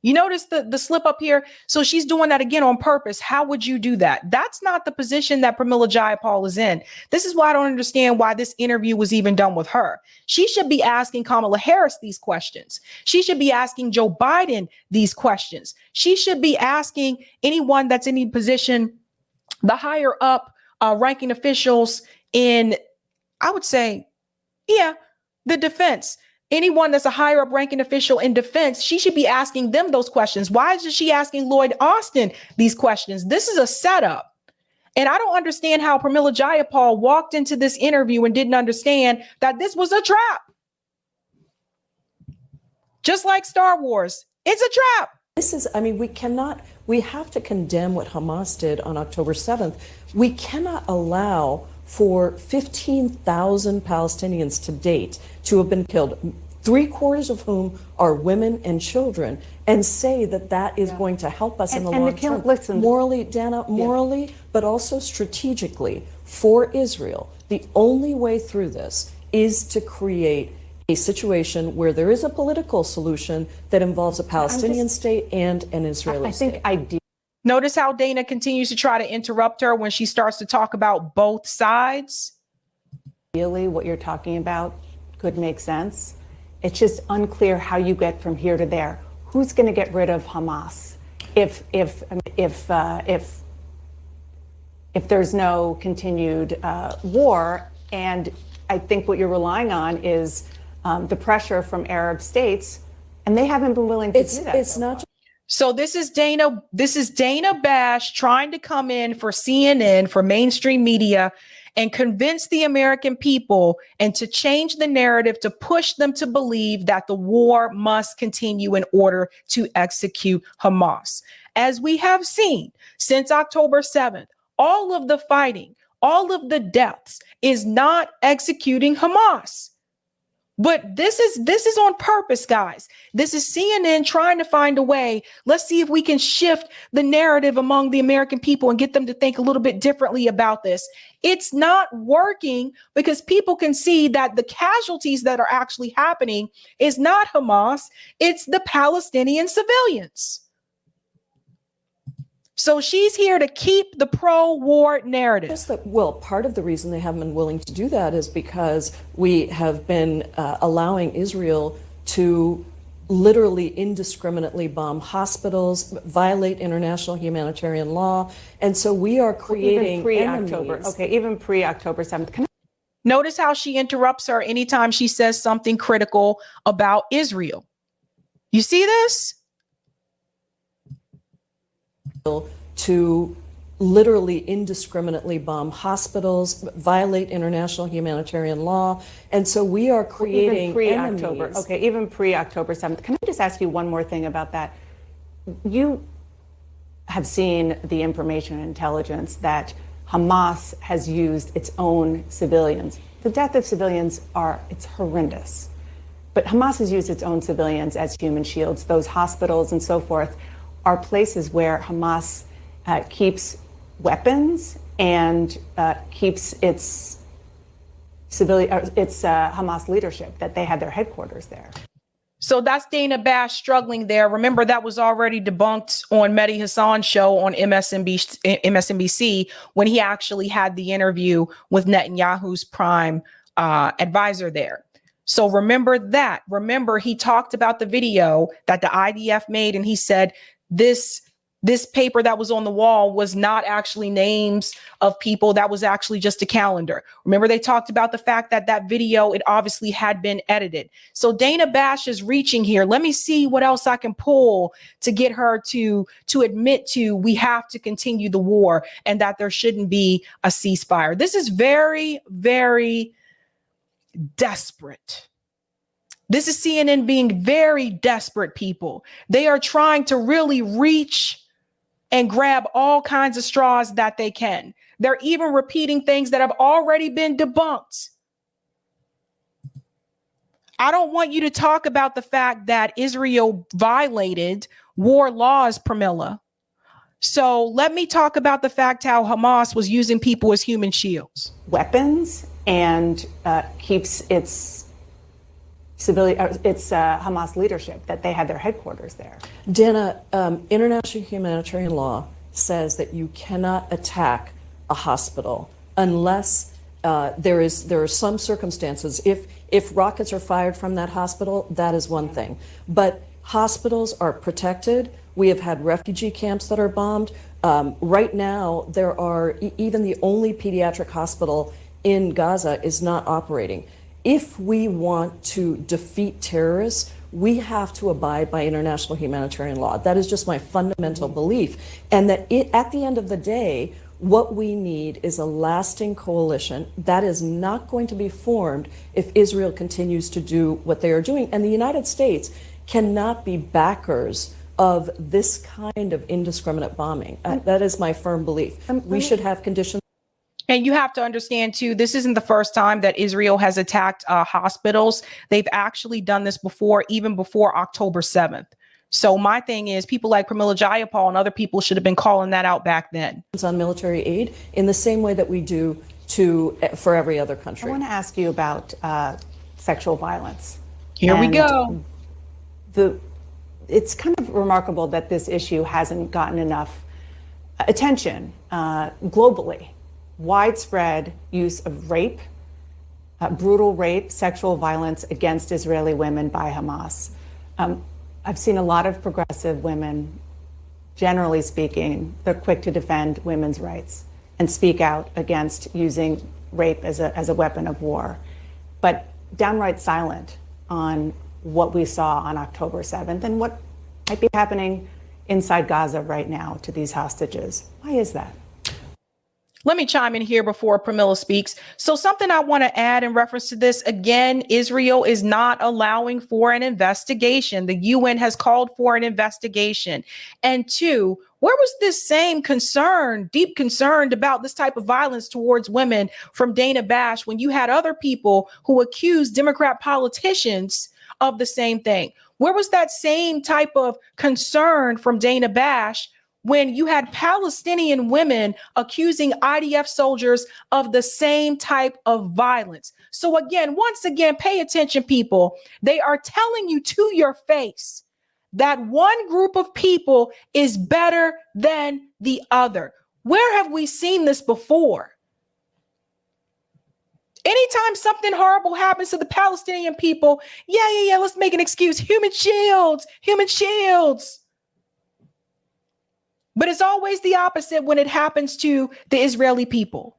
You notice the slip up here? So she's doing that again on purpose. How would you do that? That's not the position that Pramila Jayapal is in. This is why I don't understand why this interview was even done with her. She should be asking Kamala Harris these questions. She should be asking Joe Biden these questions. She should be asking anyone that's in any position, the higher up ranking officials in, I would say, the defense. Anyone that's a higher up ranking official in defense, she should be asking them those questions. Why is she asking Lloyd Austin these questions? This is a setup. And I don't understand how Pramila Jayapal walked into this interview and didn't understand that this was a trap. Just like Star Wars, it's a trap. This is, I mean, we have to condemn what Hamas did on October 7th. We cannot allow for 15,000 Palestinians to date to have been killed, 3/4 of whom are women and children, and say that that is going to help us in the long term. Listen, morally, Dana, but also strategically for Israel. The only way through this is to create a situation where there is a political solution that involves a Palestinian state and an Israeli state. Notice how Dana continues to try to interrupt her when she starts to talk about both sides. Really, what you're talking about could make sense. It's just unclear how you get from here to there. Who's going to get rid of Hamas if there's no continued war? And I think what you're relying on is the pressure from Arab states, and they haven't been willing to do that. It's not. So this is Dana Bash trying to come in for CNN, for mainstream media, and convince the American people and to change the narrative to push them to believe that the war must continue in order to execute Hamas. As we have seen since October 7th, all of the fighting, all of the deaths is not executing Hamas. But this is on purpose, guys. This is CNN trying to find a way. Let's see if we can shift the narrative among the American people and get them to think a little bit differently about this. It's not working because people can see that the casualties that are actually happening is not Hamas, it's the Palestinian civilians. So she's here to keep the pro-war narrative. Part of the reason they haven't been willing to do that is because we have been allowing Israel to literally indiscriminately bomb hospitals, violate international humanitarian law, and so we are creating even pre-October. Okay, even pre-October 7th. Notice how she interrupts her anytime she says something critical about Israel. You see this? To literally indiscriminately bomb hospitals, violate international humanitarian law, and so we are creating even pre-October. Okay, even pre-October 7th. Can I just ask you one more thing about that? You have seen the information and intelligence that Hamas has used its own civilians. The death of civilians it's horrendous. But Hamas has used its own civilians as human shields. Those hospitals and so forth are places where Hamas keeps weapons and keeps its Hamas leadership, that they have their headquarters there. So that's Dana Bash struggling there. Remember, that was already debunked on Mehdi Hassan's show on MSNBC when he actually had the interview with Netanyahu's prime advisor there. So remember that. Remember, he talked about the video that the IDF made, and he said, this This paper that was on the wall was not actually names of people. That was actually just a calendar. Remember, they talked about the fact that that video, it obviously had been edited. So Dana Bash is reaching here. Let me see what else I can pull to get her to admit to we have to continue the war and that there shouldn't be a ceasefire. This is very, very desperate. This is CNN being very desperate, people. They are trying to really reach and grab all kinds of straws that they can. They're even repeating things that have already been debunked. I don't want you to talk about the fact that Israel violated war laws, Pramila. So let me talk about the fact how Hamas was using people as human shields. Weapons and keeps its Hamas leadership, that they had their headquarters there. Dana, international humanitarian law says that you cannot attack a hospital unless there are some circumstances. If rockets are fired from that hospital, that is one thing. But hospitals are protected. We have had refugee camps that are bombed. Right now, there are even the only pediatric hospital in Gaza is not operating. If we want to defeat terrorists, we have to abide by international humanitarian law. That is just my fundamental belief. And that at the end of the day, what we need is a lasting coalition that is not going to be formed if Israel continues to do what they are doing. And the United States cannot be backers of this kind of indiscriminate bombing. That is my firm belief. We should have conditions. And you have to understand, too, this isn't the first time that Israel has attacked hospitals. They've actually done this before, even before October 7th. So my thing is people like Pramila Jayapal and other people should have been calling that out back then. On military aid in the same way that we do for every other country. I want to ask you about sexual violence. Here we go. It's kind of remarkable that this issue hasn't gotten enough attention globally. Widespread use of rape, brutal rape, sexual violence against Israeli women by Hamas. I've seen a lot of progressive women, generally speaking, they're quick to defend women's rights and speak out against using rape as a weapon of war, but downright silent on what we saw on October 7th and what might be happening inside Gaza right now to these hostages. Why is that? Let me chime in here before Pramila speaks. So something I want to add in reference to this, again, Israel is not allowing for an investigation. The UN has called for an investigation. And two, where was this same concern, deep concern about this type of violence towards women from Dana Bash when you had other people who accused Democrat politicians of the same thing? Where was that same type of concern from Dana Bash when you had Palestinian women accusing IDF soldiers of the same type of violence? So again, once again, pay attention, people. They are telling you to your face that one group of people is better than the other. Where have we seen this before? Anytime something horrible happens to the Palestinian people, yeah, let's make an excuse. Human shields. But it's always the opposite when it happens to the Israeli people.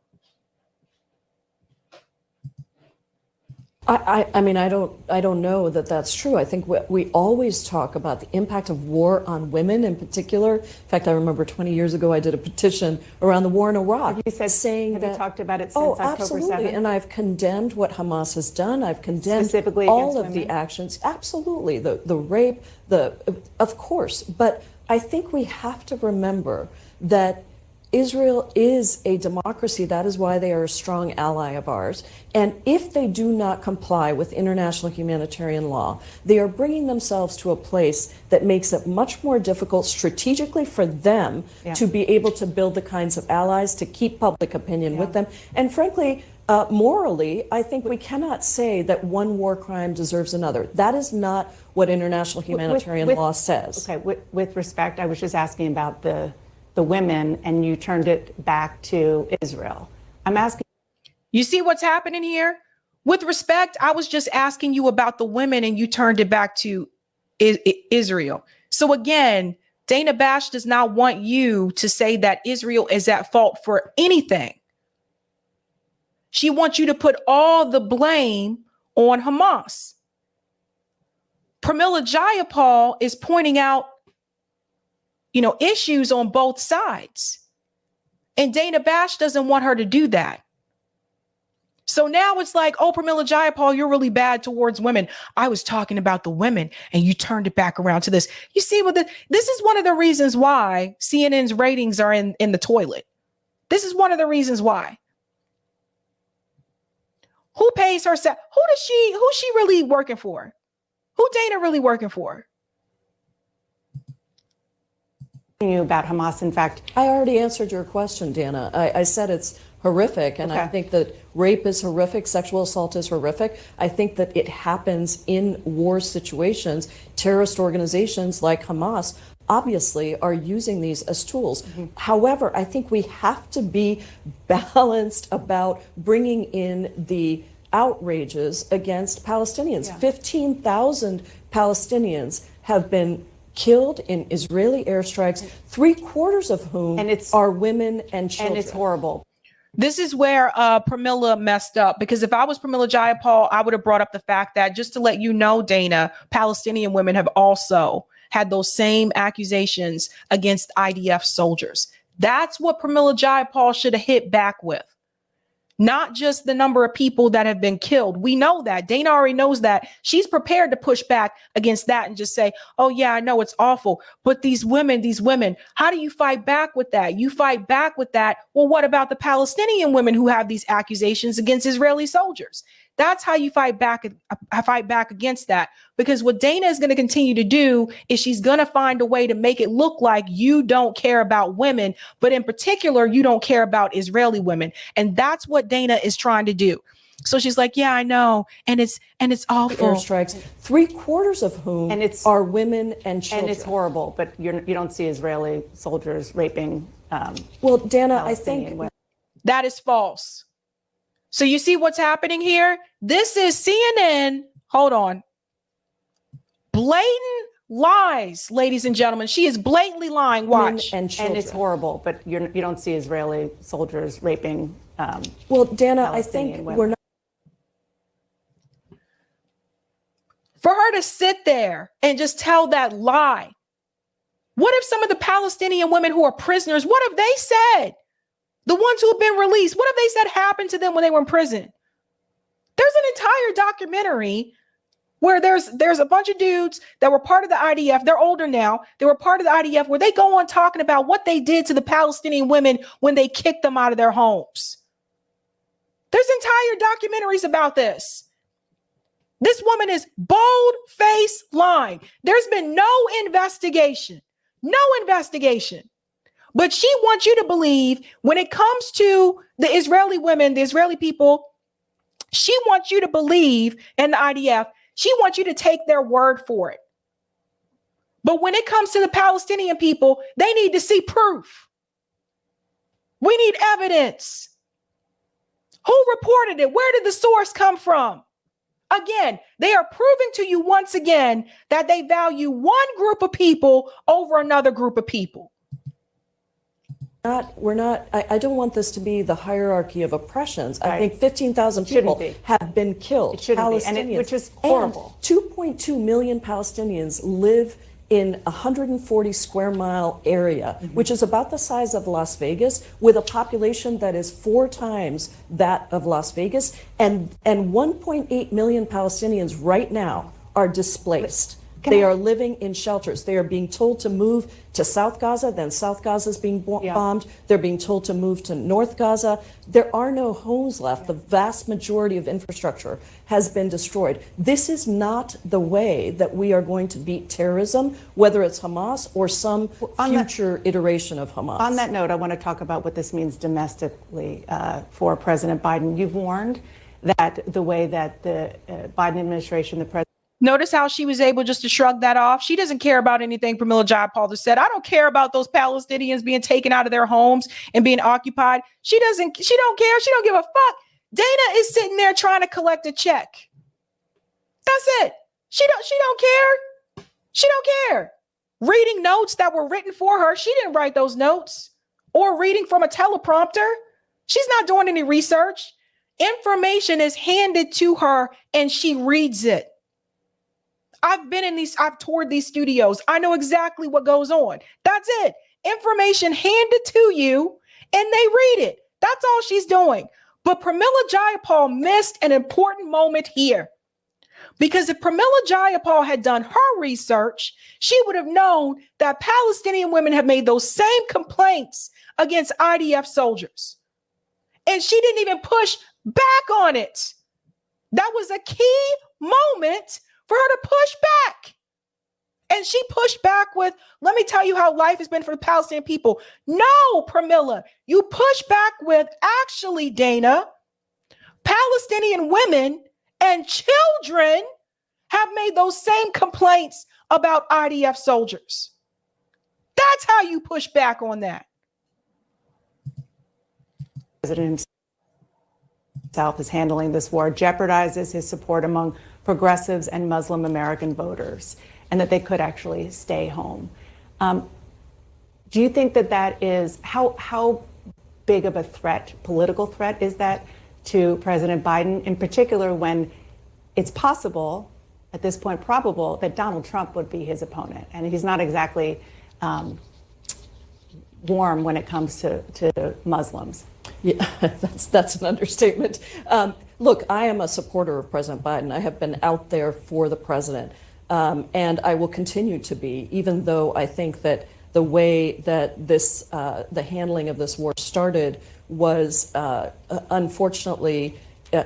I mean, I don't know that that's true. I think we always talk about the impact of war on women in particular. In fact, I remember 20 years ago, I did a petition around the war in Iraq. You said, saying have that, you talked about it since October absolutely. 7th? And I've condemned what Hamas has done. I've condemned Specifically all of against the women? actions. Absolutely. The rape, of course. But I think we have to remember that Israel is a democracy. That is why they are a strong ally of ours. And if they do not comply with international humanitarian law, they are bringing themselves to a place that makes it much more difficult strategically for them to be able to build the kinds of allies to keep public opinion with them. And frankly, morally, I think we cannot say that one war crime deserves another. That is not what international humanitarian law says. Okay, with respect, I was just asking about the women, and you turned it back to Israel. I'm asking. You see what's happening here? With respect, I was just asking you about the women, and you turned it back to Israel. So again, Dana Bash does not want you to say that Israel is at fault for anything. She wants you to put all the blame on Hamas. Pramila Jayapal is pointing out, issues on both sides. And Dana Bash doesn't want her to do that. So now it's like, oh, Pramila Jayapal, you're really bad towards women. I was talking about the women and you turned it back around to this. You see, this is one of the reasons why CNN's ratings are in the toilet. This is one of the reasons why. Who pays her? Who's she really working for? Who Dana really working for? You about Hamas, in fact. I already answered your question, Dana. I said it's horrific, and I think that rape is horrific, sexual assault is horrific. I think that it happens in war situations. Terrorist organizations like Hamas obviously are using these as tools. However, I think we have to be balanced about bringing in the outrages against Palestinians. 15,000 Palestinians have been killed in Israeli airstrikes, 3/4 of whom are women and children. And it's horrible. This is where Pramila messed up, because if I was Pramila Jayapal, I would have brought up the fact that, just to let you know, Dana, Palestinian women have also had those same accusations against IDF soldiers. That's what Pramila Jayapal should have hit back with. Not just the number of people that have been killed. We know that. Dana already knows that. She's prepared to push back against that and just say, oh, yeah, I know it's awful. But these women, how do you fight back with that? You fight back with that. Well, what about the Palestinian women who have these accusations against Israeli soldiers? That's how you fight back against that. Because what Dana is going to continue to do is she's going to find a way to make it look like you don't care about women, but in particular, you don't care about Israeli women. And that's what Dana is trying to do. So she's like, yeah, I know. And it's awful. Airstrikes, 3/4 of whom are women and children. And it's horrible, but you don't see Israeli soldiers raping. Well, Dana, I think that is false. So you see what's happening here? This is CNN. Hold on. Blatant lies, ladies and gentlemen. She is blatantly lying. Watch. And it's horrible, but you don't see Israeli soldiers raping. Well, Dana, I think we're not. For her to sit there and just tell that lie. What if some of the Palestinian women who are prisoners, what have they said? The ones who have been released, what have they said happened to them when they were in prison? There's an entire documentary where there's a bunch of dudes that were part of the IDF. They're older now. They were part of the IDF, where they go on talking about what they did to the Palestinian women when they kicked them out of their homes. There's entire documentaries about this. This woman is bold-faced lying. There's been no investigation. But she wants you to believe, when it comes to the Israeli women, the Israeli people, she wants you to believe in the IDF. She wants you to take their word for it. But when it comes to the Palestinian people, they need to see proof. We need evidence. Who reported it? Where did the source come from? Again, they are proving to you once again that they value one group of people over another group of people. I don't want this to be the hierarchy of oppressions. I think 15,000 people have been killed. It shouldn't be, which is horrible. 2.2 million Palestinians live in a 140 square mile area, which is about the size of Las Vegas, with a population that is 4 times that of Las Vegas. And 1.8 million Palestinians right now are displaced. They are living in shelters. They are being told to move to South Gaza, then South Gaza is being bombed. They're being told to move to North Gaza. There are no homes left. The vast majority of infrastructure has been destroyed. This is not the way that we are going to beat terrorism, whether it's Hamas or some future iteration of Hamas. On that note, I want to talk about what this means domestically for President Biden. You've warned that the way that the Biden administration, the president, notice how she was able just to shrug that off. She doesn't care about anything Pramila Jayapal said. I don't care about those Palestinians being taken out of their homes and being occupied. She don't care. She don't give a fuck. Dana is sitting there trying to collect a check. That's it. She don't care. She don't care. reading notes that were written for her. She didn't write those notes, or reading from a teleprompter. She's not doing any research. Information is handed to her and she reads it. I've toured these studios. I know exactly what goes on. That's it. Information handed to you and they read it. That's all she's doing. But Pramila Jayapal missed an important moment here. Because if Pramila Jayapal had done her research, she would have known that Palestinian women have made those same complaints against IDF soldiers. And she didn't even push back on it. That was a key moment for her to push back. And she pushed back with, let me tell you how life has been for the Palestinian people. No, Pramila, you push back with, actually, Dana, Palestinian women and children have made those same complaints about IDF soldiers. That's how you push back on that. President himself is handling this war jeopardizes his support among progressives and Muslim American voters, and that they could actually stay home. Do you think that that is, how big of a threat, political threat, is that to President Biden, in particular when it's possible, at this point probable, that Donald Trump would be his opponent? And he's not exactly warm when it comes to Muslims. Yeah, that's an understatement. Look, I am a supporter of President Biden. I have been out there for the president, and I will continue to be, even though I think that the way that this, the handling of this war started was unfortunately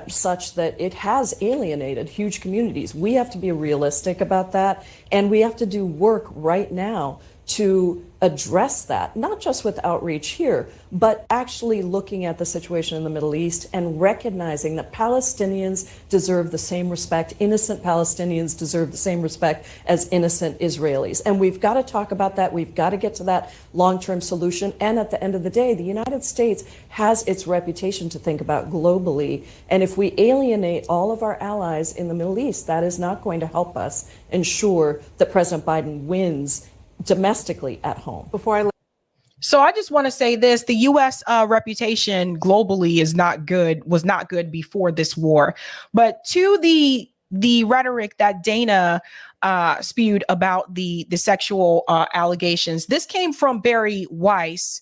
such that it has alienated huge communities. We have to be realistic about that, and we have to do work right now to address that, not just with outreach here, but actually looking at the situation in the Middle East and recognizing that Palestinians deserve the same respect, innocent Palestinians deserve the same respect as innocent Israelis. And we've got to talk about that. We've got to get to that long-term solution. And at the end of the day, the United States has its reputation to think about globally. And if we alienate all of our allies in the Middle East, that is not going to help us ensure that President Biden wins domestically at home. So I just want to say this: the U.S. reputation globally was not good before this war. But to the rhetoric that Dana spewed about the sexual allegations, this came from Barry Weiss.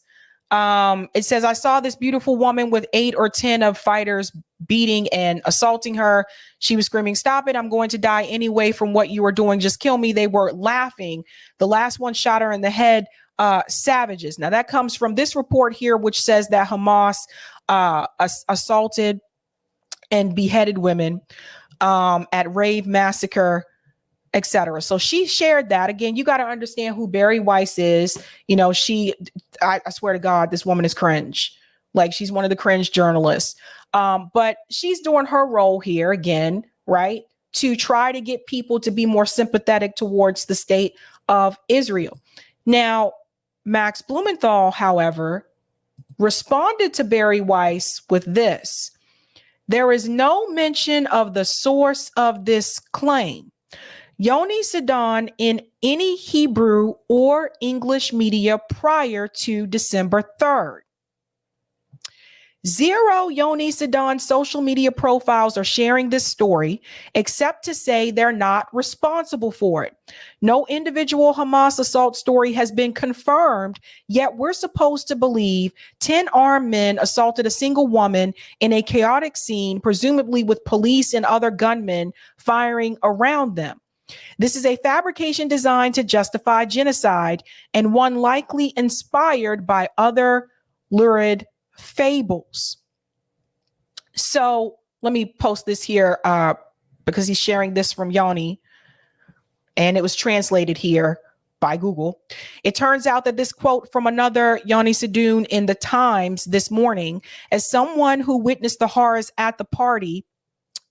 It says, I saw this beautiful woman with 8 or 10 of fighters beating and assaulting her. She was screaming, "Stop it. I'm going to die anyway from what you are doing. Just kill me." They were laughing. The last one shot her in the head. Savages. Now that comes from this report here, which says that Hamas assaulted and beheaded women at rave massacre, etc. So she shared that. Again, you got to understand who Barry Weiss is. You know, I swear to God, this woman is cringe. Like, she's one of the cringe journalists. But she's doing her role here again, right? To try to get people to be more sympathetic towards the state of Israel. Now, Max Blumenthal, however, responded to Barry Weiss with this: there is no mention of the source of this claim, Yoni Sedan, in any Hebrew or English media prior to December 3rd. 0 Yoni Sedan social media profiles are sharing this story, except to say they're not responsible for it. No individual Hamas assault story has been confirmed, yet we're supposed to believe 10 armed men assaulted a single woman in a chaotic scene, presumably with police and other gunmen firing around them. This is a fabrication designed to justify genocide, and one likely inspired by other lurid fables. So let me post this here because he's sharing this from Yoni, and it was translated here by Google. It turns out that this quote from another Yoni Sedoun in the Times this morning, as someone who witnessed the horrors at the party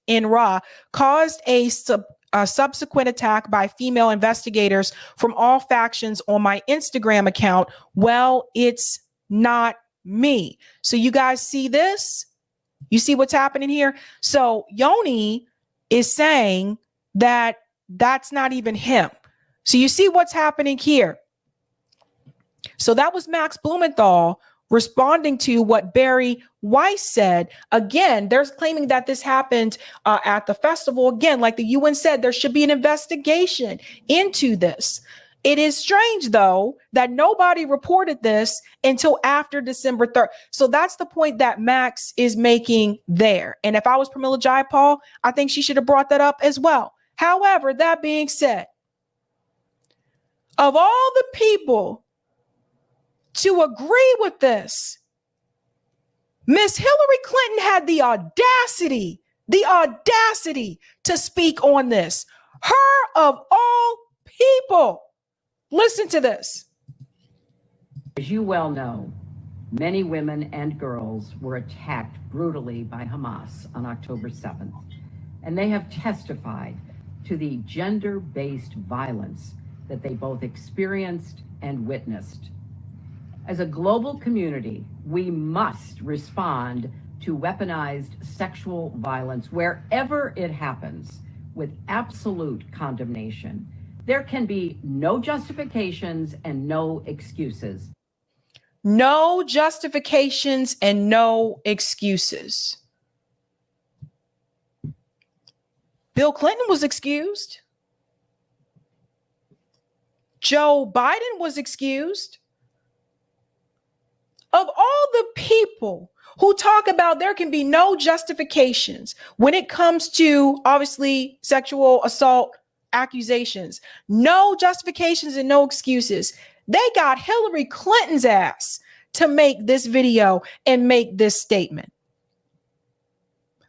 in Ra, caused a subsequent attack by female investigators from all factions on my Instagram account. Well, it's not me. So you guys see this? You see what's happening here? So Yoni is saying that that's not even him. So you see what's happening here. So that was Max Blumenthal responding to what Barry Weiss said. Again, they're claiming that this happened at the festival. Again, like the UN said, there should be an investigation into this. It is strange, though, that nobody reported this until after December 3rd. So that's the point that Max is making there. And if I was Pramila Jayapal, I think she should have brought that up as well. However, that being said, of all the people to agree with this, Miss Hillary Clinton had the audacity to speak on this. Her of all people. Listen to this. As you well know, many women and girls were attacked brutally by Hamas on October 7th, and they have testified to the gender-based violence that they both experienced and witnessed. As a global community, we must respond to weaponized sexual violence wherever it happens with absolute condemnation. There can be no justifications and no excuses. No justifications and no excuses. Bill Clinton was excused. Joe Biden was excused. Of all the people who talk about there can be no justifications when it comes to, obviously, sexual assault accusations, no justifications and no excuses, they got Hillary Clinton's ass to make this video and make this statement.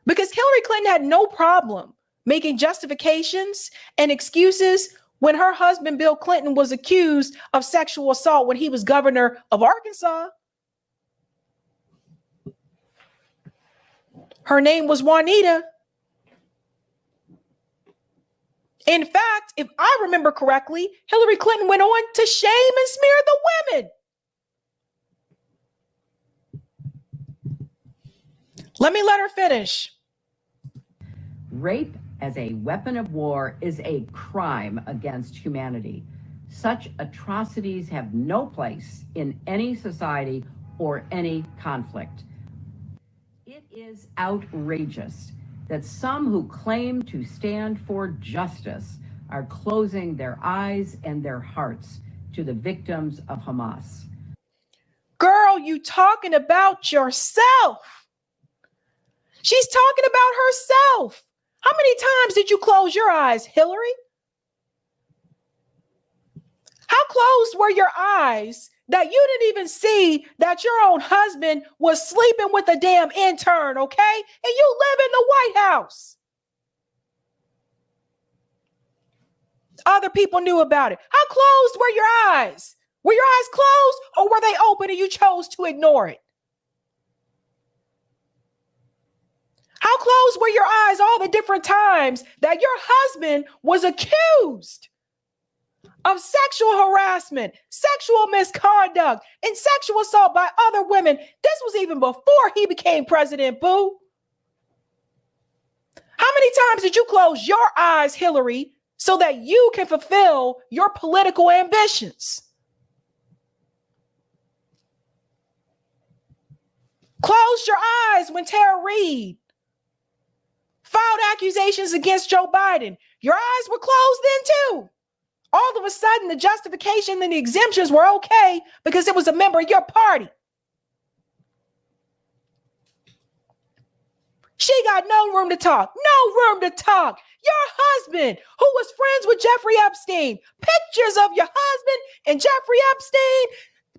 Because Hillary Clinton had no problem making justifications and excuses when her husband, Bill Clinton, was accused of sexual assault when he was governor of Arkansas. Her name was Juanita. In fact, if I remember correctly, Hillary Clinton went on to shame and smear the women. Let her finish. Rape as a weapon of war is a crime against humanity. Such atrocities have no place in any society or any conflict. It is outrageous that some who claim to stand for justice are closing their eyes and their hearts to the victims of Hamas. Girl, you talking about yourself. She's talking about herself. How many times did you close your eyes, Hillary? How closed were your eyes that you didn't even see that your own husband was sleeping with a damn intern, okay? And you live in the White House. Other people knew about it. How closed were your eyes? Were your eyes closed or were they open and you chose to ignore it? How closed were your eyes all the different times that your husband was accused of sexual harassment, sexual misconduct, and sexual assault by other women? This was even before he became president, boo. How many times did you close your eyes, Hillary, so that you can fulfill your political ambitions? Closed your eyes when Tara Reid filed accusations against Joe Biden. Your eyes were closed then too. All of a sudden, the justification and the exemptions were okay because it was a member of your party. She got no room to talk. No room to talk. Your husband, who was friends with Jeffrey Epstein, pictures of your husband and Jeffrey Epstein,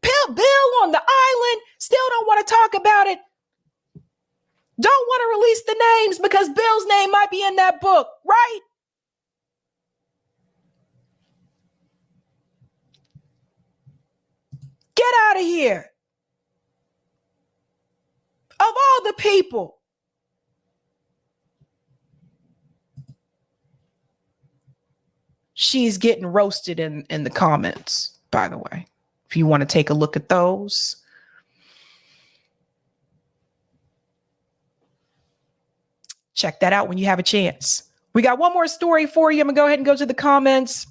Bill on the island, still don't want to talk about it. Don't want to release the names because Bill's name might be in that book, right? Get out of here. Of all the people. She's getting roasted in the comments, by the way. If you want to take a look at those. Check that out when you have a chance. We got one more story for you. I'm going to go ahead and go to the comments.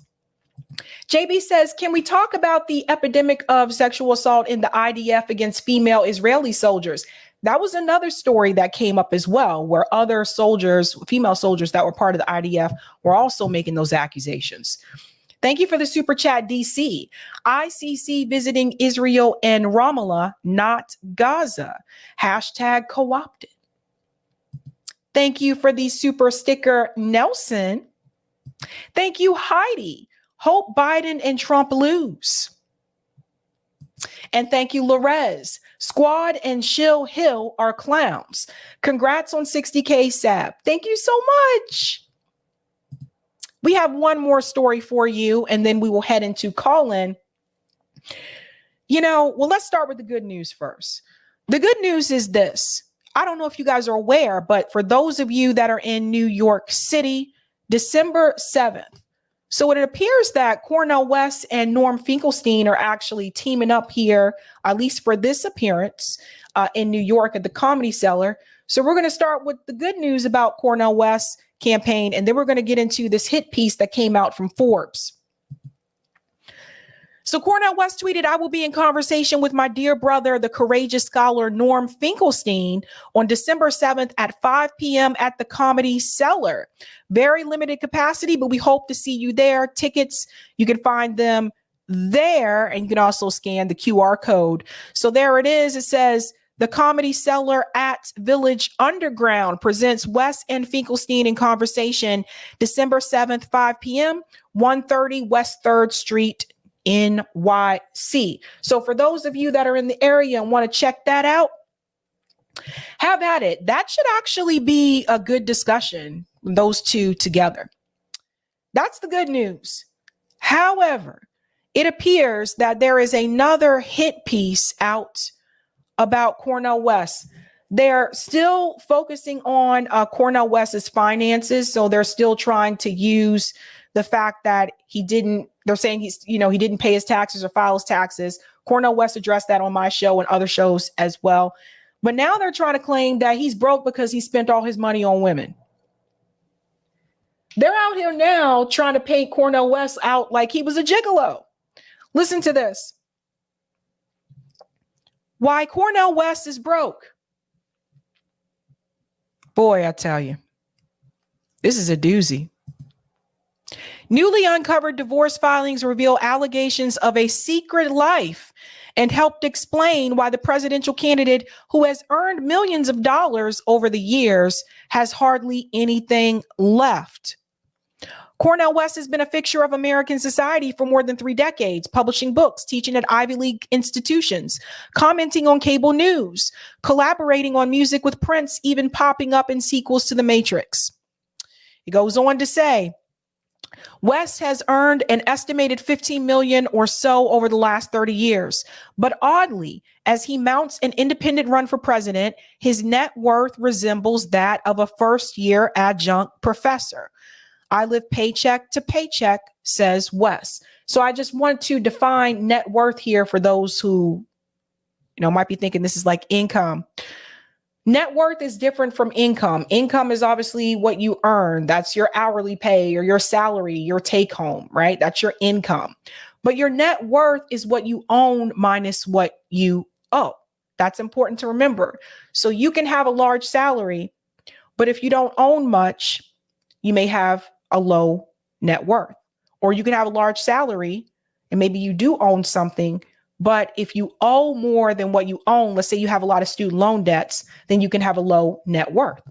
JB says, can we talk about the epidemic of sexual assault in the IDF against female Israeli soldiers? That was another story that came up as well, where other soldiers, female soldiers that were part of the IDF, were also making those accusations. Thank you for the super chat, DC. ICC visiting Israel and Ramallah, not Gaza. Hashtag co-opted. Thank you for the super sticker, Nelson. Thank you, Heidi. Hope Biden and Trump lose. And thank you, Lorez. Squad and Shill Hill are clowns. Congrats on 60K Sab. Thank you so much. We have one more story for you, and then we will head into call-in. Let's start with the good news first. The good news is this. I don't know if you guys are aware, but for those of you that are in New York City, December 7th. So it appears that Cornell West and Norm Finkelstein are actually teaming up here, at least for this appearance in New York at the Comedy Cellar. So we're going to start with the good news about Cornell West's campaign, and then we're going to get into this hit piece that came out from Forbes. So Cornell West tweeted, I will be in conversation with my dear brother, the courageous scholar Norm Finkelstein, on December 7th at 5 p.m. at the Comedy Cellar. Very limited capacity, but we hope to see you there. Tickets, you can find them there, and you can also scan the QR code. So there it is. It says, the Comedy Cellar at Village Underground presents West and Finkelstein in conversation December 7th, 5 p.m., 130 West 3rd Street, NYC. So for those of you that are in the area and want to check that out, have at it. That should actually be a good discussion, those two together. That's the good news. However, it appears that there is another hit piece out about Cornell West. They're still focusing on Cornell West's finances. So they're still trying to use the fact that they're saying he didn't pay his taxes or file his taxes. Cornell West addressed that on my show and other shows as well. But now they're trying to claim that he's broke because he spent all his money on women. They're out here now trying to paint Cornell West out like he was a gigolo. Listen to this. Why Cornell West is broke. Boy, I tell you, this is a doozy. Newly uncovered divorce filings reveal allegations of a secret life and helped explain why the presidential candidate, who has earned millions of dollars over the years, has hardly anything left. Cornell West has been a fixture of American society for more than 3 decades, publishing books, teaching at Ivy League institutions, commenting on cable news, collaborating on music with Prince, even popping up in sequels to The Matrix. He goes on to say, West has earned an estimated $15 million or so over the last 30 years. But oddly, as he mounts an independent run for president, his net worth resembles that of a first-year adjunct professor. I live paycheck to paycheck, says West. So I just want to define net worth here for those who, might be thinking this is like income. Net worth is different from income. Income is obviously what you earn. That's your hourly pay or your salary, your take home, right? That's your income. But your net worth is what you own minus what you owe. That's important to remember. So you can have a large salary, but if you don't own much, you may have a low net worth. Or you can have a large salary and maybe you do own something, but if you owe more than what you own, let's say you have a lot of student loan debts, then you can have a low net worth.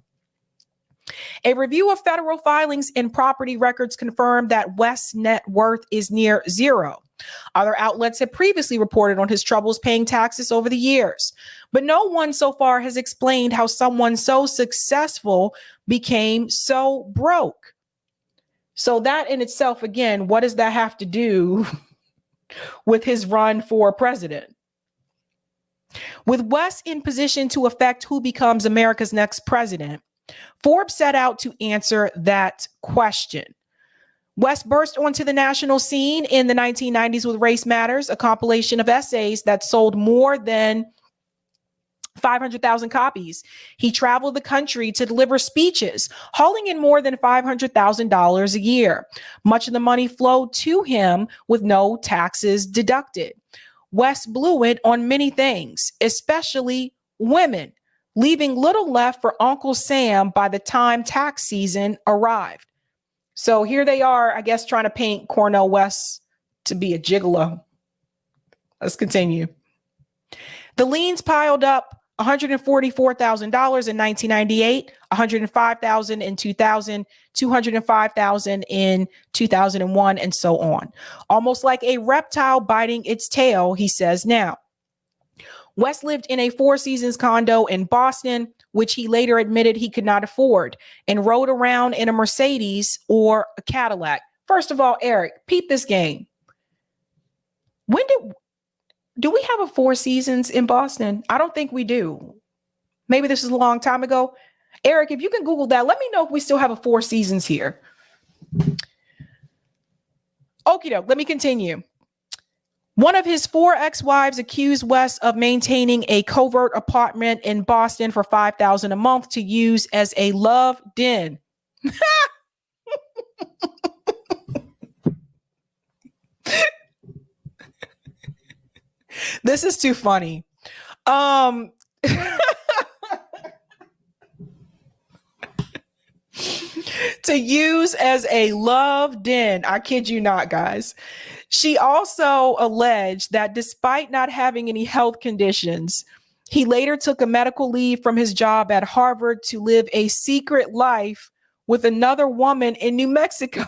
A review of federal filings and property records confirmed that West's net worth is near zero. Other outlets have previously reported on his troubles paying taxes over the years, but no one so far has explained how someone so successful became so broke. So that in itself, again, what does that have to do with his run for president? With West in position to affect who becomes America's next president, Forbes set out to answer that question. West burst onto the national scene in the 1990s with Race Matters, a compilation of essays that sold more than 500,000 copies. He traveled the country to deliver speeches, hauling in more than $500,000 a year. Much of the money flowed to him with no taxes deducted. West blew it on many things, especially women, leaving little left for Uncle Sam by the time tax season arrived. So here they are, I guess, trying to paint Cornel West to be a gigolo. Let's continue. The liens piled up $144,000 in 1998, $105,000 in 2000, $205,000 in 2001, and so on. Almost like a reptile biting its tail, he says now. West lived in a Four Seasons condo in Boston, which he later admitted he could not afford, and rode around in a Mercedes or a Cadillac. First of all, Eric, peep this game. Do we have a Four Seasons in Boston? I don't think we do. Maybe this is a long time ago. Eric, if you can Google that, let me know if we still have a Four Seasons here. Okie doke, let me continue. One of his 4 ex-wives accused West of maintaining a covert apartment in Boston for $5,000 a month to use as a love den. This is too funny. To use as a love den. I kid you not, guys. She also alleged that despite not having any health conditions, he later took a medical leave from his job at Harvard to live a secret life with another woman in New Mexico.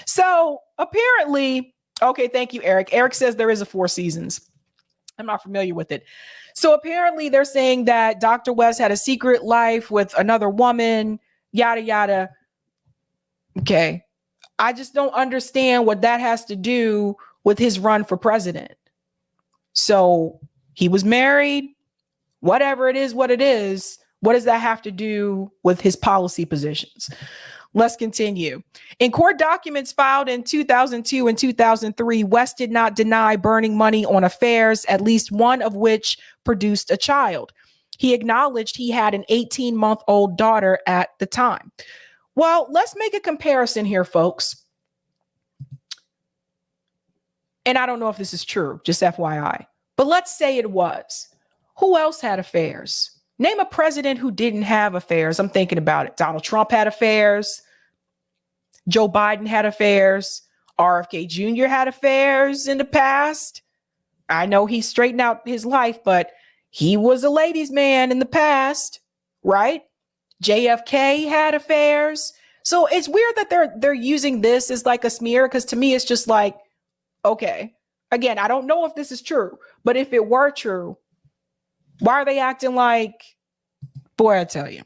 So apparently, okay, thank you, Eric. Eric says there is a Four Seasons. I'm not familiar with it. So apparently they're saying that Dr. West had a secret life with another woman, yada, yada. Okay. I just don't understand what that has to do with his run for president. So he was married, whatever it is, what it is. What does that have to do with his policy positions? Let's continue. In court documents filed in 2002 and 2003, West did not deny burning money on affairs, at least one of which produced a child. He acknowledged he had an 18-month-old daughter at the time. Well, let's make a comparison here, folks. And I don't know if this is true, just FYI. But let's say it was. Who else had affairs? Name a president who didn't have affairs. I'm thinking about it. Donald Trump had affairs. Joe Biden had affairs. RFK Jr. had affairs in the past. I know he straightened out his life, but he was a ladies' man in the past, right? JFK had affairs. So it's weird that they're using this as like a smear, because to me, it's just like, okay, again, I don't know if this is true, but if it were true, why are they acting like, boy, I tell you.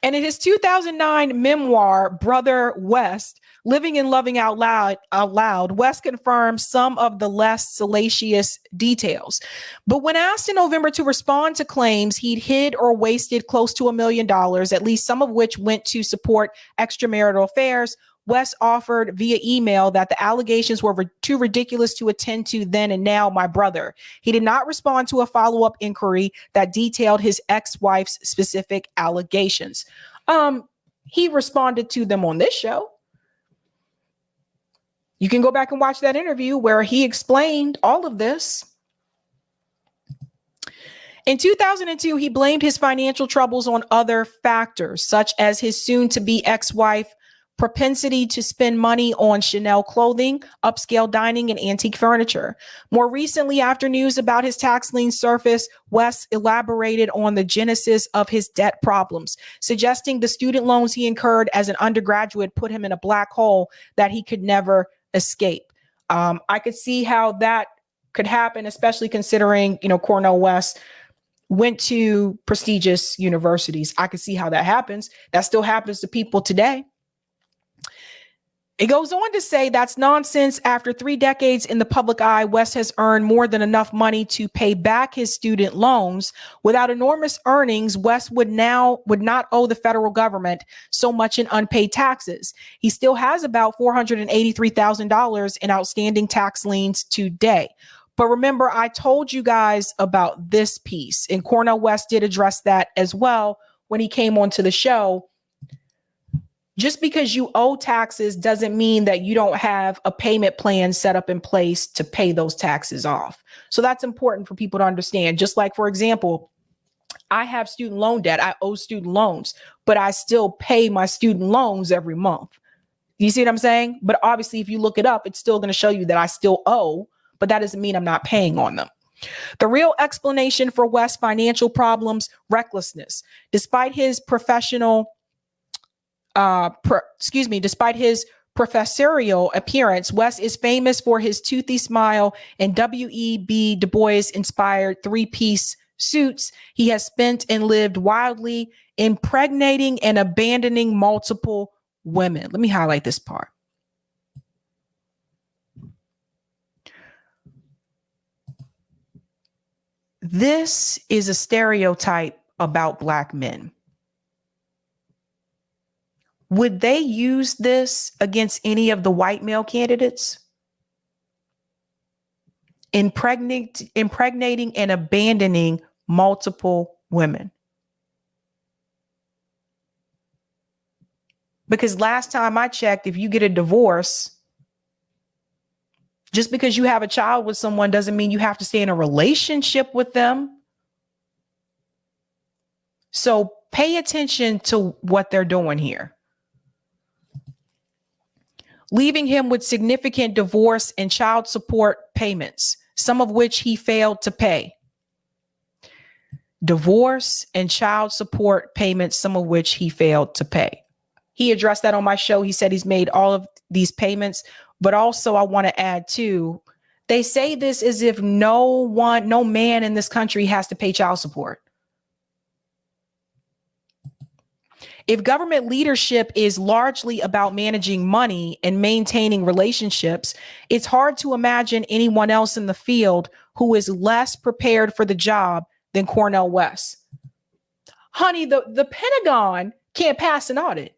And in his 2009 memoir, Brother West, Living and Loving Out Loud, West confirmed some of the less salacious details. But when asked in November to respond to claims he'd hid or wasted close to $1 million, at least some of which went to support extramarital affairs, West offered via email that the allegations were too ridiculous to attend to then and now, my brother. He did not respond to a follow-up inquiry that detailed his ex-wife's specific allegations. He responded to them on this show. You can go back and watch that interview where he explained all of this. In 2002, he blamed his financial troubles on other factors, such as his soon-to-be ex-wife, propensity to spend money on Chanel clothing, upscale dining, and antique furniture. More recently, after news about his tax lien surfaced, West elaborated on the genesis of his debt problems, suggesting the student loans he incurred as an undergraduate put him in a black hole that he could never escape. I could see how that could happen, especially considering, Cornel West went to prestigious universities. I could see how that happens. That still happens to people today. It goes on to say that's nonsense. After 3 decades in the public eye, West has earned more than enough money to pay back his student loans. Without enormous earnings, West would not owe the federal government so much in unpaid taxes. He still has about $483,000 in outstanding tax liens today. But remember, I told you guys about this piece, and Cornel West did address that as well when he came onto the show. Just because you owe taxes doesn't mean that you don't have a payment plan set up in place to pay those taxes off. So that's important for people to understand. Just like, for example, I have student loan debt. I owe student loans, but I still pay my student loans every month. You see what I'm saying? But obviously, if you look it up, it's still going to show you that I still owe, but that doesn't mean I'm not paying on them. The real explanation for West's financial problems, recklessness. Despite his professional, despite his professorial appearance, West is famous for his toothy smile and W.E.B. Du Bois inspired three-piece suits. He has spent and lived wildly, impregnating and abandoning multiple women. Let me highlight this part. This is a stereotype about Black men. Would they use this against any of the white male candidates? Impregnating and abandoning multiple women. Because last time I checked, if you get a divorce, just because you have a child with someone doesn't mean you have to stay in a relationship with them. So pay attention to what they're doing here. Leaving him with significant divorce and child support payments, some of which he failed to pay. Divorce and child support payments, some of which he failed to pay. He addressed that on my show. He said he's made all of these payments, but also I want to add too, they say this as if no man in this country has to pay child support. If government leadership is largely about managing money and maintaining relationships, it's hard to imagine anyone else in the field who is less prepared for the job than Cornel West. Honey, the Pentagon can't pass an audit.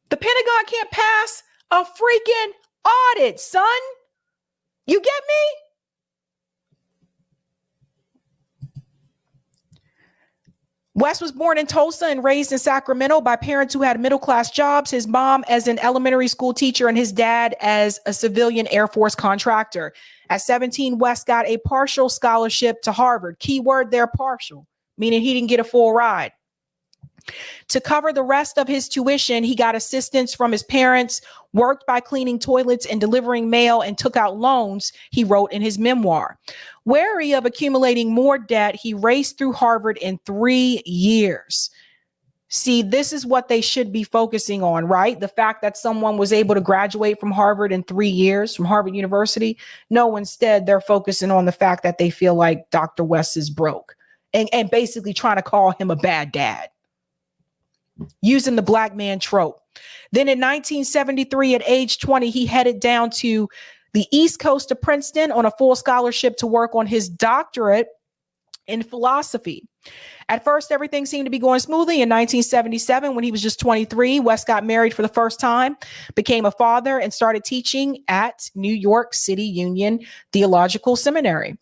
The Pentagon can't pass a freaking audit, son. You get me? West was born in Tulsa and raised in Sacramento by parents who had middle-class jobs, his mom as an elementary school teacher and his dad as a civilian Air Force contractor. At 17, West got a partial scholarship to Harvard. Keyword there, partial, meaning he didn't get a full ride. To cover the rest of his tuition, he got assistance from his parents, worked by cleaning toilets and delivering mail, and took out loans, he wrote in his memoir. Wary of accumulating more debt, he raced through Harvard in 3 years. See, this is what they should be focusing on, right? The fact that someone was able to graduate from Harvard in 3 years, from Harvard University. No, instead, they're focusing on the fact that they feel like Dr. West is broke and basically trying to call him a bad dad, using the Black man trope. Then in 1973, at age 20, he headed down to the East Coast of Princeton on a full scholarship to work on his doctorate in philosophy. At first, everything seemed to be going smoothly. In 1977, when he was just 23, West got married for the first time, became a father, and started teaching at New York City Union Theological Seminary,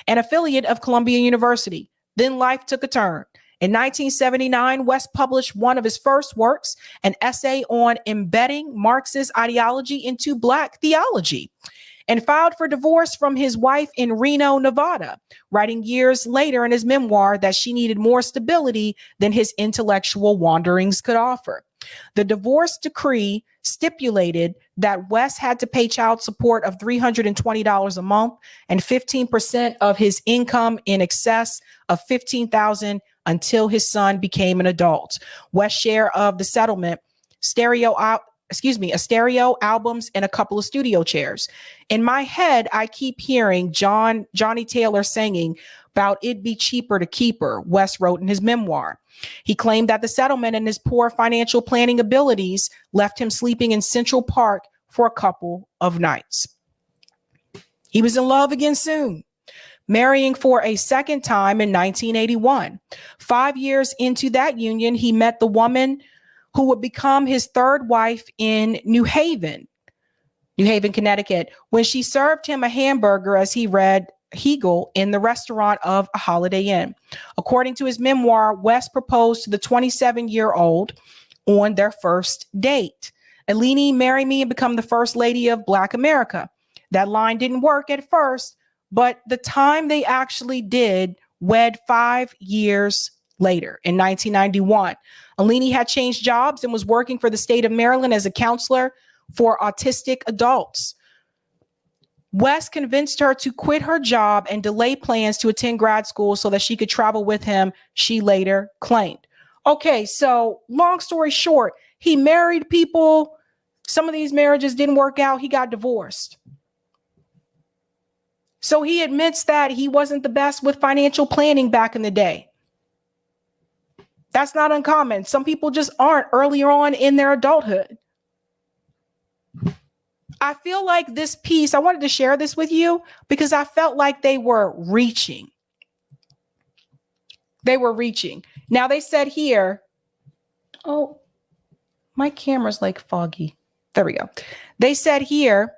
an affiliate of Columbia University. Then life took a turn. In 1979, West published one of his first works, an essay on embedding Marxist ideology into Black theology, and filed for divorce from his wife in Reno, Nevada, writing years later in his memoir that she needed more stability than his intellectual wanderings could offer. The divorce decree stipulated that West had to pay child support of $320 a month and 15% of his income in excess of $15,000 until his son became an adult. West's share of the settlement, a stereo, albums, and a couple of studio chairs. In my head, I keep hearing Johnny Taylor singing about it'd be cheaper to keep her, West wrote in his memoir. He claimed that the settlement and his poor financial planning abilities left him sleeping in Central Park for a couple of nights. He was in love again soon, marrying for a second time in 1981. 5 years into that union, he met the woman who would become his third wife in New Haven. New Haven, Connecticut, when she served him a hamburger as he read Hegel in the restaurant of a Holiday Inn. According to his memoir, West proposed to the 27-year-old on their first date. Eleni, marry me and become the first lady of Black America. That line didn't work at first, but the time they actually did wed 5 years later in 1991. Eleni had changed jobs and was working for the state of Maryland as a counselor for autistic adults. West convinced her to quit her job and delay plans to attend grad school so that she could travel with him, she later claimed. Okay, so long story short, he married people. Some of these marriages didn't work out. He got divorced. So he admits that he wasn't the best with financial planning back in the day. That's not uncommon. Some people just aren't earlier on in their adulthood. I feel like this piece, I wanted to share this with you because I felt like they were reaching. They were reaching. Now they said here, oh, my camera's like foggy. There we go. They said here,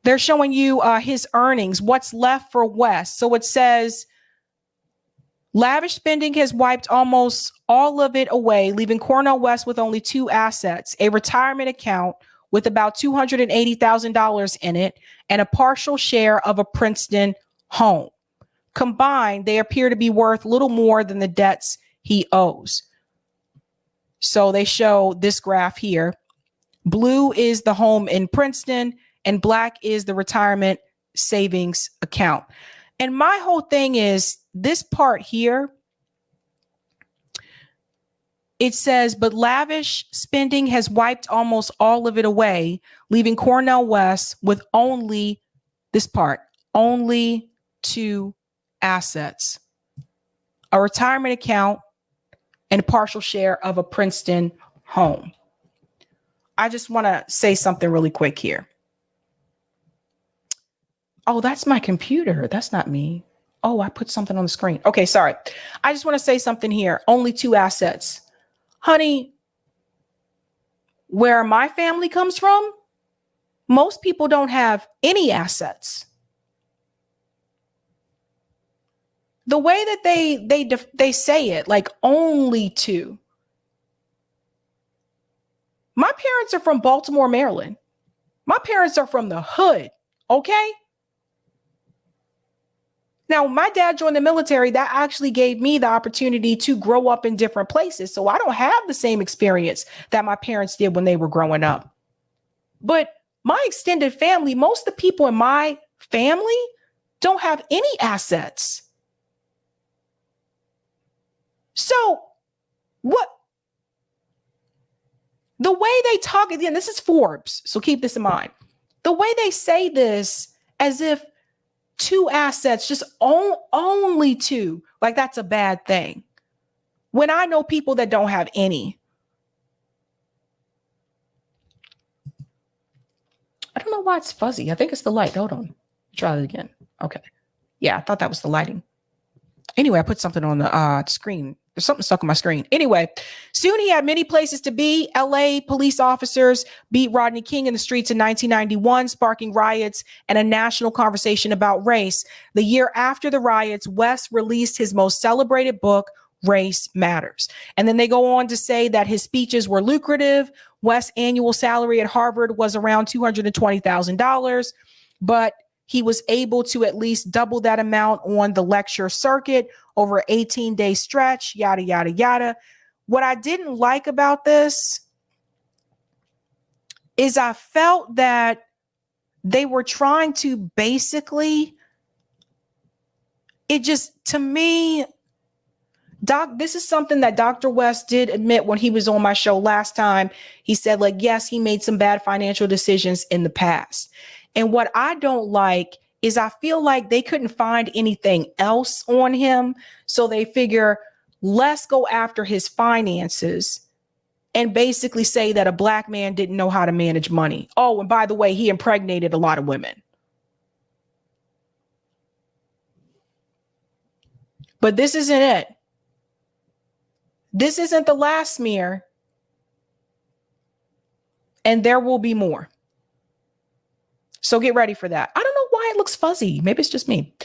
they're showing you his earnings, what's left for West. So it says, lavish spending has wiped almost all of it away, leaving Cornell West with only 2 assets, a retirement account with about $280,000 in it, and a partial share of a Princeton home. Combined, they appear to be worth little more than the debts he owes. So they show this graph here. Blue is the home in Princeton, and black is the retirement savings account. And my whole thing is this part here. It says, but lavish spending has wiped almost all of it away, leaving Cornell West with only this part, only 2 assets, a retirement account and a partial share of a Princeton home. I just want to say something really quick here. Oh, that's my computer. That's not me. Oh, I put something on the screen. Okay, sorry. I just want to say something here. Only 2 assets. Honey, where my family comes from, most people don't have any assets. The way that they say it, like only 2. My parents are from Baltimore, Maryland. My parents are from the hood, okay? Now, my dad joined the military. That actually gave me the opportunity to grow up in different places. So I don't have the same experience that my parents did when they were growing up. But my extended family, most of the people in my family don't have any assets. So what? The way they talk, again, this is Forbes, so keep this in mind. The way they say this as if 2 assets, just only 2, like that's a bad thing. When I know people that don't have any. I don't know why it's fuzzy. I think it's the light. Hold on. Try it again. Okay. Yeah, I thought that was the lighting. Anyway, I put something on the screen. There's something stuck on my screen. Anyway, soon he had many places to be. LA police officers beat Rodney King in the streets in 1991, sparking riots and a national conversation about race. The year after the riots, West released his most celebrated book, Race Matters. And then they go on to say that his speeches were lucrative. West's annual salary at Harvard was around $220,000, but he was able to at least double that amount on the lecture circuit over an 18-day stretch, yada, yada, yada. What I didn't like about this is I felt that they were trying to basically, it just, to me, this is something that Dr. West did admit when he was on my show last time. He said, like, yes, he made some bad financial decisions in the past. And what I don't like is I feel like they couldn't find anything else on him. So they figure, let's go after his finances and basically say that a black man didn't know how to manage money. Oh, and by the way, he impregnated a lot of women. But this isn't it. This isn't the last smear. and there will be more. So get ready for that. I don't know why it looks fuzzy. Maybe it's just me.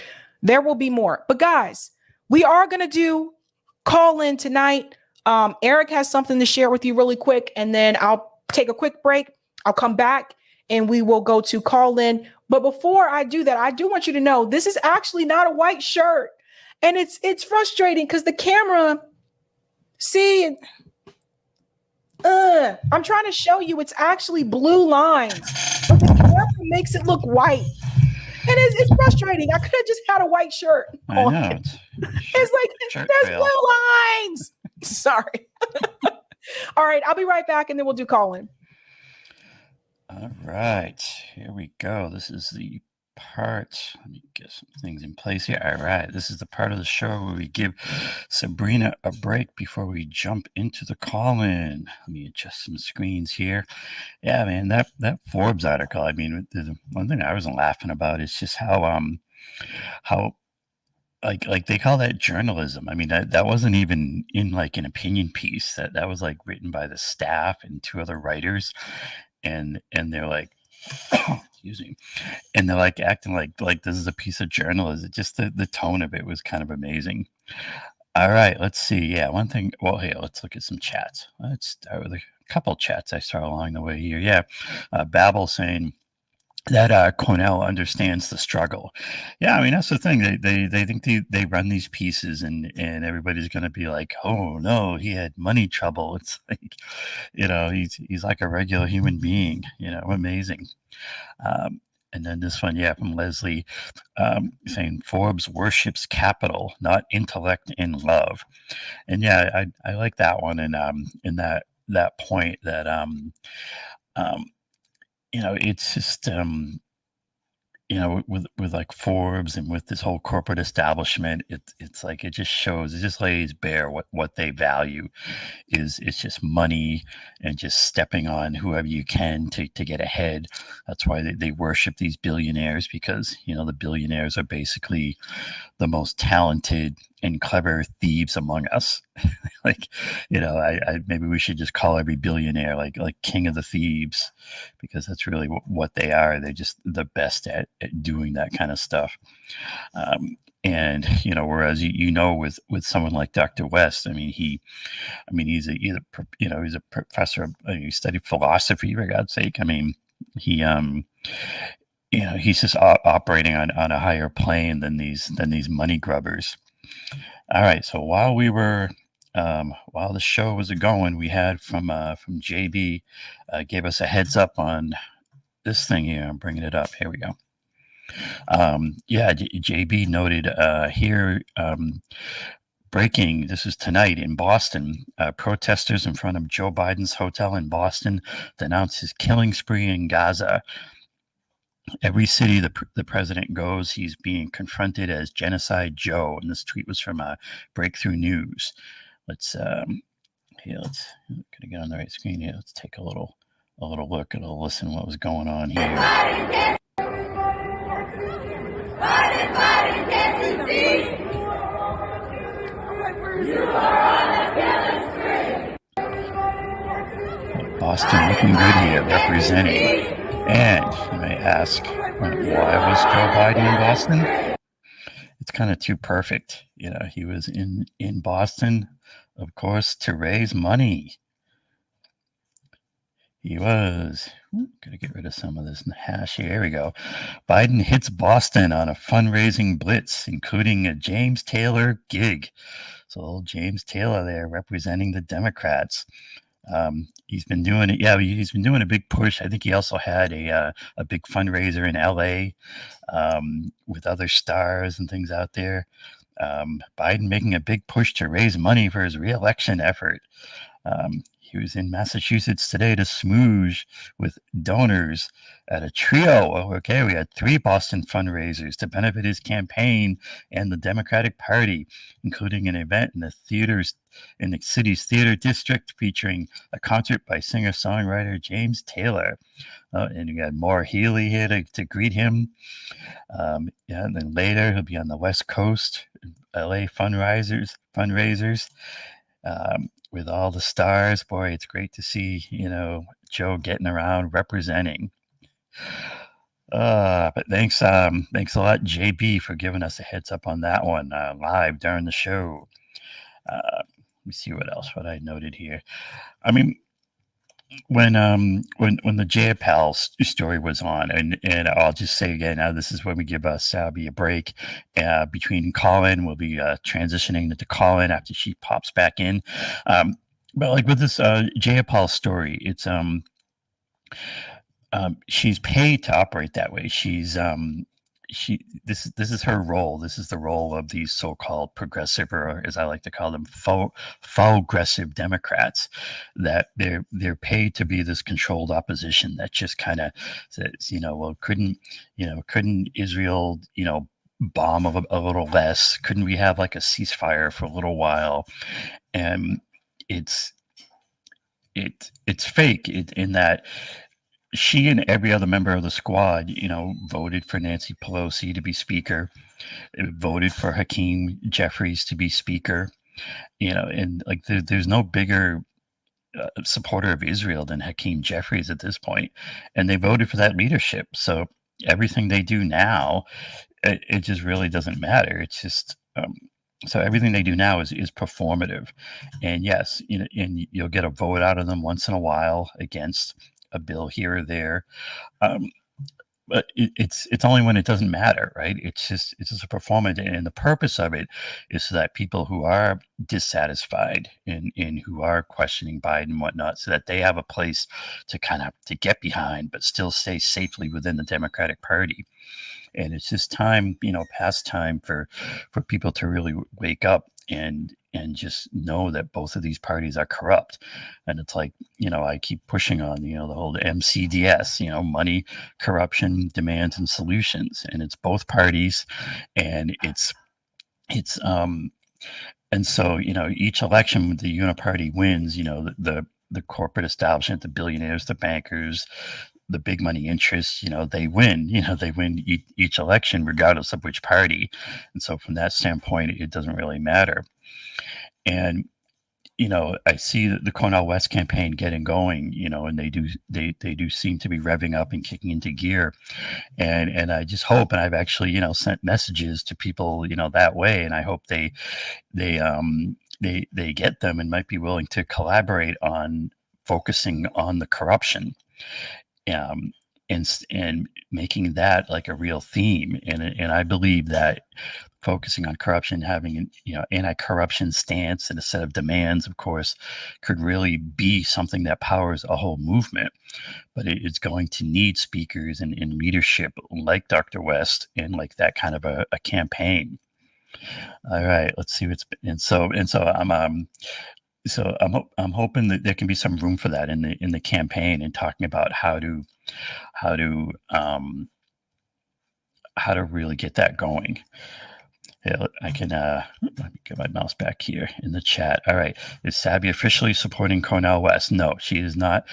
There will be more. But guys, we are going to do call in tonight. Eric has something to share with you really quick, and then I'll take a quick break. I'll come back and we will go to call in. But before I do that, I do want you to know this is actually not a white shirt. And it's frustrating because the camera, see, I'm trying to show you it's actually blue lines, but the camera makes it look white. And it's frustrating. I could have just had a white shirt on. I know. It's like, there's blue lines. Sorry. All right, I'll be right back and then we'll do call in. All right, here we go. This is the part. Let me get some things in place here. All right, this is the part of the show where we give Sabrina a break before we jump into the call-in. Let me adjust some screens here. Yeah, man, that Forbes article. I mean, the one thing I wasn't laughing about is just how like they call that journalism. I mean, that wasn't even in like an opinion piece. That was like written by the staff and two other writers, and they're like, excuse me, and they're like acting like this is a piece of journalism. Just the tone of it was kind of amazing. All right, let's see. Yeah, one thing. Well, hey, let's look at some chats. Let's start with a couple chats I saw along the way here. Yeah, Babel saying that Cornell understands the struggle. Yeah, I mean, that's the thing. They think they run these pieces and everybody's going to be like, oh no, he had money trouble. It's like, he's like a regular human being, amazing. And then this one, yeah, from Leslie, saying Forbes worships capital, not intellect and love. And yeah, I like that one. And in that point that it's just, with like Forbes and with this whole corporate establishment, it's like, it just lays bare what they value is it's just money and just stepping on whoever you can to get ahead. That's why they worship these billionaires, because, the billionaires are basically the most talented and clever thieves among us. Like, maybe we should just call every billionaire like king of the thieves, because that's really what they are. They're just the best at doing that kind of stuff. And whereas with someone like Dr. West, he's a professor. He studied philosophy, for God's sake. I mean, he's just operating on a higher plane than these money grubbers. All right, so while the show was going, we had from JB gave us a heads up on this thing here. I'm bringing it up. Here we go. JB noted here, breaking, this is tonight in Boston, protesters in front of Joe Biden's hotel in Boston denounced his killing spree in Gaza. Every city the president goes, he's being confronted as Genocide Joe. And this tweet was from Breakthrough News. Let's get on the right screen here. Let's take a little look and a listen to what was going on here. Boston looking good here, representing. And you may ask, why was Joe Biden in Boston? It's kind of too perfect. He was in Boston, of course, to raise money. He was. Gotta get rid of some of this hash here. Here we go. Biden hits Boston on a fundraising blitz, including a James Taylor gig. So old James Taylor there representing the Democrats. He's been doing it. Yeah, he's been doing a big push. I think he also had a big fundraiser in LA with other stars and things out there. Biden making a big push to raise money for his re-election effort. He was in Massachusetts today to smooge with donors at a trio. Okay, we had 3 Boston fundraisers to benefit his campaign and the Democratic Party, including an event in the city's theater district featuring a concert by singer-songwriter James Taylor. And you got Maura Healey here to greet him. And then later he'll be on the West Coast, LA fundraisers. with all the stars. Boy, it's great to see, Joe getting around representing. But thanks a lot, JB, for giving us a heads up on that one live during the show. Let me see what I noted here. I mean, when the Jayapal story was on, and I'll just say again, now this is when we give Sabby a break between Colin. We'll be transitioning into Colin after she pops back in. But like with this Jayapal story, it's she's paid to operate that way. This is her role. This is the role of these so-called progressive, or as I like to call them, faux-aggressive Democrats, that they're paid to be this controlled opposition that just kind of says, well, couldn't Israel, bomb a little less? Couldn't we have like a ceasefire for a little while? And it's fake in that she and every other member of the squad, voted for Nancy Pelosi to be speaker, voted for Hakeem Jeffries to be speaker, and like there's no bigger supporter of Israel than Hakeem Jeffries at this point, and they voted for that leadership. So everything they do now, it just really doesn't matter. It's just so everything they do now is performative, and yes, and you'll get a vote out of them once in a while against a bill here or there, but it's only when it doesn't matter, right? It's just a performance, and the purpose of it is so that people who are dissatisfied and who are questioning Biden and whatnot, so that they have a place to to get behind, but still stay safely within the Democratic Party. And it's just time, past time for people to really wake up and just know that both of these parties are corrupt. And it's like, I keep pushing on, the whole MCDS, money, corruption, demands, and solutions. And it's both parties. And and so, each election the uniparty wins, the corporate establishment, the billionaires, the bankers, the big money interests, they win, they win each election regardless of which party. And so from that standpoint, it doesn't really matter. And, I see the Cornell West campaign getting going, and they do seem to be revving up and kicking into gear. And I just hope, and I've actually, sent messages to people, that way. And I hope they get them and might be willing to collaborate on focusing on the corruption. And making that like a real theme, and I believe that focusing on corruption, having an anti-corruption stance and a set of demands, of course, could really be something that powers a whole movement. But it's going to need speakers and leadership like Dr. West and like that kind of a campaign. All right, let's see what's been, so I'm hoping that there can be some room for that in the campaign, and talking about how to really get that going. Yeah, I can let me get my mouse back here in the chat. All right, is Sabby officially supporting Cornel West? No, she is not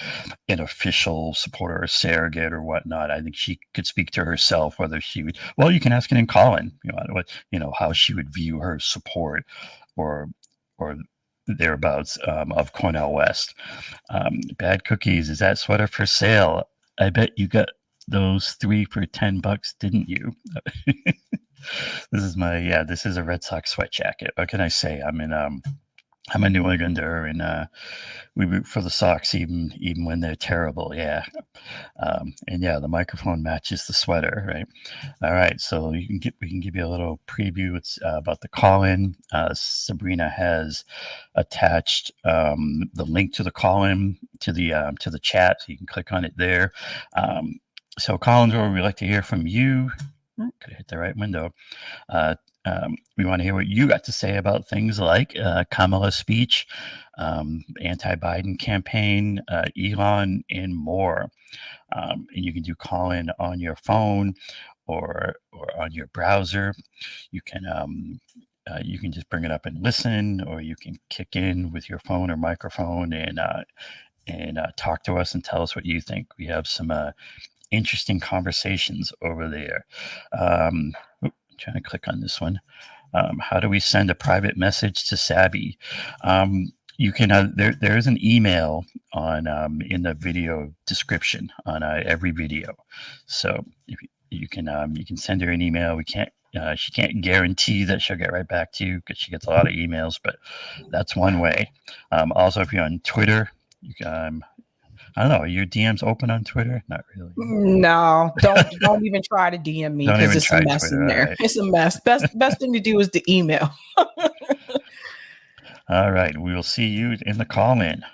an official supporter or surrogate or whatnot. I think she could speak to herself whether she would. Well, you can ask it in Colin. How she would view her support or thereabouts of Cornel West. Bad cookies, is that sweater for sale? I bet you got those 3 for $10, didn't you? This is a Red Sox sweat jacket. What can I say? I'm a New Englander, and we root for the Sox even when they're terrible. Yeah. And yeah, the microphone matches the sweater, right? All right, so we can give you a little preview. It's about the call-in. Sabrina has attached the link to the call-in to the chat, so you can click on it there. So Colin's where we like to hear from you. Could have hit the right window. We want to hear what you got to say about things like Kamala's speech, anti-Biden campaign, Elon, and more. And you can do call-in on your phone or on your browser. You can just bring it up and listen, or you can kick in with your phone or microphone and talk to us and tell us what you think. We have some interesting conversations over there. I'm trying to click on this one. How do we send a private message to Sabby? You can there is an email on in the video description on every video, so if you can send her an email. She can't guarantee that she'll get right back to you because she gets a lot of emails, but that's one way. Also, if you're on Twitter, you can, I don't know, are your DMs open on Twitter? Not really. No, don't even try to DM me because it's a mess in there. Right. It's a mess. Best thing to do is the email. All right. We will see you in the call-in.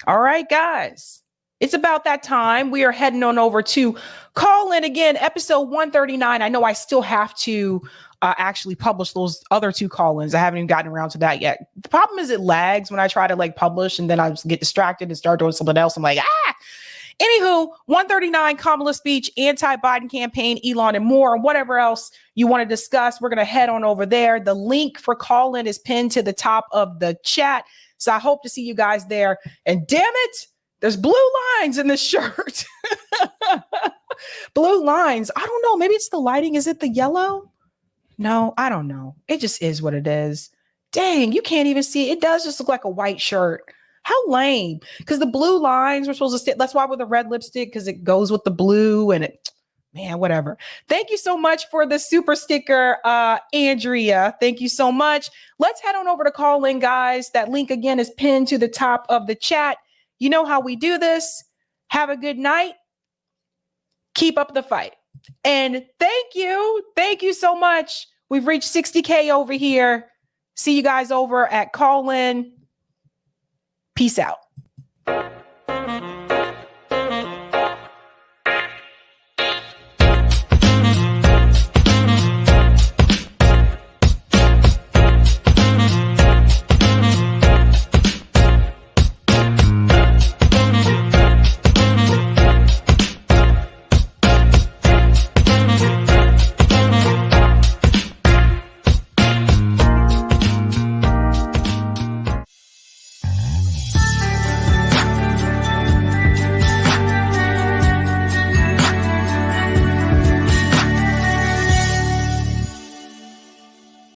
All right, guys. It's about that time. We are heading on over to call in again, episode 139. I know I still have to actually publish those other 2 call-ins. I haven't even gotten around to that yet. The problem is it lags when I try to like publish and then I just get distracted and start doing something else. I'm like, Anywho, 139 Kamala speech, anti-Biden campaign, Elon and more, and whatever else you want to discuss. We're going to head on over there. The link for call-in is pinned to the top of the chat. So I hope to see you guys there. And damn it, there's blue lines in this shirt. Blue lines. I don't know. Maybe it's the lighting. Is it the yellow? No, I don't know. It just is what it is. Dang, you can't even see it. It does just look like a white shirt. How lame. Because the blue lines were supposed to stick. That's why with the red lipstick, because it goes with the blue and it, man, whatever. Thank you so much for the super sticker, Andrea. Thank you so much. Let's head on over to call in, guys. That link again is pinned to the top of the chat. You know how we do this. Have a good night. Keep up the fight. And thank you. Thank you so much. We've reached 60K over here. See you guys over at Call In. Peace out.